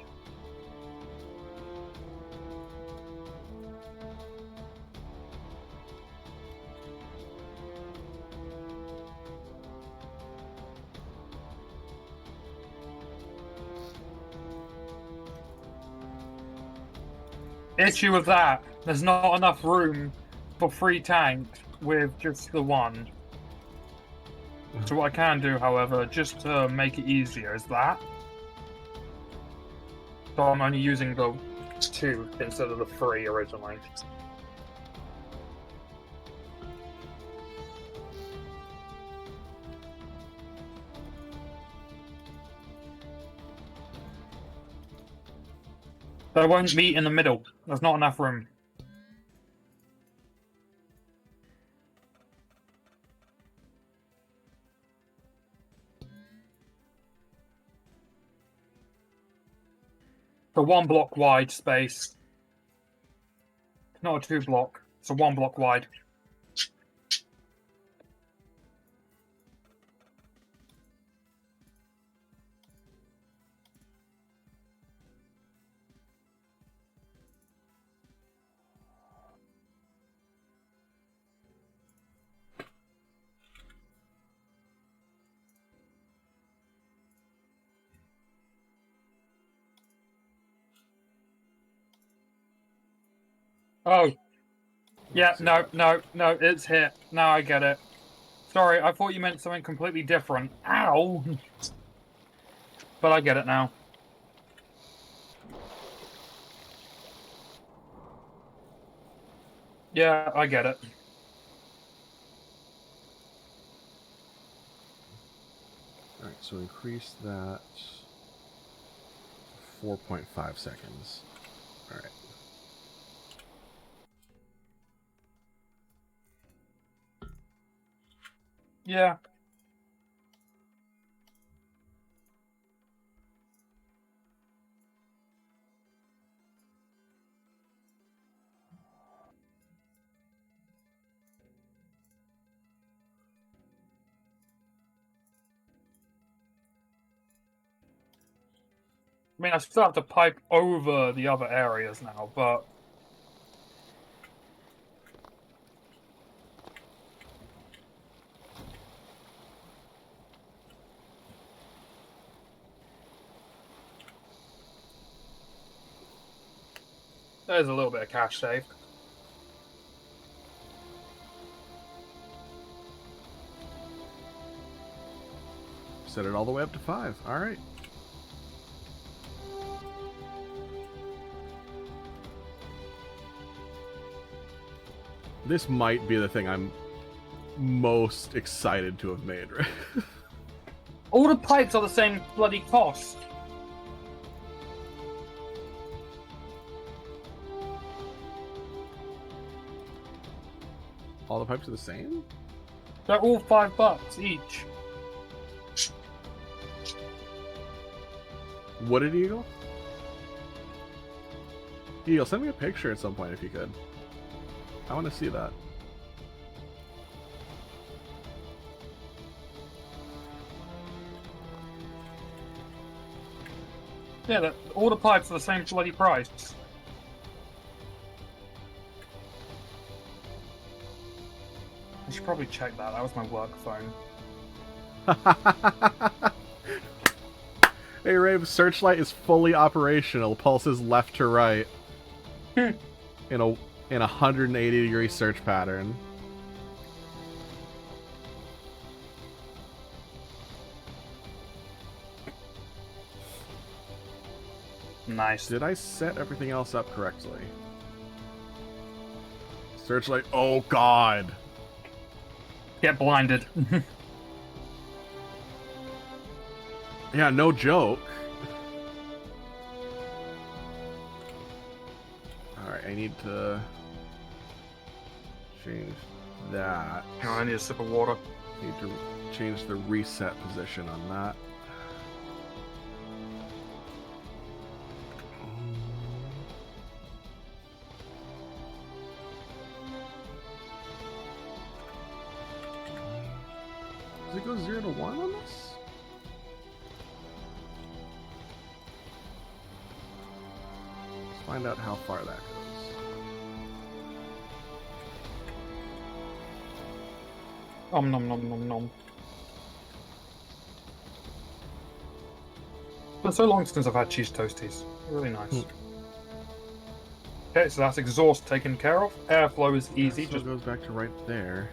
Issue with that, there's not enough room for 3 tanks with just the one. So what I can do, however, just to make it easier, is that. So I'm only using the 2 instead of the 3 originally. They won't meet in the middle. There's not enough room. The 1 block wide space. Not a 2 block. It's a 1 block wide. Oh. Yeah, no, it's hit. Now I get it. Sorry, I thought you meant something completely different. Ow! But I get it now. Yeah, I get it. Alright, so increase that to 4.5 seconds. Alright. Yeah. I mean, I still have to pipe over the other areas now, but there's a little bit of cash saved. Set it all the way up to 5. Alright. This might be the thing I'm most excited to have made, right? All the pipes are the same bloody cost. All the pipes are the same? They're all $5 each. Wooded Eagle? Eagle, send me a picture at some point if you could. I want to see that. Yeah, all the pipes are the same bloody price. I should probably check that. That was my work phone. Hey Rave, Searchlight is fully operational. Pulses left to right. in a 180-degree search pattern. Nice. Did I set everything else up correctly? Searchlight. Oh god. Get blinded. Yeah, no joke. Alright, I need to change that. Oh, I need a sip of water. Need to change the reset position on that. Does it go 0 to 1 on this? Let's find out how far that goes. Nom nom nom nom nom. It's been so long since I've had cheese toasties. Really nice. Okay, so that's exhaust taken care of. Airflow is easy. So Just it goes back to right there.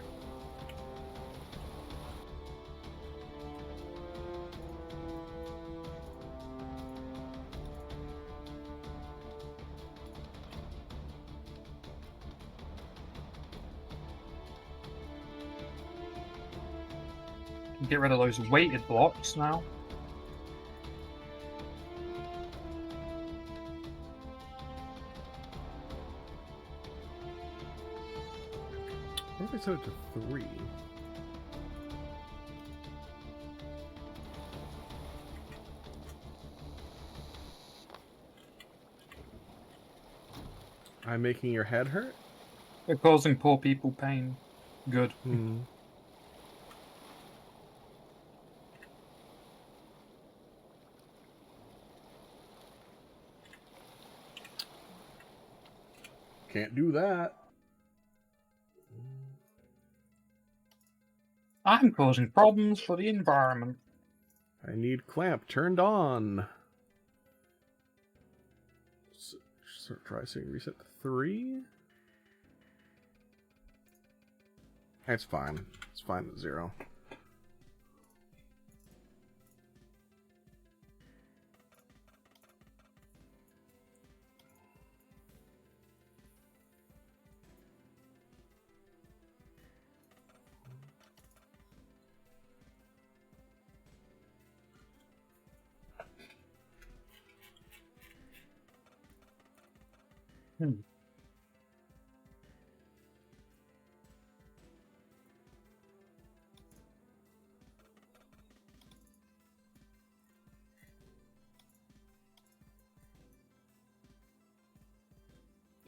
get rid of those weighted blocks now. What if I set it to 3? I'm making your head hurt? They're causing poor people pain. Good. Hmm. Can't do that. I'm causing problems for the environment. I need clamp turned on. Try saying reset to 3. It's fine. It's fine at 0.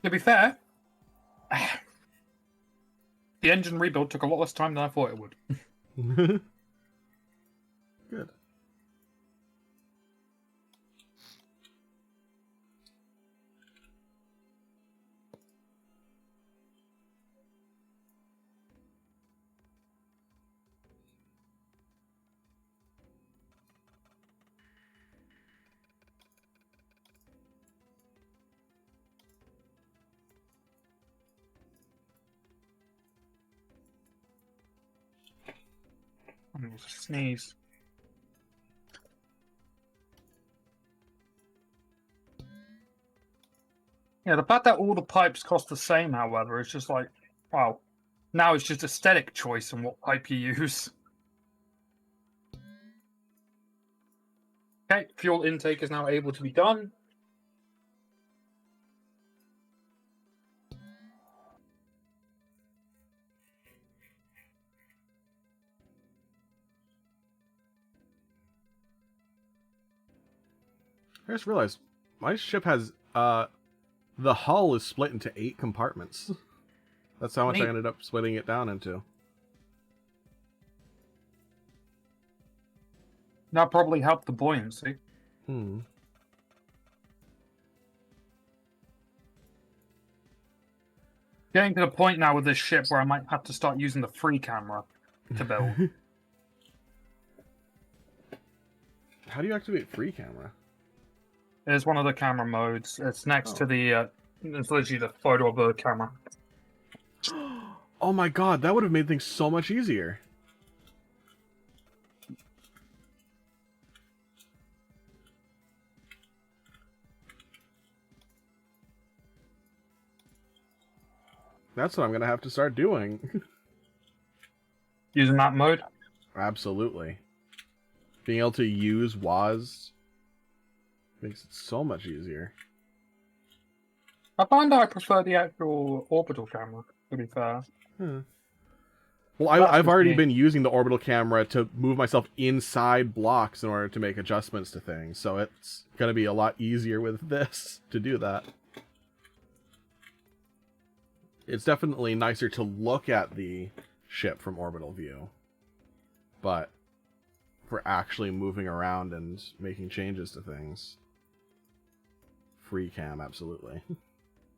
To be fair, the engine rebuild took a lot less time than I thought it would. Good. I'm gonna sneeze. Yeah, the fact that all the pipes cost the same, however, is just like, wow. Now it's just aesthetic choice on what pipe you use. Okay, fuel intake is now able to be done. I just realized my ship has the hull is split into 8 compartments. That's how much I Neat. ended up splitting it down into. That probably helped the buoyancy. Getting to the point now with this ship where I might have to start using the free camera to build. How do you activate free camera? It's one of the camera modes. It's next to the, it's literally the photo of the camera. Oh my god, that would have made things so much easier. That's what I'm going to have to start doing. Using that mode? Absolutely. Being able to use WAS makes it so much easier. I find that I prefer the actual orbital camera, to be fair. Well, I've already been using the orbital camera to move myself inside blocks in order to make adjustments to things, so it's going to be a lot easier with this to do that. It's definitely nicer to look at the ship from orbital view, but for actually moving around and making changes to things, free cam, absolutely.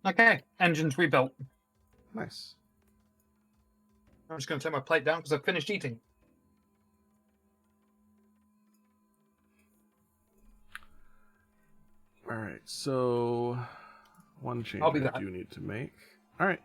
Okay, engines rebuilt. Nice. I'm just going to take my plate down because I've finished eating. Alright, so one change I'll be I back. do need to make. Alright.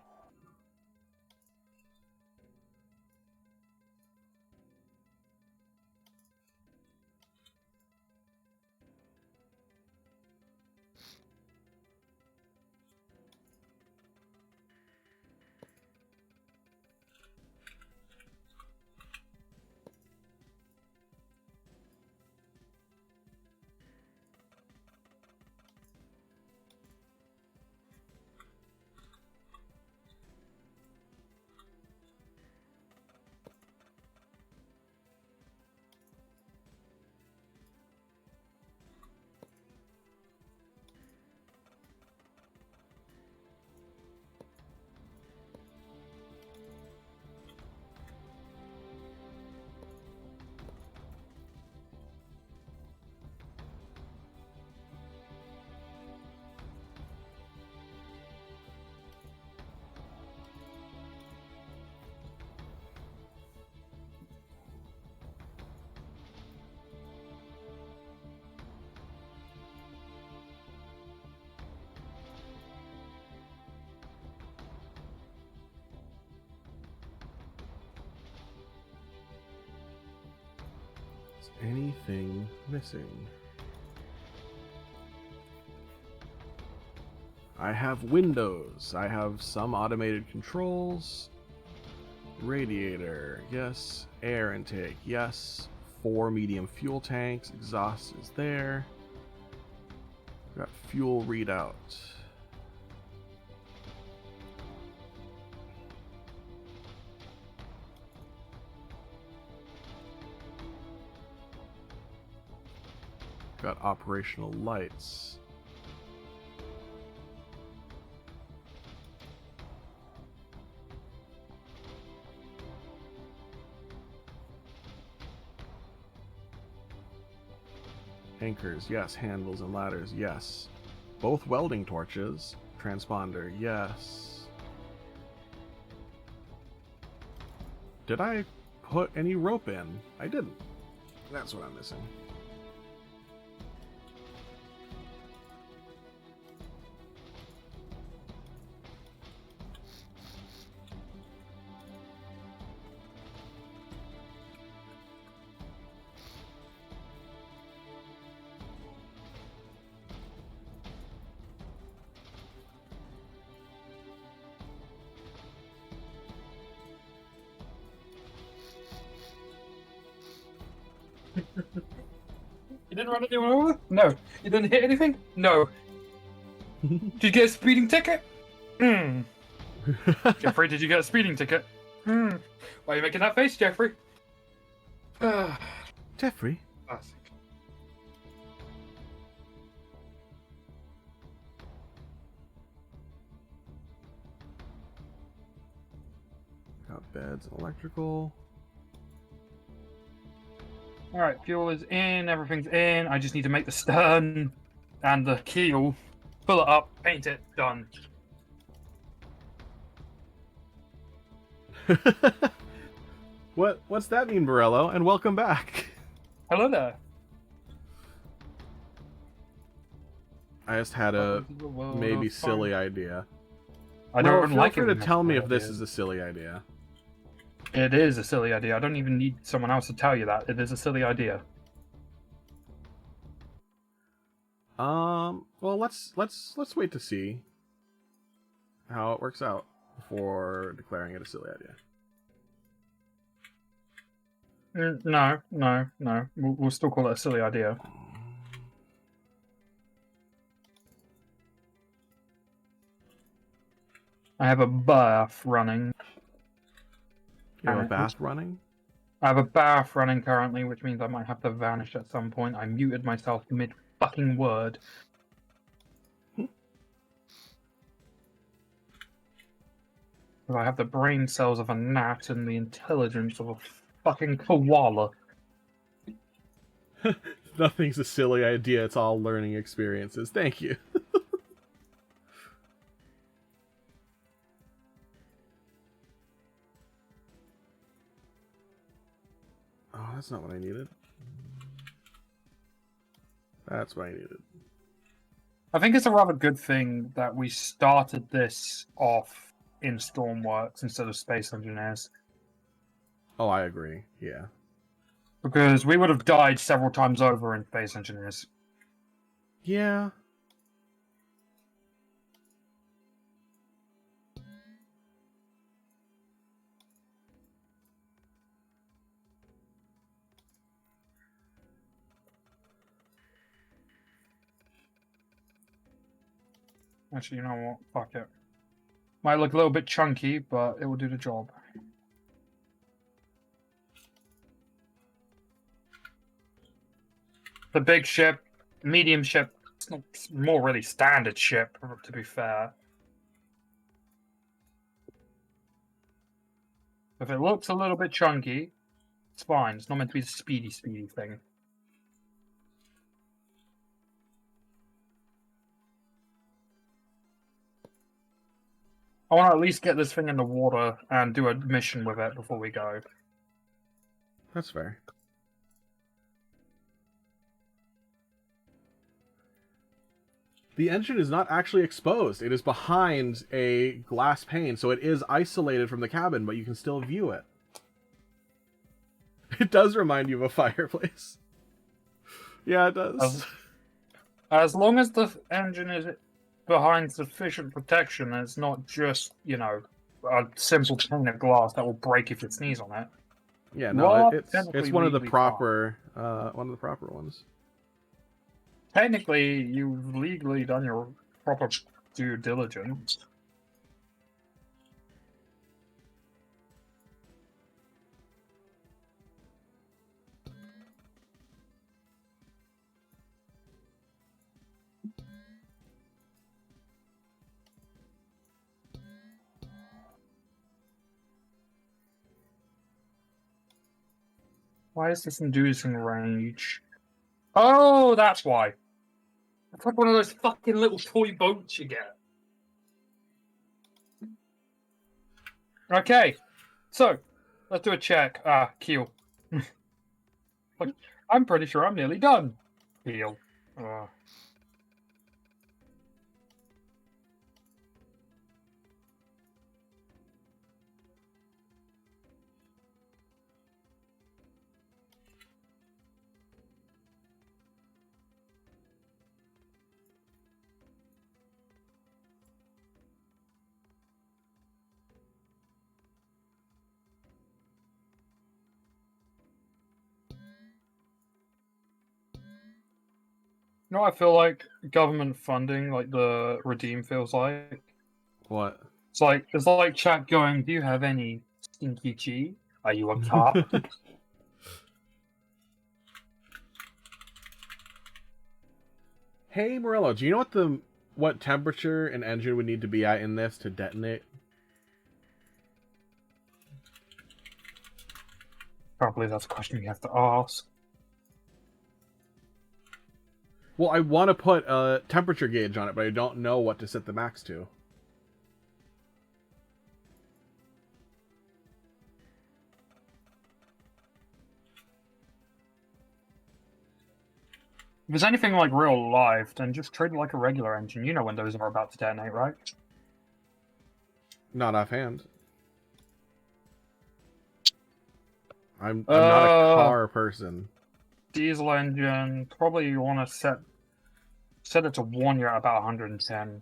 Is anything missing? I have windows. I have some automated controls. Radiator, yes. Air intake, yes. 4 medium fuel tanks. Exhaust is there. Got fuel readout. Got operational lights. Anchors, yes. Handles and ladders, yes. Both welding torches. Transponder, yes. Did I put any rope in? I didn't. That's what I'm missing. You didn't run anyone over? No. You didn't hit anything? No. Did you get a speeding ticket? Hmm. Jeffrey, did you get a speeding ticket? Hmm. Why are you making that face, Jeffrey? Jeffrey? Classic. Got beds and electrical. Alright, fuel is in, everything's in. I just need to make the stern and the keel, fill it up, paint it, done. What's that mean, Borello? And welcome back. Hello there. I just had a maybe silly idea. I Well, don't feel like free it to tell me if this ideas. is a silly idea. It is a silly idea. I don't even need someone else to tell you that. It is a silly idea. Well, let's wait to see how it works out before declaring it a silly idea. No. We'll still call it a silly idea. I have a bath running. You have a bath running? I have a bath running currently, which means I might have to vanish at some point. I muted myself mid-fucking word. I have the brain cells of a gnat and the intelligence of a fucking koala. Nothing's a silly idea, it's all learning experiences. Thank you. Oh, that's not what I needed. That's what I needed. I think it's a rather good thing that we started this off in Stormworks instead of Space Engineers. Oh, I agree. Yeah. Because we would have died several times over in Space Engineers. Yeah. Actually, you know what? Fuck it. Might look a little bit chunky, but it will do the job. The big ship, medium ship, it's more really standard ship, to be fair. If it looks a little bit chunky, it's fine. It's not meant to be the speedy thing. I want to at least get this thing in the water and do a mission with it before we go. That's fair. The engine is not actually exposed. It is behind a glass pane, so it is isolated from the cabin, but you can still view it. It does remind you of a fireplace. Yeah, it does. As long as the engine is behind sufficient protection, and it's not just, you know, a simple pane of glass that will break if you sneeze on it. Yeah, no, Well, it's technically one of the legally proper ones. Technically, you've legally done your proper due diligence. Why is this inducing rage? Oh, that's why. It's like one of those fucking little toy boats you get. Okay, so let's do a check. Keel. Like, I'm pretty sure I'm nearly done. Keel. You know what I feel like government funding, like the Redeem, feels like? What? It's like chat going, do you have any stinky cheese? Are you a cop? Hey, Morello, do you know what temperature an engine would need to be at in this to detonate? Probably that's a question you have to ask. Well, I want to put a temperature gauge on it, but I don't know what to set the max to. If it's anything like real life, then just treat it like a regular engine. You know when those are about to detonate, right? Not offhand. I'm not a car person. Diesel engine, probably you want to set it to 1, you're at about 110.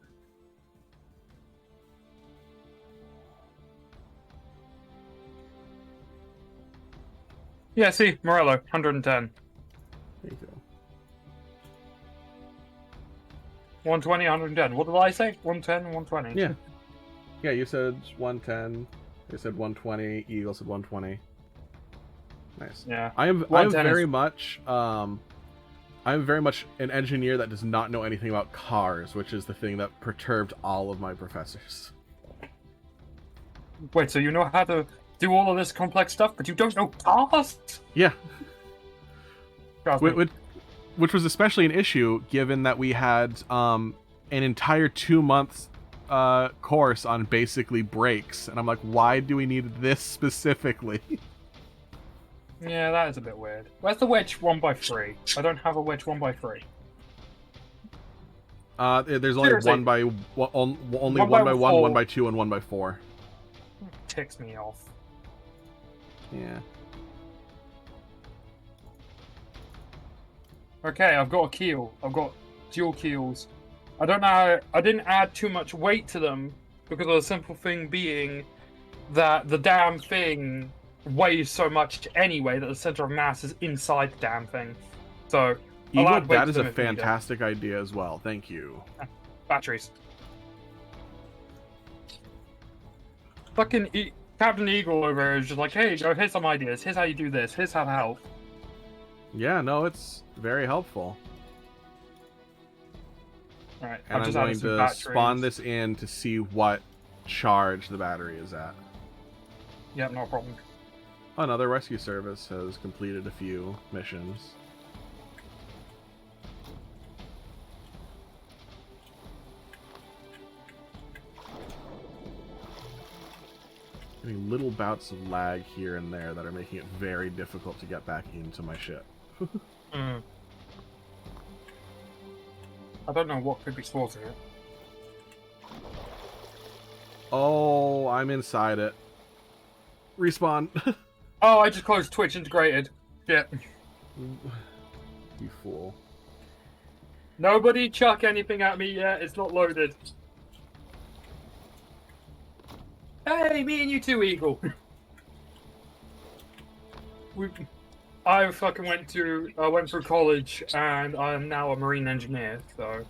Yeah, see, Morello, 110. There you go. 120, 110. What did I say? 110, 120. Yeah. Yeah, you said 110. You said 120. Eagle said 120. Nice. Yeah. I'm very much an engineer that does not know anything about cars, which is the thing that perturbed all of my professors. Wait, so you know how to do all of this complex stuff, but you don't know cars? Yeah. Which was especially an issue given that we had an entire 2 months course on basically brakes, and I'm like, why do we need this specifically? Yeah, that is a bit weird. Where's the wedge 1x3? I don't have a wedge 1x3. There's only Seriously. only 1x1, 1x2, and 1x4. Ticks me off. Yeah. Okay, I've got a keel. I've got dual keels. I don't know. I didn't add too much weight to them because of the simple thing being that the damn thing weighs so much anyway that the center of mass is inside the damn thing. So, Eagle, that is a fantastic idea as well. Thank you. Batteries. Fucking Captain Eagle over here is just like, hey, go, here's some ideas. Here's how you do this. Here's how to help. Yeah, no, it's very helpful. Alright, and I'm going to spawn this in to see what charge the battery is at. Yep, no problem. Another rescue service has completed a few missions. Getting little bouts of lag here and there that are making it very difficult to get back into my ship. I don't know what could be causing it. Oh, I'm inside it. Respawn. Oh, I just closed Twitch integrated. Shit. You fool. Nobody chuck anything at me yet. It's not loaded. Hey, me and you too, Eagle. I fucking went through college, and I am now a marine engineer. So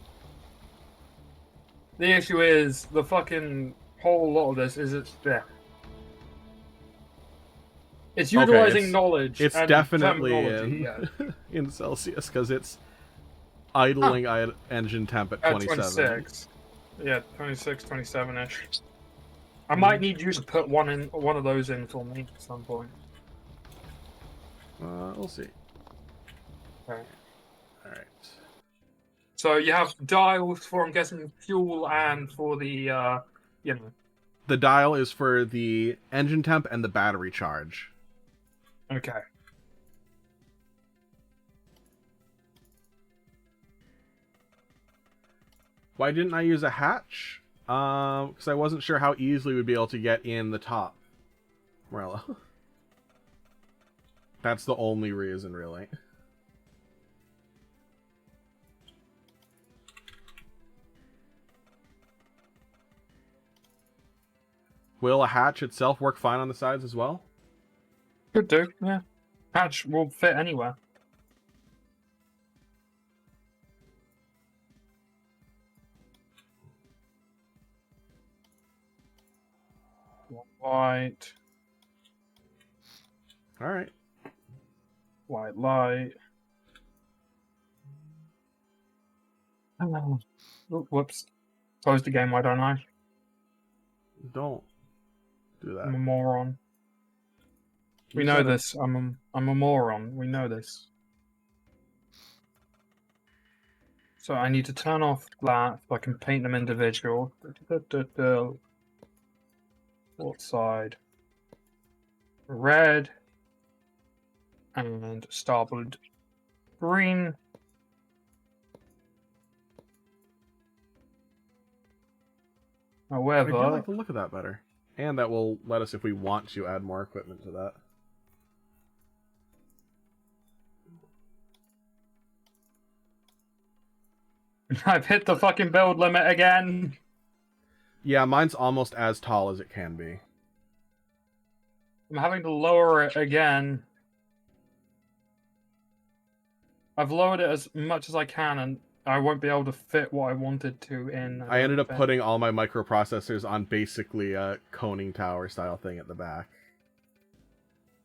the issue is the fucking whole lot of this is it's utilizing knowledge. It's and definitely in Celsius because it's idling engine temp at 27. 26. Yeah, 26, 27-ish. I might need you to put one of those in for me at some point. We'll see. Okay. All right. So you have dials for, I'm guessing, fuel and for the, you know. The dial is for the engine temp and the battery charge. Okay. Why didn't I use a hatch? Because I wasn't sure how easily we'd be able to get in the top. Morello. That's the only reason, really. Will a hatch itself work fine on the sides as well? Could do, yeah. Hatch will fit anywhere. White. Alright. White light. Oh, whoops. Close the game, why don't I? Don't do that. I'm a moron. We You know said it. this. I'm a moron. We know this. So I need to turn off that so I can paint them individual. What side? Red and starboard green. I do However, like the look of that better. And that will let us, if we want to, add more equipment to that. I've hit the fucking build limit again. Yeah, mine's almost as tall as it can be. I'm having to lower it again. I've lowered it as much as I can, and I won't be able to fit what I wanted to in. I ended up think. putting all my microprocessors on basically a coning tower style thing at the back.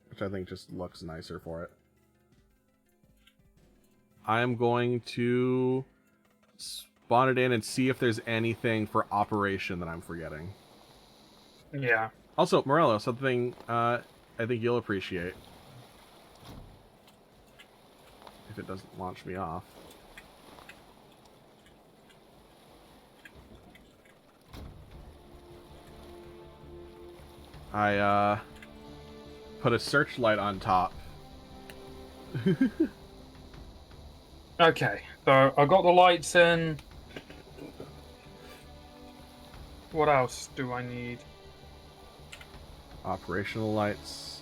Which I think just looks nicer for it. I am going to spawn it in and see if there's anything for operation that I'm forgetting. Yeah. Also, Morello, something I think you'll appreciate. If it doesn't launch me off. I put a searchlight on top. Okay, so I got the lights in. What else do I need? Operational lights.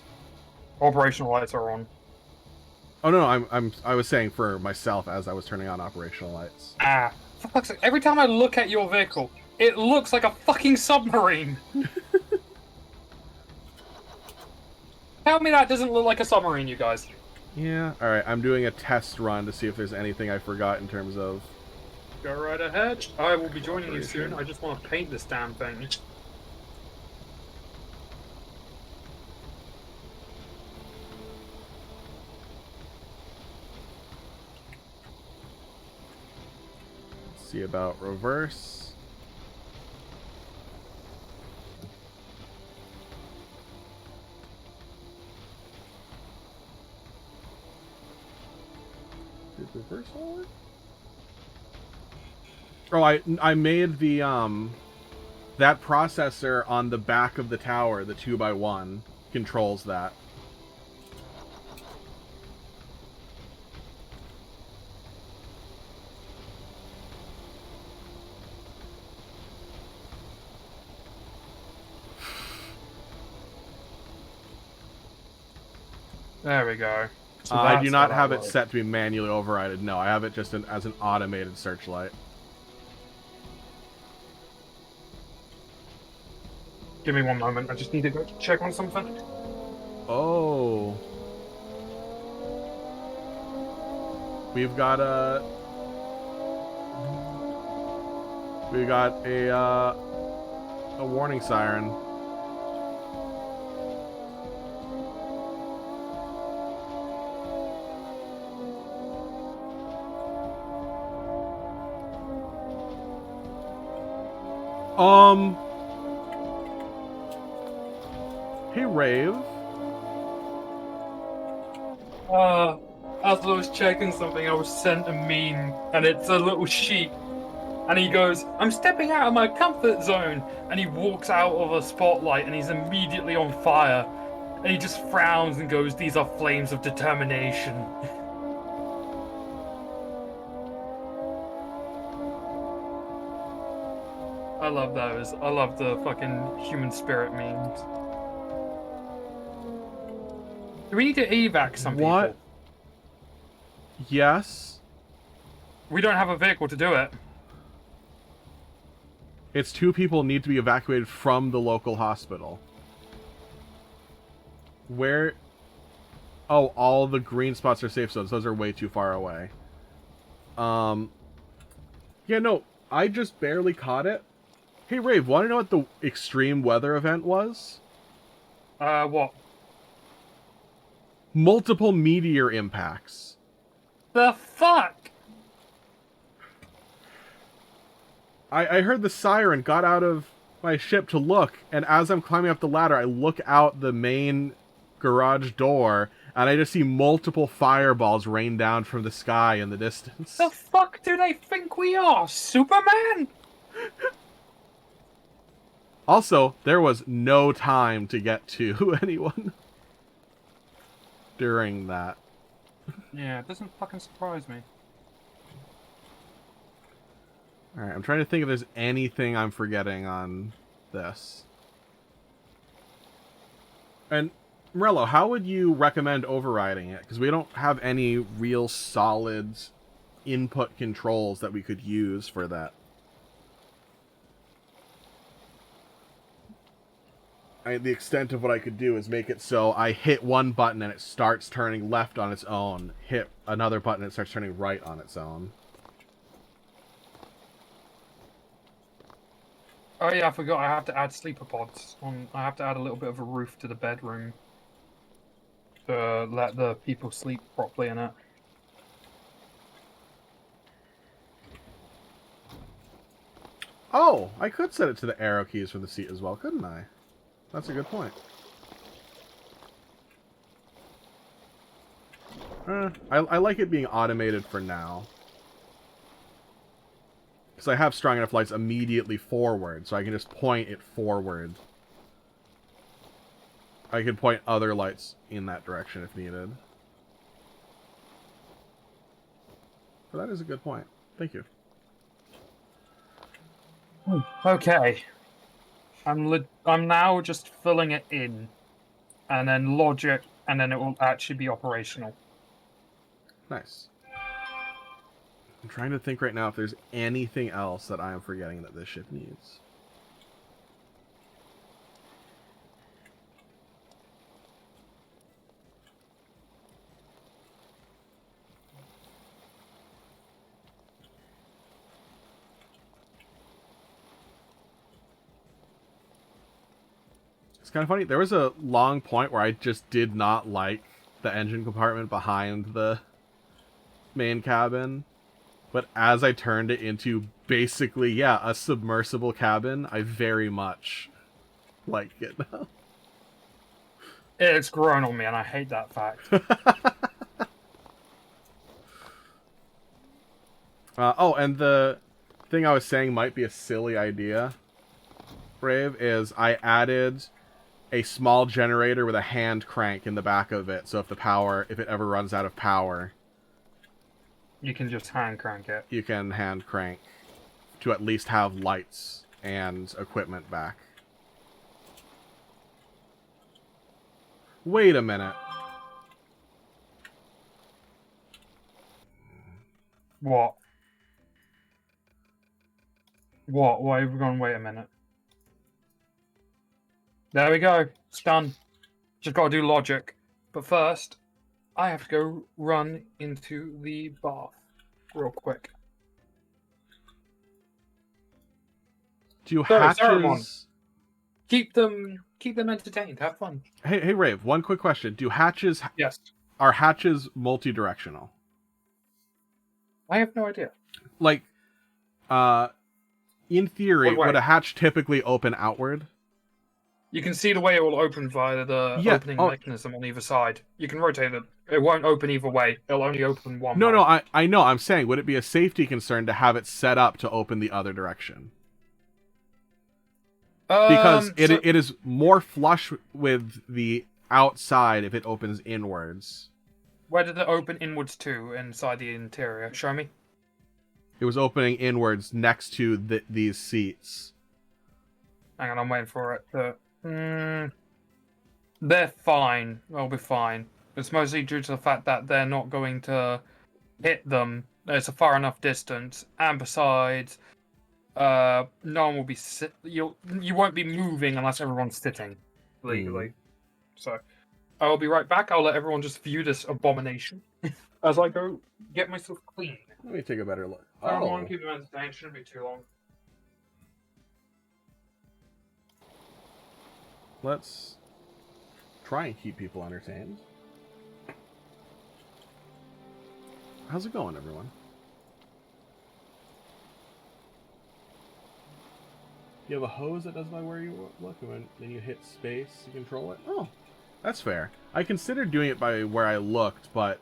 Operational lights are on. Oh no, I was saying for myself as I was turning on operational lights. Ah, for fuck's sake, every time I look at your vehicle, it looks like a fucking submarine. Tell me that doesn't look like a submarine, you guys. Yeah, alright, I'm doing a test run to see if there's anything I forgot in terms of... Go right ahead. I will be joining you soon. I just want to paint this damn thing. See about reverse. Did reverse all work? Oh, I made the that processor on the back of the tower, the 2x1, controls that. There we go. So I do not that's have what I it like. set to be manually overrided. No, I have it just as an automated searchlight. Give me one moment. I just need to go check on something. Oh. We've got a warning siren. Hey, Rave. As I was checking something, I was sent a meme, and it's a little sheep. And he goes, I'm stepping out of my comfort zone. And he walks out of a spotlight and he's immediately on fire. And he just frowns and goes, these are flames of determination. I love those. I love the fucking human spirit memes. Do we need to evac some people? Yes. We don't have a vehicle to do it. It's 2 people need to be evacuated from the local hospital. Where... Oh, all the green spots are safe zones. Those are way too far away. Yeah, no, I just barely caught it. Hey, Rave, want to know what the extreme weather event was? What? Multiple meteor impacts. The fuck? I heard the siren, got out of my ship to look, and as I'm climbing up the ladder, I look out the main garage door, and I just see multiple fireballs rain down from the sky in the distance. The fuck do they think we are? Superman? Also, there was no time to get to anyone during that. Yeah, it doesn't fucking surprise me. Alright, I'm trying to think if there's anything I'm forgetting on this. And, Morello, how would you recommend overriding it? Because we don't have any real solid input controls that we could use for that. The extent of what I could do is make it so I hit one button and it starts turning left on its own. Hit another button and it starts turning right on its own. Oh yeah, I forgot. I have to add sleeper pods. I have to add a little bit of a roof to the bedroom to let the people sleep properly in it. Oh, I could set it to the arrow keys for the seat as well, couldn't I? That's a good point. I like it being automated for now. Because I have strong enough lights immediately forward, so I can just point it forward. I can point other lights in that direction if needed. But that is a good point. Thank you. Okay. I'm now just filling it in, and then logic, and then it will actually be operational. Nice. I'm trying to think right now if there's anything else that I am forgetting that this ship needs. It's kind of funny. There was a long point where I just did not like the engine compartment behind the main cabin. But as I turned it into basically, yeah, a submersible cabin, I very much like it now. It's grown on me, and I hate that fact. Oh, and the thing I was saying might be a silly idea, Brave, is I added a small generator with a hand crank in the back of it, so if it ever runs out of power, You can just hand crank it. you can hand crank to at least have lights and equipment back. Wait a minute. What? What? Why have we gone? Wait a minute. There we go. It's done. Just got to do logic. But first, I have to go run into the bath real quick. Do Sorry, hatches... Saradamon. Keep them entertained. Have fun. Hey, Rave, one quick question. Do hatches... Yes. Are hatches multi-directional? I have no idea. Like, in theory, What way? would a hatch typically open outward? You can see the way it will open via the Yeah. opening mechanism on either side. You can rotate it. It won't open either way. It'll only open one way. No, I know. I'm saying, would it be a safety concern to have it set up to open the other direction? Because it is more flush with the outside if it opens inwards. Where did it open inwards to inside the interior? Show me. It was opening inwards next to these seats. Hang on, I'm waiting for it to... They're fine. They'll be fine. It's mostly due to the fact that they're not going to hit them. It's a far enough distance. And besides, no one will be... You won't be moving unless everyone's sitting legally. So, I'll be right back. I'll let everyone just view this abomination as I go get myself clean. Let me take a better look. I don't want to keep them entertained. Shouldn't be too long. Let's try and keep people entertained. How's it going, everyone? You have a hose that does by where you look, and then you hit space to control it? Oh, that's fair. I considered doing it by where I looked, but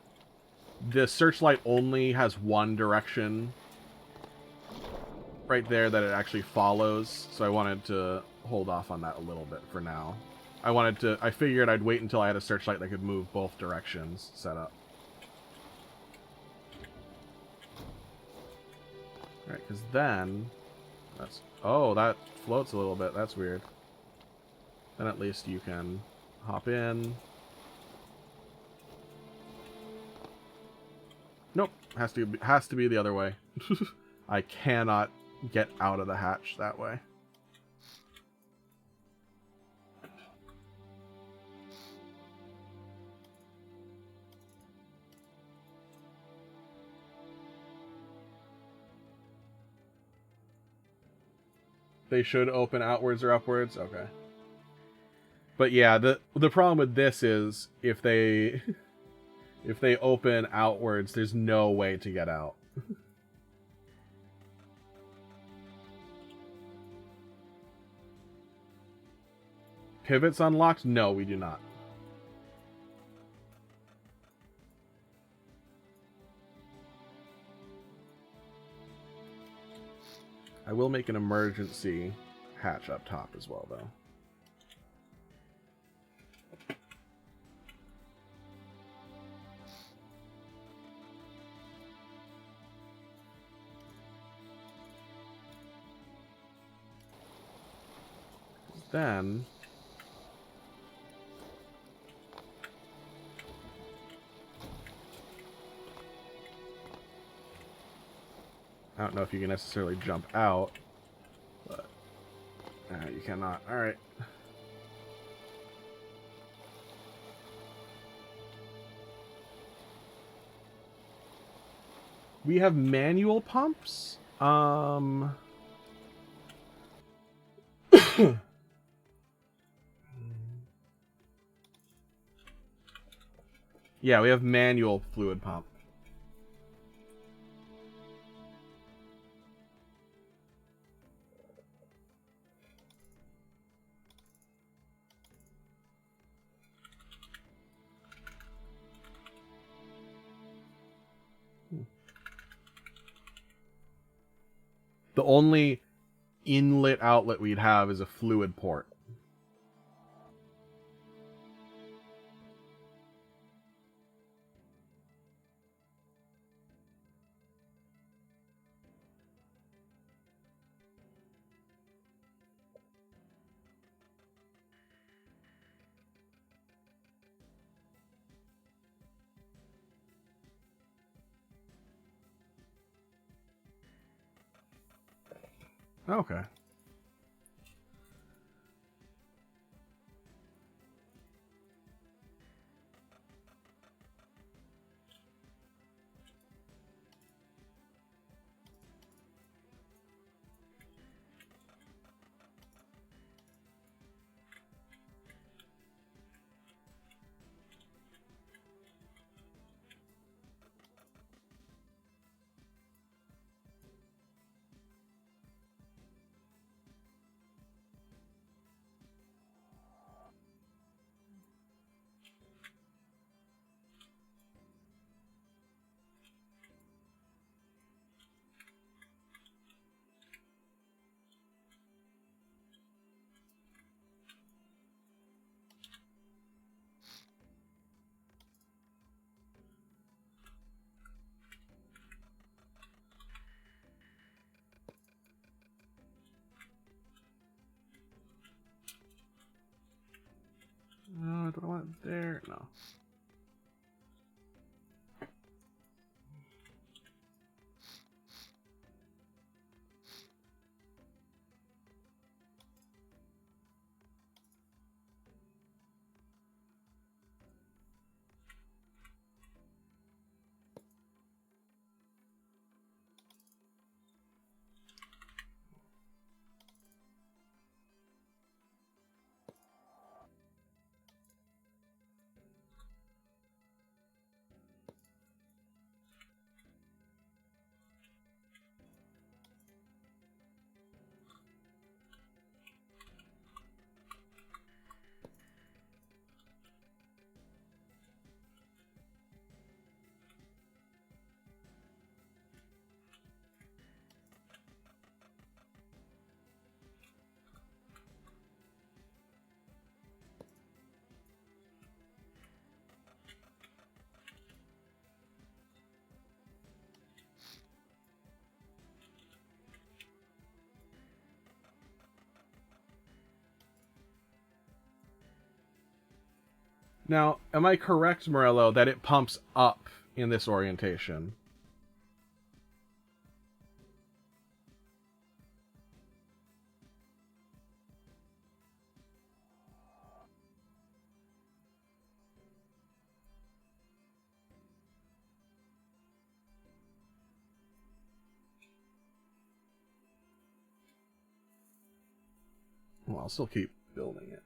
the searchlight only has one direction right there that it actually follows, so I wanted to hold off on that a little bit for now. I figured I'd wait until I had a searchlight that could move both directions set up. Alright, because then... Oh, that floats a little bit. That's weird. Then at least you can hop in. Nope. Has to be the other way. I cannot get out of the hatch that way. They should open outwards or upwards? Okay. But yeah, the problem with this is if they open outwards, there's no way to get out. Pivots unlocked? No, we do not. I will make an emergency hatch up top as well, though. Then... I don't know if you can necessarily jump out, but you cannot. Alright. We have manual pumps? Yeah, we have manual fluid pump. The only inlet outlet we'd have is a fluid port. Okay. Now, am I correct, Morello, that it pumps up in this orientation? Well, I'll still keep building it.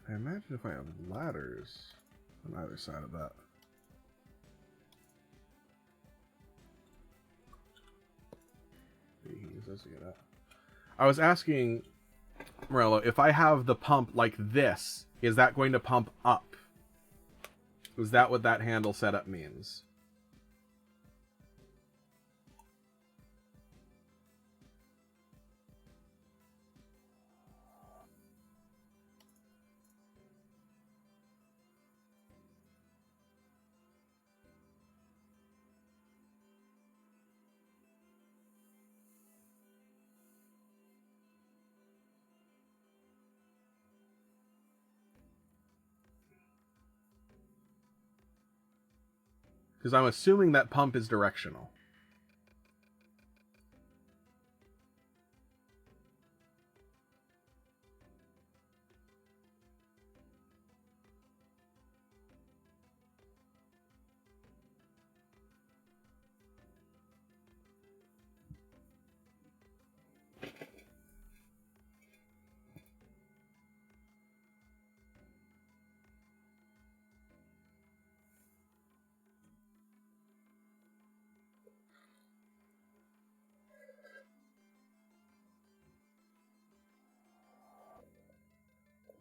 I imagine if I have ladders on either side of that. I was asking Morello, if I have the pump like this, is that going to pump up? Is that what that handle setup means? Because I'm assuming that pump is directional.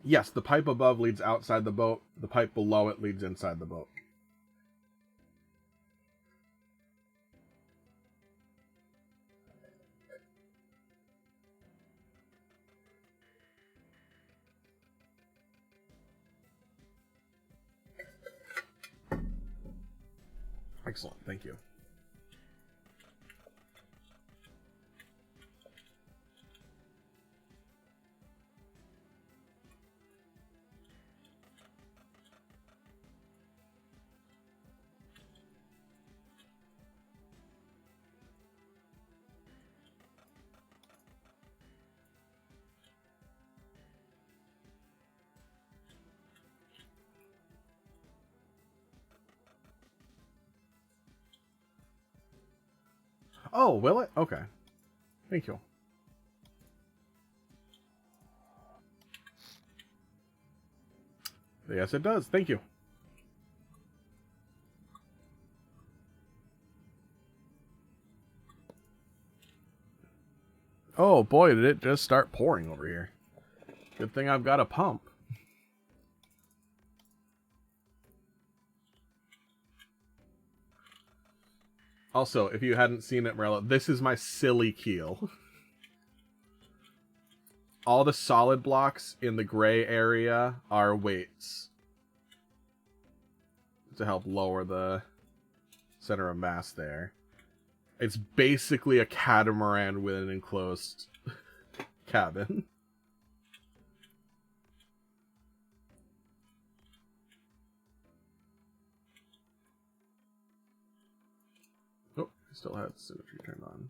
Yes, the pipe above leads outside the boat. The pipe below it leads inside the boat. Excellent, thank you. Oh, will it? Okay. Thank you. Yes, it does. Thank you. Oh boy, did it just start pouring over here. Good thing I've got a pump. Also, if you hadn't seen it, Morello, this is my silly keel. All the solid blocks in the gray area are weights to help lower the center of mass there. It's basically a catamaran with an enclosed cabin. Oh, I still had symmetry turned on.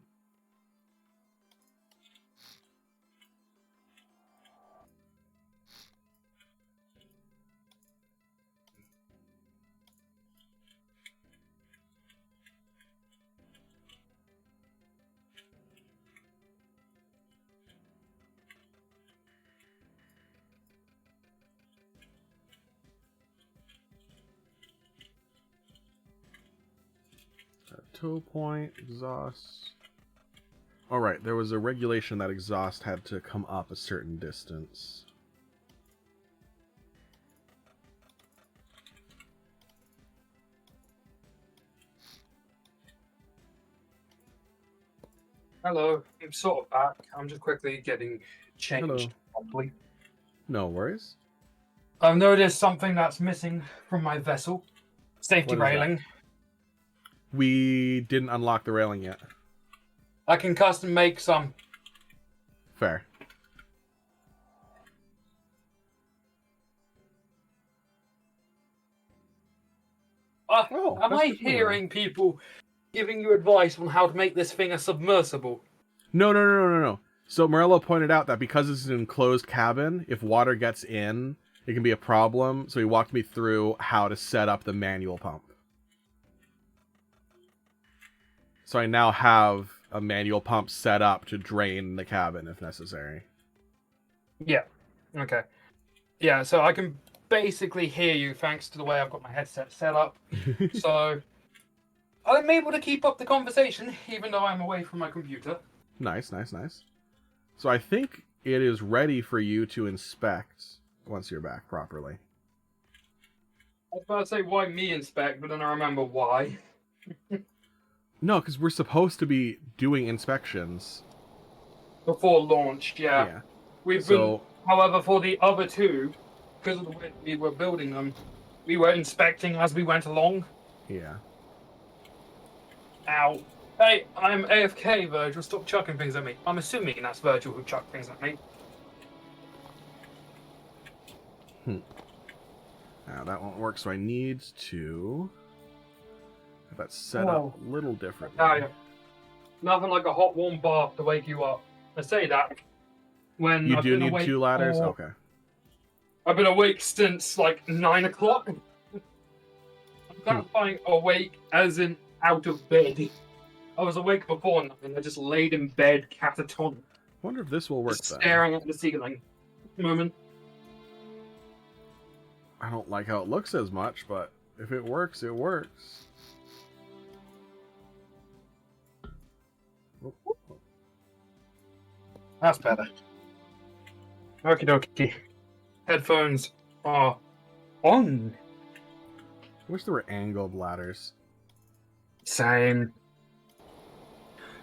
Tow point, exhaust. Alright, there was a regulation that exhaust had to come up a certain distance. Hello, I'm sort of back. I'm just quickly getting changed properly. No worries. I've noticed something that's missing from my vessel. Safety What is that? railing. We didn't unlock the railing yet. I can custom make some. Fair. Am I hearing people giving you advice on how to make this thing a submersible? No. So Morello pointed out that because it's an enclosed cabin, if water gets in, it can be a problem. So he walked me through how to set up the manual pump. So I now have a manual pump set up to drain the cabin if necessary. Yeah. Okay. Yeah, so I can basically hear you thanks to the way I've got my headset set up. So I'm able to keep up the conversation even though I'm away from my computer. Nice. So I think it is ready for you to inspect once you're back properly. I was about to say why me inspect, but then I remember why. No, because we're supposed to be doing inspections. Before launch, yeah. We've been, however, for the other two, because of the way we were building them, we were inspecting as we went along. Yeah. Ow. Hey, I'm AFK, Virgil. Stop chucking things at me. I'm assuming that's Virgil who chucked things at me. Now that won't work, so I need to have that set up a little differently. Nothing like a hot, warm bath to wake you up. I say that when you I've do been need awake 2 ladders? Okay. I've been awake since like 9 o'clock. I'm clarifying awake as in out of bed. I was awake before nothing. I just laid in bed catatonic. Wonder if this will work then. Staring at the ceiling. Moment. I don't like how it looks as much, but if it works, it works. That's better. Okie dokie. Headphones are on. I wish there were angled ladders. Same.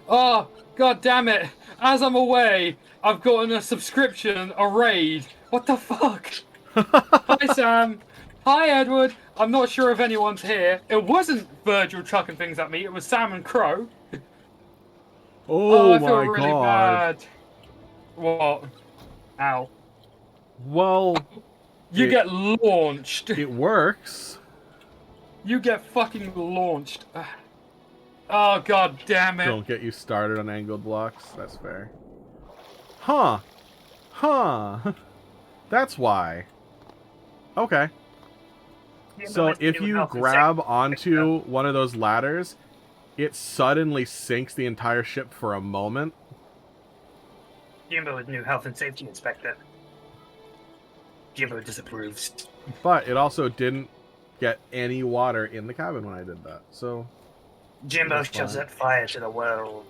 Oh, god damn it. As I'm away, I've gotten a subscription, a raid. What the fuck? Hi, Sam. Hi, Edward. I'm not sure if anyone's here. It wasn't Virgil chucking things at me. It was Sam and Crow. Oh, I feel my really god. bad. What? Ow. Well, you get launched. It works. You get fucking launched. Oh, god damn it. Don't get you started on angled blocks. That's fair. Huh. That's why. Okay. Yeah, So if you grab onto one of those ladders, it suddenly sinks the entire ship for a moment. Jimbo is new health and safety inspector. Jimbo disapproves. But it also didn't get any water in the cabin when I did that. So Jimbo that's shall fine. set fire to the world.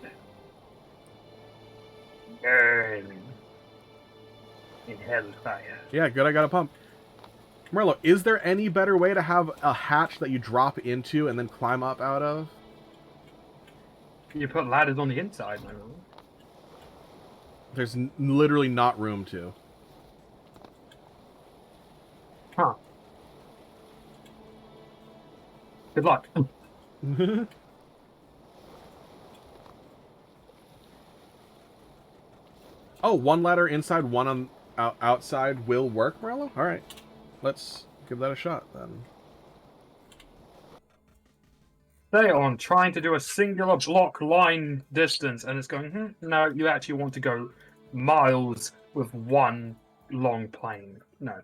Burn in hellfire. Yeah, good, I got a pump. Merlo, is there any better way to have a hatch that you drop into and then climb up out of? You put ladders on the inside, man. There's literally not room to. Huh. Good luck. Oh, one ladder inside, one on outside will work, Merlo? Alright. Let's give that a shot, then. Stay on trying to do a singular block line distance, and it's going, no, you actually want to go miles with one long plane. No.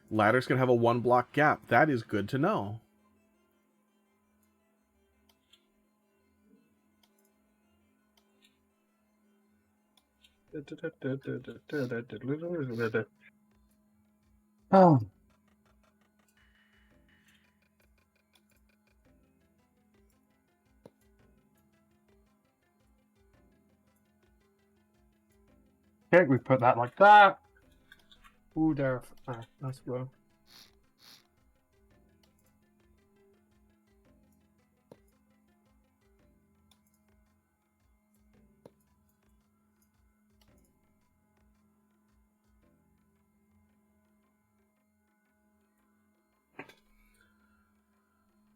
Ladders can have a one block gap. That is good to know. Oh. Okay, we put that like that. Ooh, there. Nice go.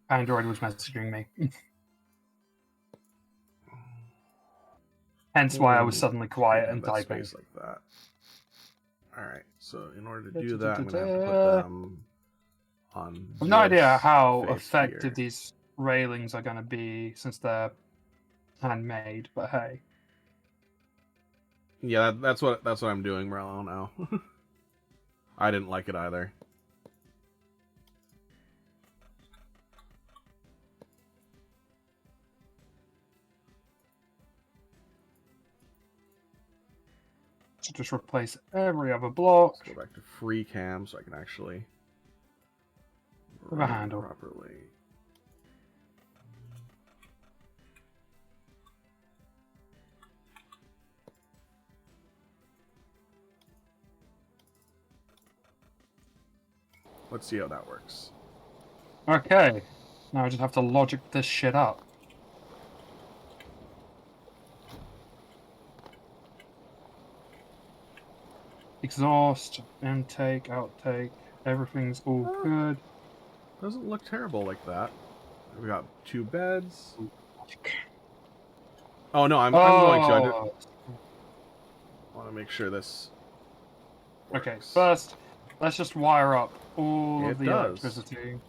Android was messaging me. Hence why I was suddenly quiet and that typing. Space like that. Alright, so in order to do that, I'm going to have to put them on. I have no idea how face effective here. these railings are going to be since they're handmade, but hey. Yeah, that's what I'm doing, Merlo, now. I didn't like it either. Just replace every other block. Let's go back to free cam so I can actually With a handle. properly. Let's see how that works. Okay. Now I just have to logic this shit up. Exhaust, intake, outtake, everything's all good. Doesn't look terrible like that. We got 2 beds. Oh no, I'm going to. I want to make sure this works. Okay, first, let's just wire up all of the electricity.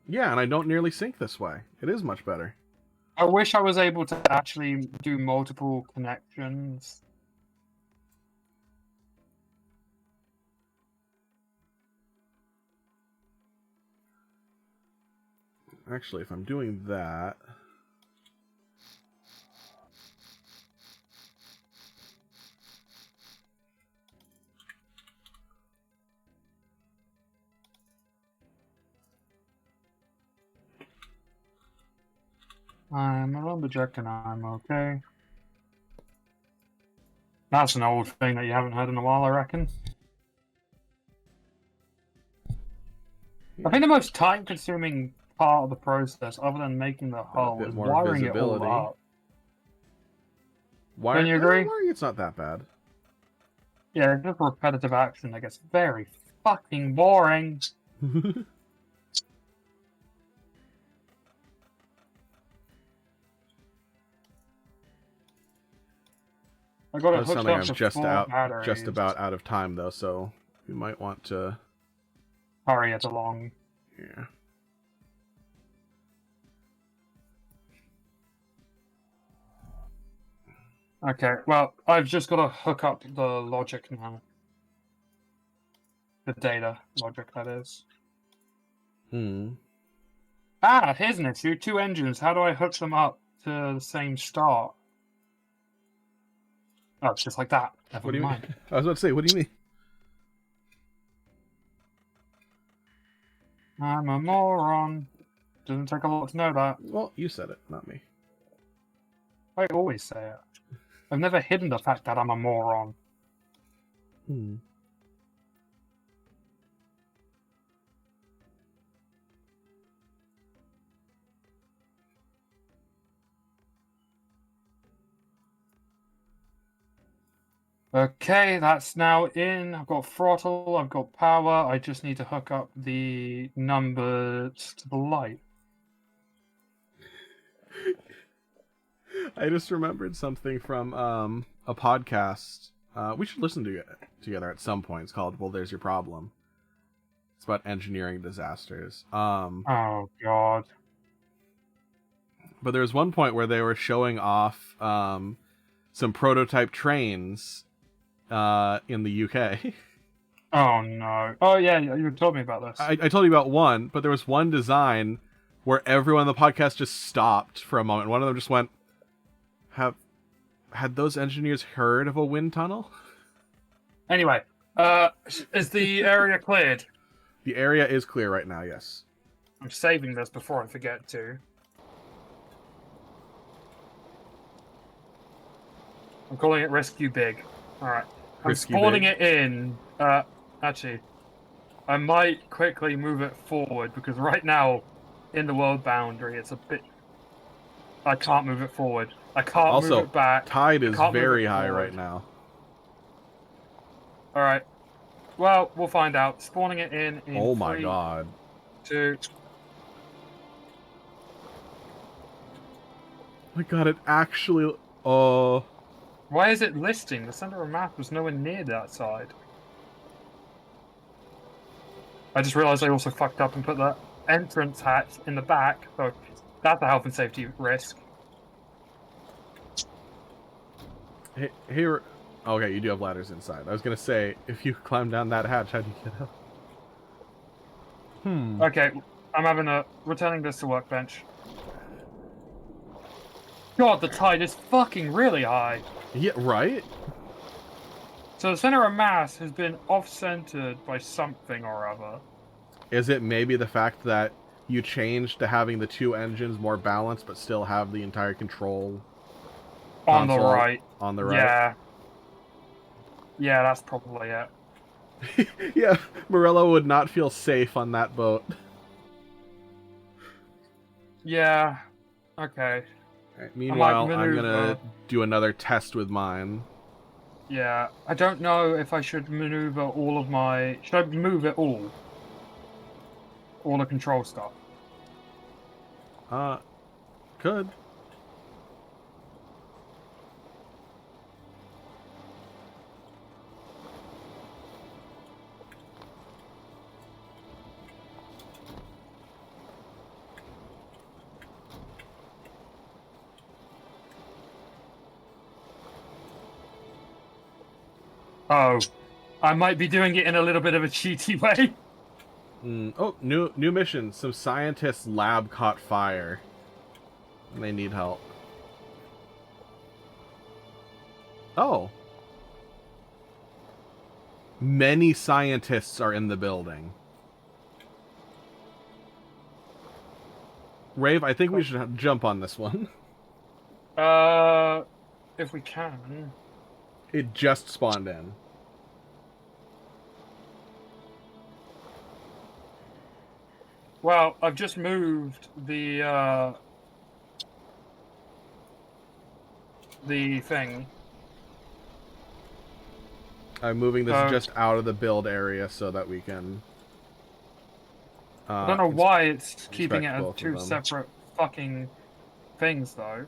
Yeah, and I don't nearly sink this way. It is much better. I wish I was able to actually do multiple connections. Actually, if I'm doing that... I'm a lumberjack and I'm okay. That's an old thing that you haven't heard in a while, I reckon. I think the most time-consuming part of the process, other than making the hull, is wiring it all up. Don't you agree? Wiring it's not that bad. Yeah, it's just repetitive action that gets very fucking boring. I got it hooked up to I'm just about out of time though, so you might want to hurry it along. Yeah. Okay, well, I've just got to hook up the logic now. The data logic, that is. Ah, here's an issue. 2 engines. How do I hook them up to the same start? Oh, it's just like that. Never What do you mind. mean? I was about to say, what do you mean? I'm a moron. Doesn't take a lot to know that. Well, you said it, not me. I always say it. I've never hidden the fact that I'm a moron. Okay, that's now in. I've got throttle, I've got power. I just need to hook up the numbers to the light. I just remembered something from a podcast. We should listen to it together at some point. It's called "Well, There's Your Problem." It's about engineering disasters. Oh god. But there was one point where they were showing off some prototype trains in the UK. Oh no. Oh yeah, you told me about this. I told you about one, but there was one design where everyone in the podcast just stopped for a moment. One of them just went, had those engineers heard of a wind tunnel? Anyway, is the area cleared? The area is clear right now, yes. I'm saving this before I forget to. I'm calling it Rescue Big. Alright. I'm Rescue spawning Big? it in. Actually, I might quickly move it forward because right now, in the world boundary, it's a bit. I can't move it forward. I can't move Also, it back. tide is can't move very it high forward. right now. Alright. Well, we'll find out. Spawning it in Oh my 3, god. 2. Oh my god, it actually... Oh... Why is it listing? The center of map was nowhere near that side. I just realized I also fucked up and put the entrance hatch in the back, so that's a health and safety risk. Hey, here... Okay, you do have ladders inside. I was gonna say, if you climb down that hatch, how do you get up? Okay, I'm returning this to workbench. God, the tide is fucking really high. Yeah, right? So the center of mass has been off-centered by something or other. Is it maybe the fact that you changed to having the 2 engines more balanced, but still have the entire control On the console right. On the right. Yeah. Yeah, that's probably it. Yeah, Morello would not feel safe on that boat. Yeah. Okay. Right, meanwhile, I'm maneuver. gonna do another test with mine. Yeah. I don't know if I should maneuver all of my... Should I move it all? All the control stuff? Could. Oh. I might be doing it in a little bit of a cheaty way. Oh, new mission. Some scientists' lab caught fire. And they need help. Oh. Many scientists are in the building. Rave, I think we should jump on this one. If we can. It just spawned in. Well, I've just moved the thing. I'm moving this just out of the build area so that we can... I don't know why it's keeping it as both of 2 them. separate fucking things, though.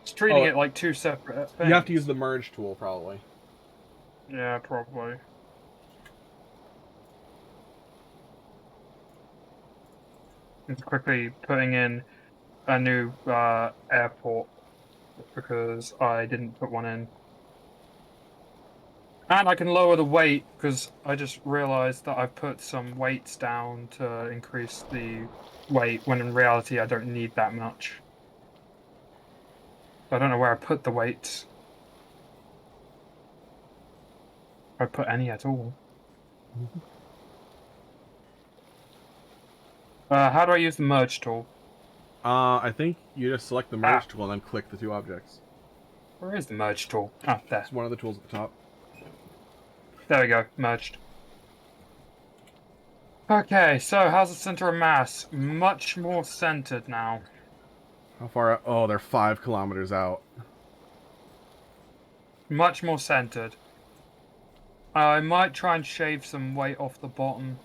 It's treating it like 2 separate things. You have to use the merge tool, probably. Yeah, probably. I'm quickly putting in a new airport because I didn't put one in. And I can lower the weight because I just realized that I've put some weights down to increase the weight when in reality I don't need that much. I don't know where I put the weights. If I put any at all. How do I use the merge tool? I think you just select the merge tool and then click the two objects. Where is the merge tool? Ah, there. It's one of the tools at the top. There we go, merged. Okay, so how's the center of mass? Much more centered now. How far out? Oh, they're 5 kilometers out. Much more centered. I might try and shave some weight off the bottom.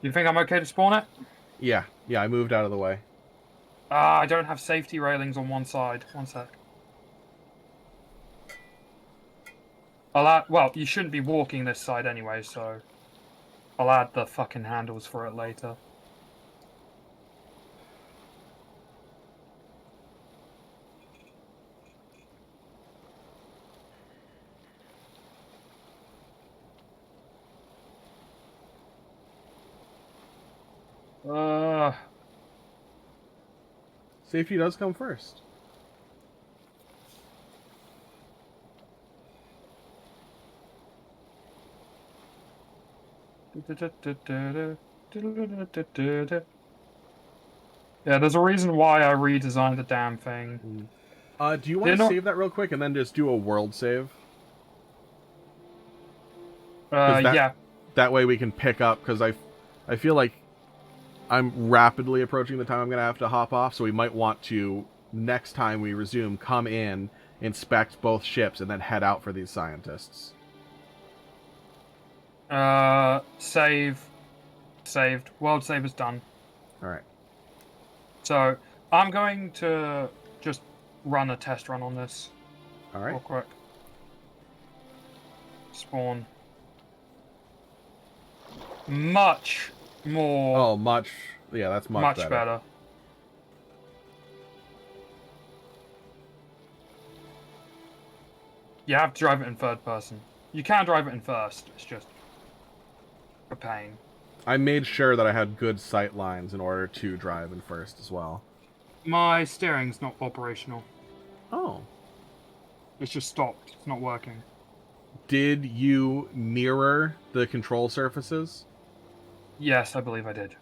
You think I'm okay to spawn it? Yeah, I moved out of the way. Ah, I don't have safety railings on one side. One sec. I'll add, well, you shouldn't be walking this side anyway, so I'll add the fucking handles for it later. Safety does come first. Yeah, there's a reason why I redesigned the damn thing. Do you want to save that real quick and then just do a world save? Yeah. That way we can pick up, because I feel like I'm rapidly approaching the time I'm going to have to hop off, so we might want to, next time we resume, come in, inspect both ships, and then head out for these scientists. Saved. World save is done. Alright. So, I'm going to just run a test run on this. Alright. Real quick. Spawn. Much more. Oh, much. Yeah, that's much better. You have to drive it in third person. You can drive it in first. It's just a pain. I made sure that I had good sight lines in order to drive in first as well. My steering's not operational. Oh. It's just stopped. It's not working. Did you mirror the control surfaces? Yes, I believe I did.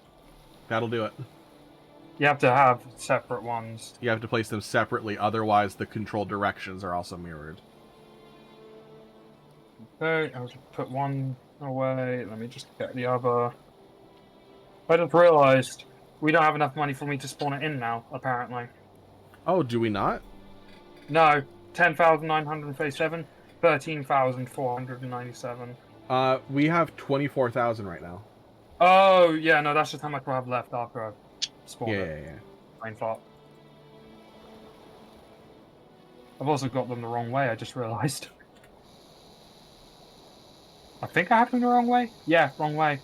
That'll do it. You have to have separate ones. You have to place them separately, otherwise the control directions are also mirrored. Okay, I'll just put one away. Let me just get the other. I just realised we don't have enough money for me to spawn it in now, apparently. Oh, do we not? No, 10,937, 13,497. We have 24,000 right now. Oh, yeah, no, that's just how much I have left after I've spawned it. Yeah. Brain fart. I've also got them the wrong way, I just realised. I think I have them the wrong way? Yeah, wrong way.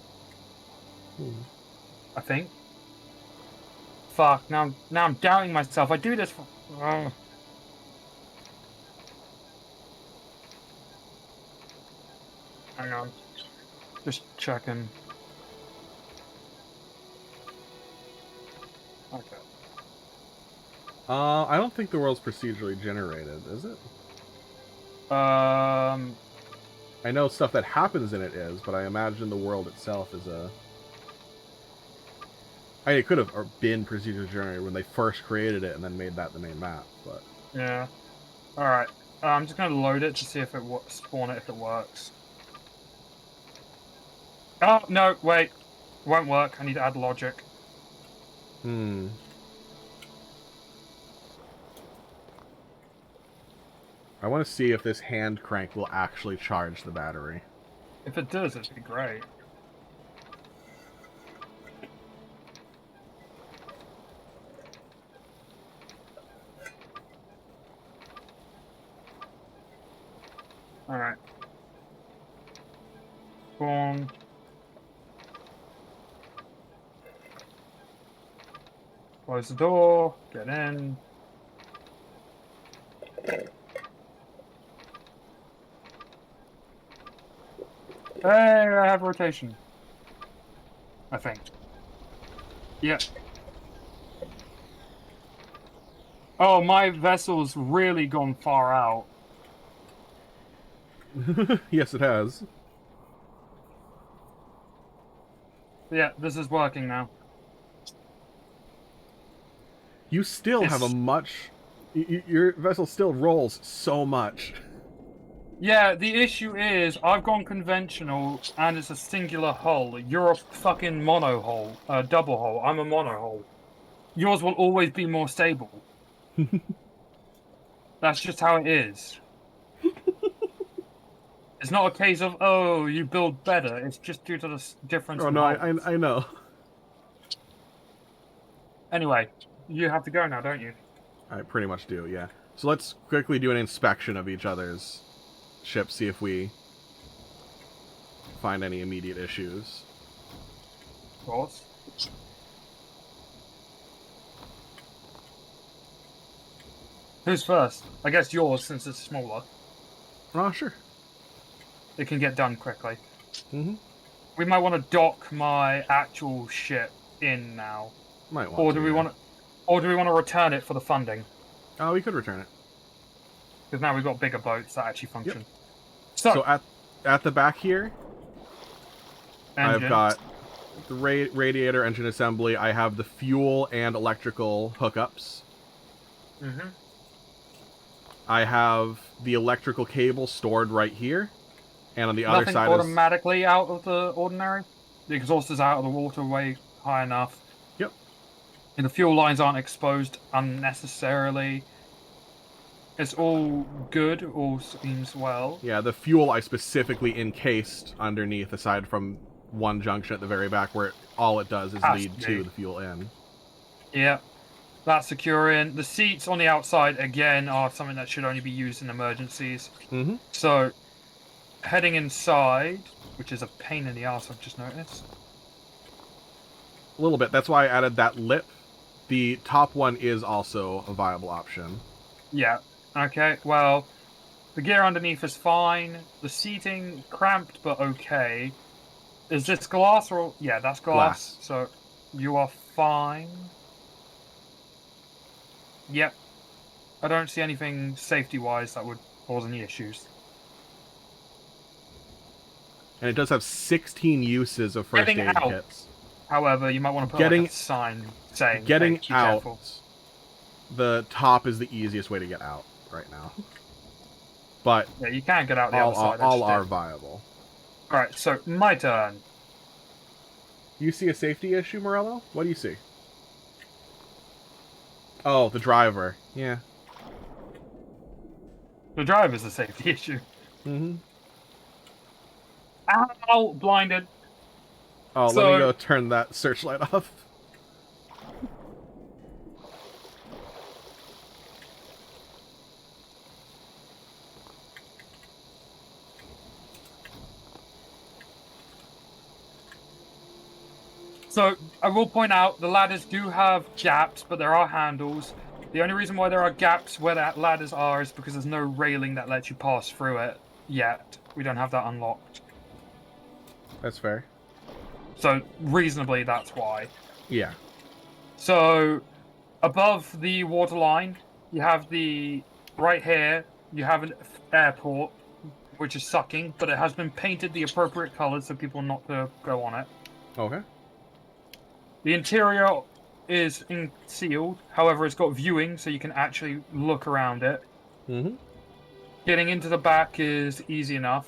I think. Fuck, now I'm doubting myself. I do this for... Hang on. Just checking. Okay. I don't think the world's procedurally generated, is it? I know stuff that happens in it is, but I imagine the world itself is a... I mean, it could have been procedurally generated when they first created it and then made that the main map, but... Yeah. Alright. I'm just going to load it to see if it spawn it if it works. Oh, no, wait. Won't work. I need to add logic. I want to see if this hand crank will actually charge the battery. If it does, it'd be great. Alright. Boom. Close the door. Get in. Hey, I have rotation. I think. Yeah. Oh, my vessel's really gone far out. Yes, it has. Yeah, this is working now. You still have a It's- much... Your vessel still rolls so much. Yeah, the issue is I've gone conventional and it's a singular hull. You're a fucking mono hull, double hull. I'm a mono hull. Yours will always be more stable. That's just how it is. It's not a case of, oh, you build better. It's just due to the difference Oh in no, hulls. I know. Anyway, you have to go now, don't you? I pretty much do, yeah. So let's quickly do an inspection of each other's ships, see if we find any immediate issues. Of course. Who's first? I guess yours, since it's smaller. Oh, sure. It can get done quickly. Mm-hmm. We might want to dock my actual ship in now. Might want Or to, do we yeah. want to, or do we want to return it for the funding? Oh, we could return it. Because now we've got bigger boats that actually function. Yep. So, So at the back here, engine. I've got the radiator engine assembly. I have the fuel and electrical hookups. Mm-hmm. I have the electrical cable stored right here. And on the other Nothing side automatically out of the ordinary. The exhaust is out of the waterway high enough. Yep. And the fuel lines aren't exposed unnecessarily. It's all good, all seems well. Yeah, the fuel I specifically encased underneath, aside from one junction at the very back where all it does is Has lead to to be. the fuel in. Yeah. That's secure in. The seats on the outside, again, are something that should only be used in emergencies. Mm-hmm. So, heading inside, which is a pain in the ass, I've just noticed. A little bit. That's why I added that lip. The top one is also a viable option. Yeah. Okay, well, the gear underneath is fine. The seating, cramped but okay. Is this glass or... Yeah, that's glass. So, you are fine. Yep. I don't see anything safety-wise that would cause any issues. And it does have 16 uses of first Getting aid out. kits. However, you might want to put Getting- like a sign saying, Getting hey, be out, careful. the top is the easiest way to get out right now. But Yeah, you can get out the all, other side. all are viable. Alright, so my turn. You see a safety issue, Morello? What do you see? Oh, the driver. Yeah. The driver's a safety issue. Mm-hmm. Ow! Blinded. Oh, let So- me go turn that searchlight off. So, I will point out, the ladders do have gaps, but there are handles. The only reason why there are gaps where the ladders are is because there's no railing that lets you pass through it yet. We don't have that unlocked. That's fair. So, reasonably, that's why. Yeah. So, above the waterline, you have the... Right here, you have an airport, which is sucking, but it has been painted the appropriate colours so people not to go on it. Okay. The interior is sealed, however, it's got viewing, so you can actually look around it. Mm-hmm. Getting into the back is easy enough.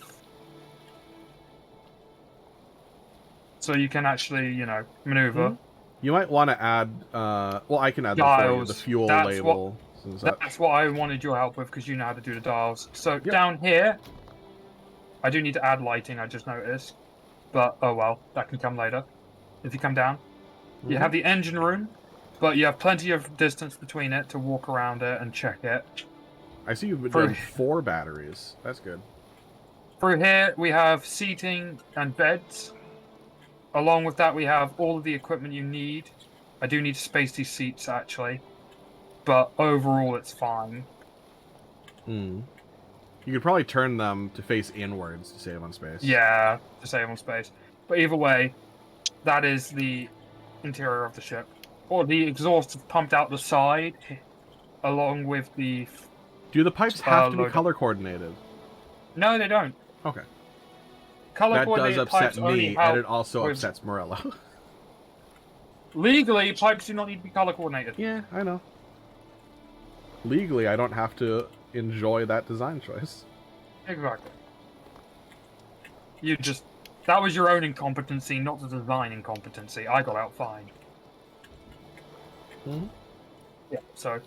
So you can actually, you know, maneuver. Mhm. You might want to add, well, I can add that for you, the Dials. fuel That's label. Since that... That's what I wanted your help with, because you know how to do the dials. So Yep. down here, I do need to add lighting, I just noticed. But, oh well, that can come later. If you come down. You have the engine room, but you have plenty of distance between it to walk around it and check it. I see you've been For- doing 4 batteries. That's good. Through here, we have seating and beds. Along with that, we have all of the equipment you need. I do need to space these seats, actually. But overall, it's fine. Hmm. You could probably turn them to face inwards to save on space. Yeah, to save on space. But either way, that is the interior of the ship. Or the exhaust is pumped out the side, along with the... Do the pipes have to be load- color coordinated? No, they don't. Okay. Color That does coordinated upset pipes only me, help and it also with- upsets Morello. Legally, pipes do not need to be color coordinated. Yeah, I know. Legally, I don't have to enjoy that design choice. Exactly. You just... That was your own incompetency, not the design incompetency. I got out fine. Mm-hmm. Yeah, so...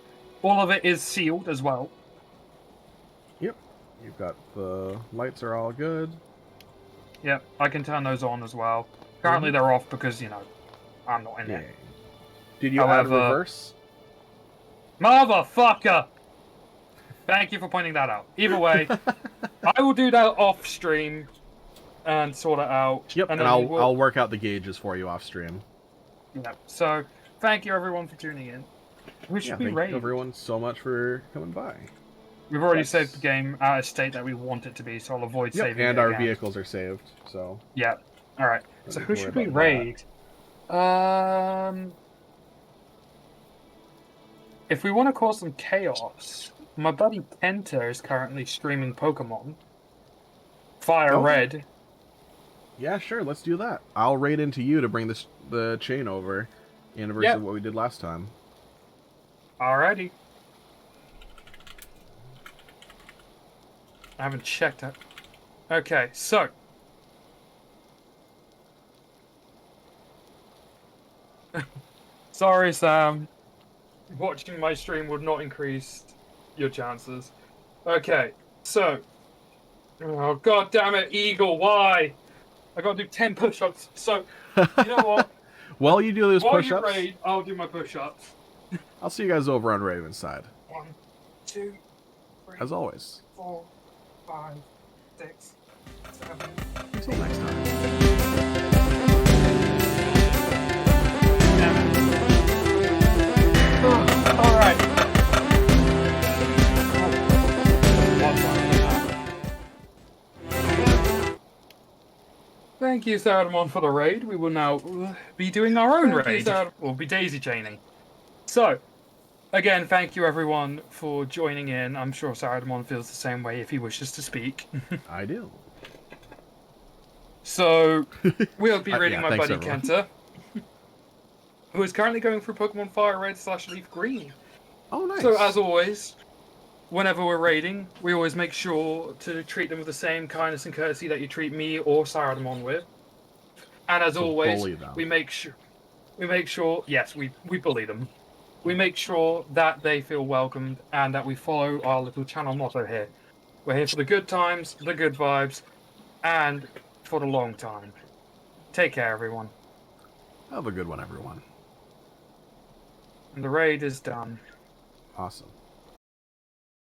All of it is sealed as well. Yep. You've got the lights are all good. Yep, I can turn those on as well. Currently they're off because, you know, I'm not in Yeah. there. Did you add However- reverse? Motherfucker! Thank you for pointing that out. Either way, I will do that off stream and sort it out. Yep, and then I'll work out the gauges for you off stream. Yep. So, thank you everyone for tuning in. We should be Thank ready. you everyone so much for coming by. We've already Yes. saved the game at a state that we want it to be, so I'll avoid Yep, saving and it our again. vehicles are saved, so... Yeah. Alright. Don't So need who to should worry we about that. raid? If we want to cause some chaos, my buddy Kenta is currently streaming Pokemon. Fire Oh. Red. Yeah, sure, let's do that. I'll raid into you to bring the chain over. Anniversary Yep. of what we did last time. Alrighty. I haven't checked it. Okay, so. Sorry, Sam. Watching my stream would not increase your chances. Okay, so. Oh, god damn it, Eagle, why? I gotta do 10 push ups. So, you know what? While you do those While you push-ups, raid, I'll do my push ups. I'll see you guys over on Raven's side. 1, 2, 3, As always. 4, 5, 6, 7. Until next time. Alright. Thank you, Saradamon, for the raid. We will now be doing our own raid. We'll be daisy chaining. So, again, thank you everyone for joining in. I'm sure Saradamon feels the same way if he wishes to speak. I do. So, we'll be raiding yeah, my thanks, buddy everyone. Kenta, who is currently going through Pokemon Fire Red / Leaf Green. Oh, nice. So, as always, whenever we're raiding, we always make sure to treat them with the same kindness and courtesy that you treat me or Saradamon with. And as So always, bully them. we make sure, yes, we bully them. We make sure that they feel welcomed and that we follow our little channel motto here. We're here for the good times, the good vibes, and for the long time. Take care, everyone. Have a good one, everyone. And the raid is done. Awesome.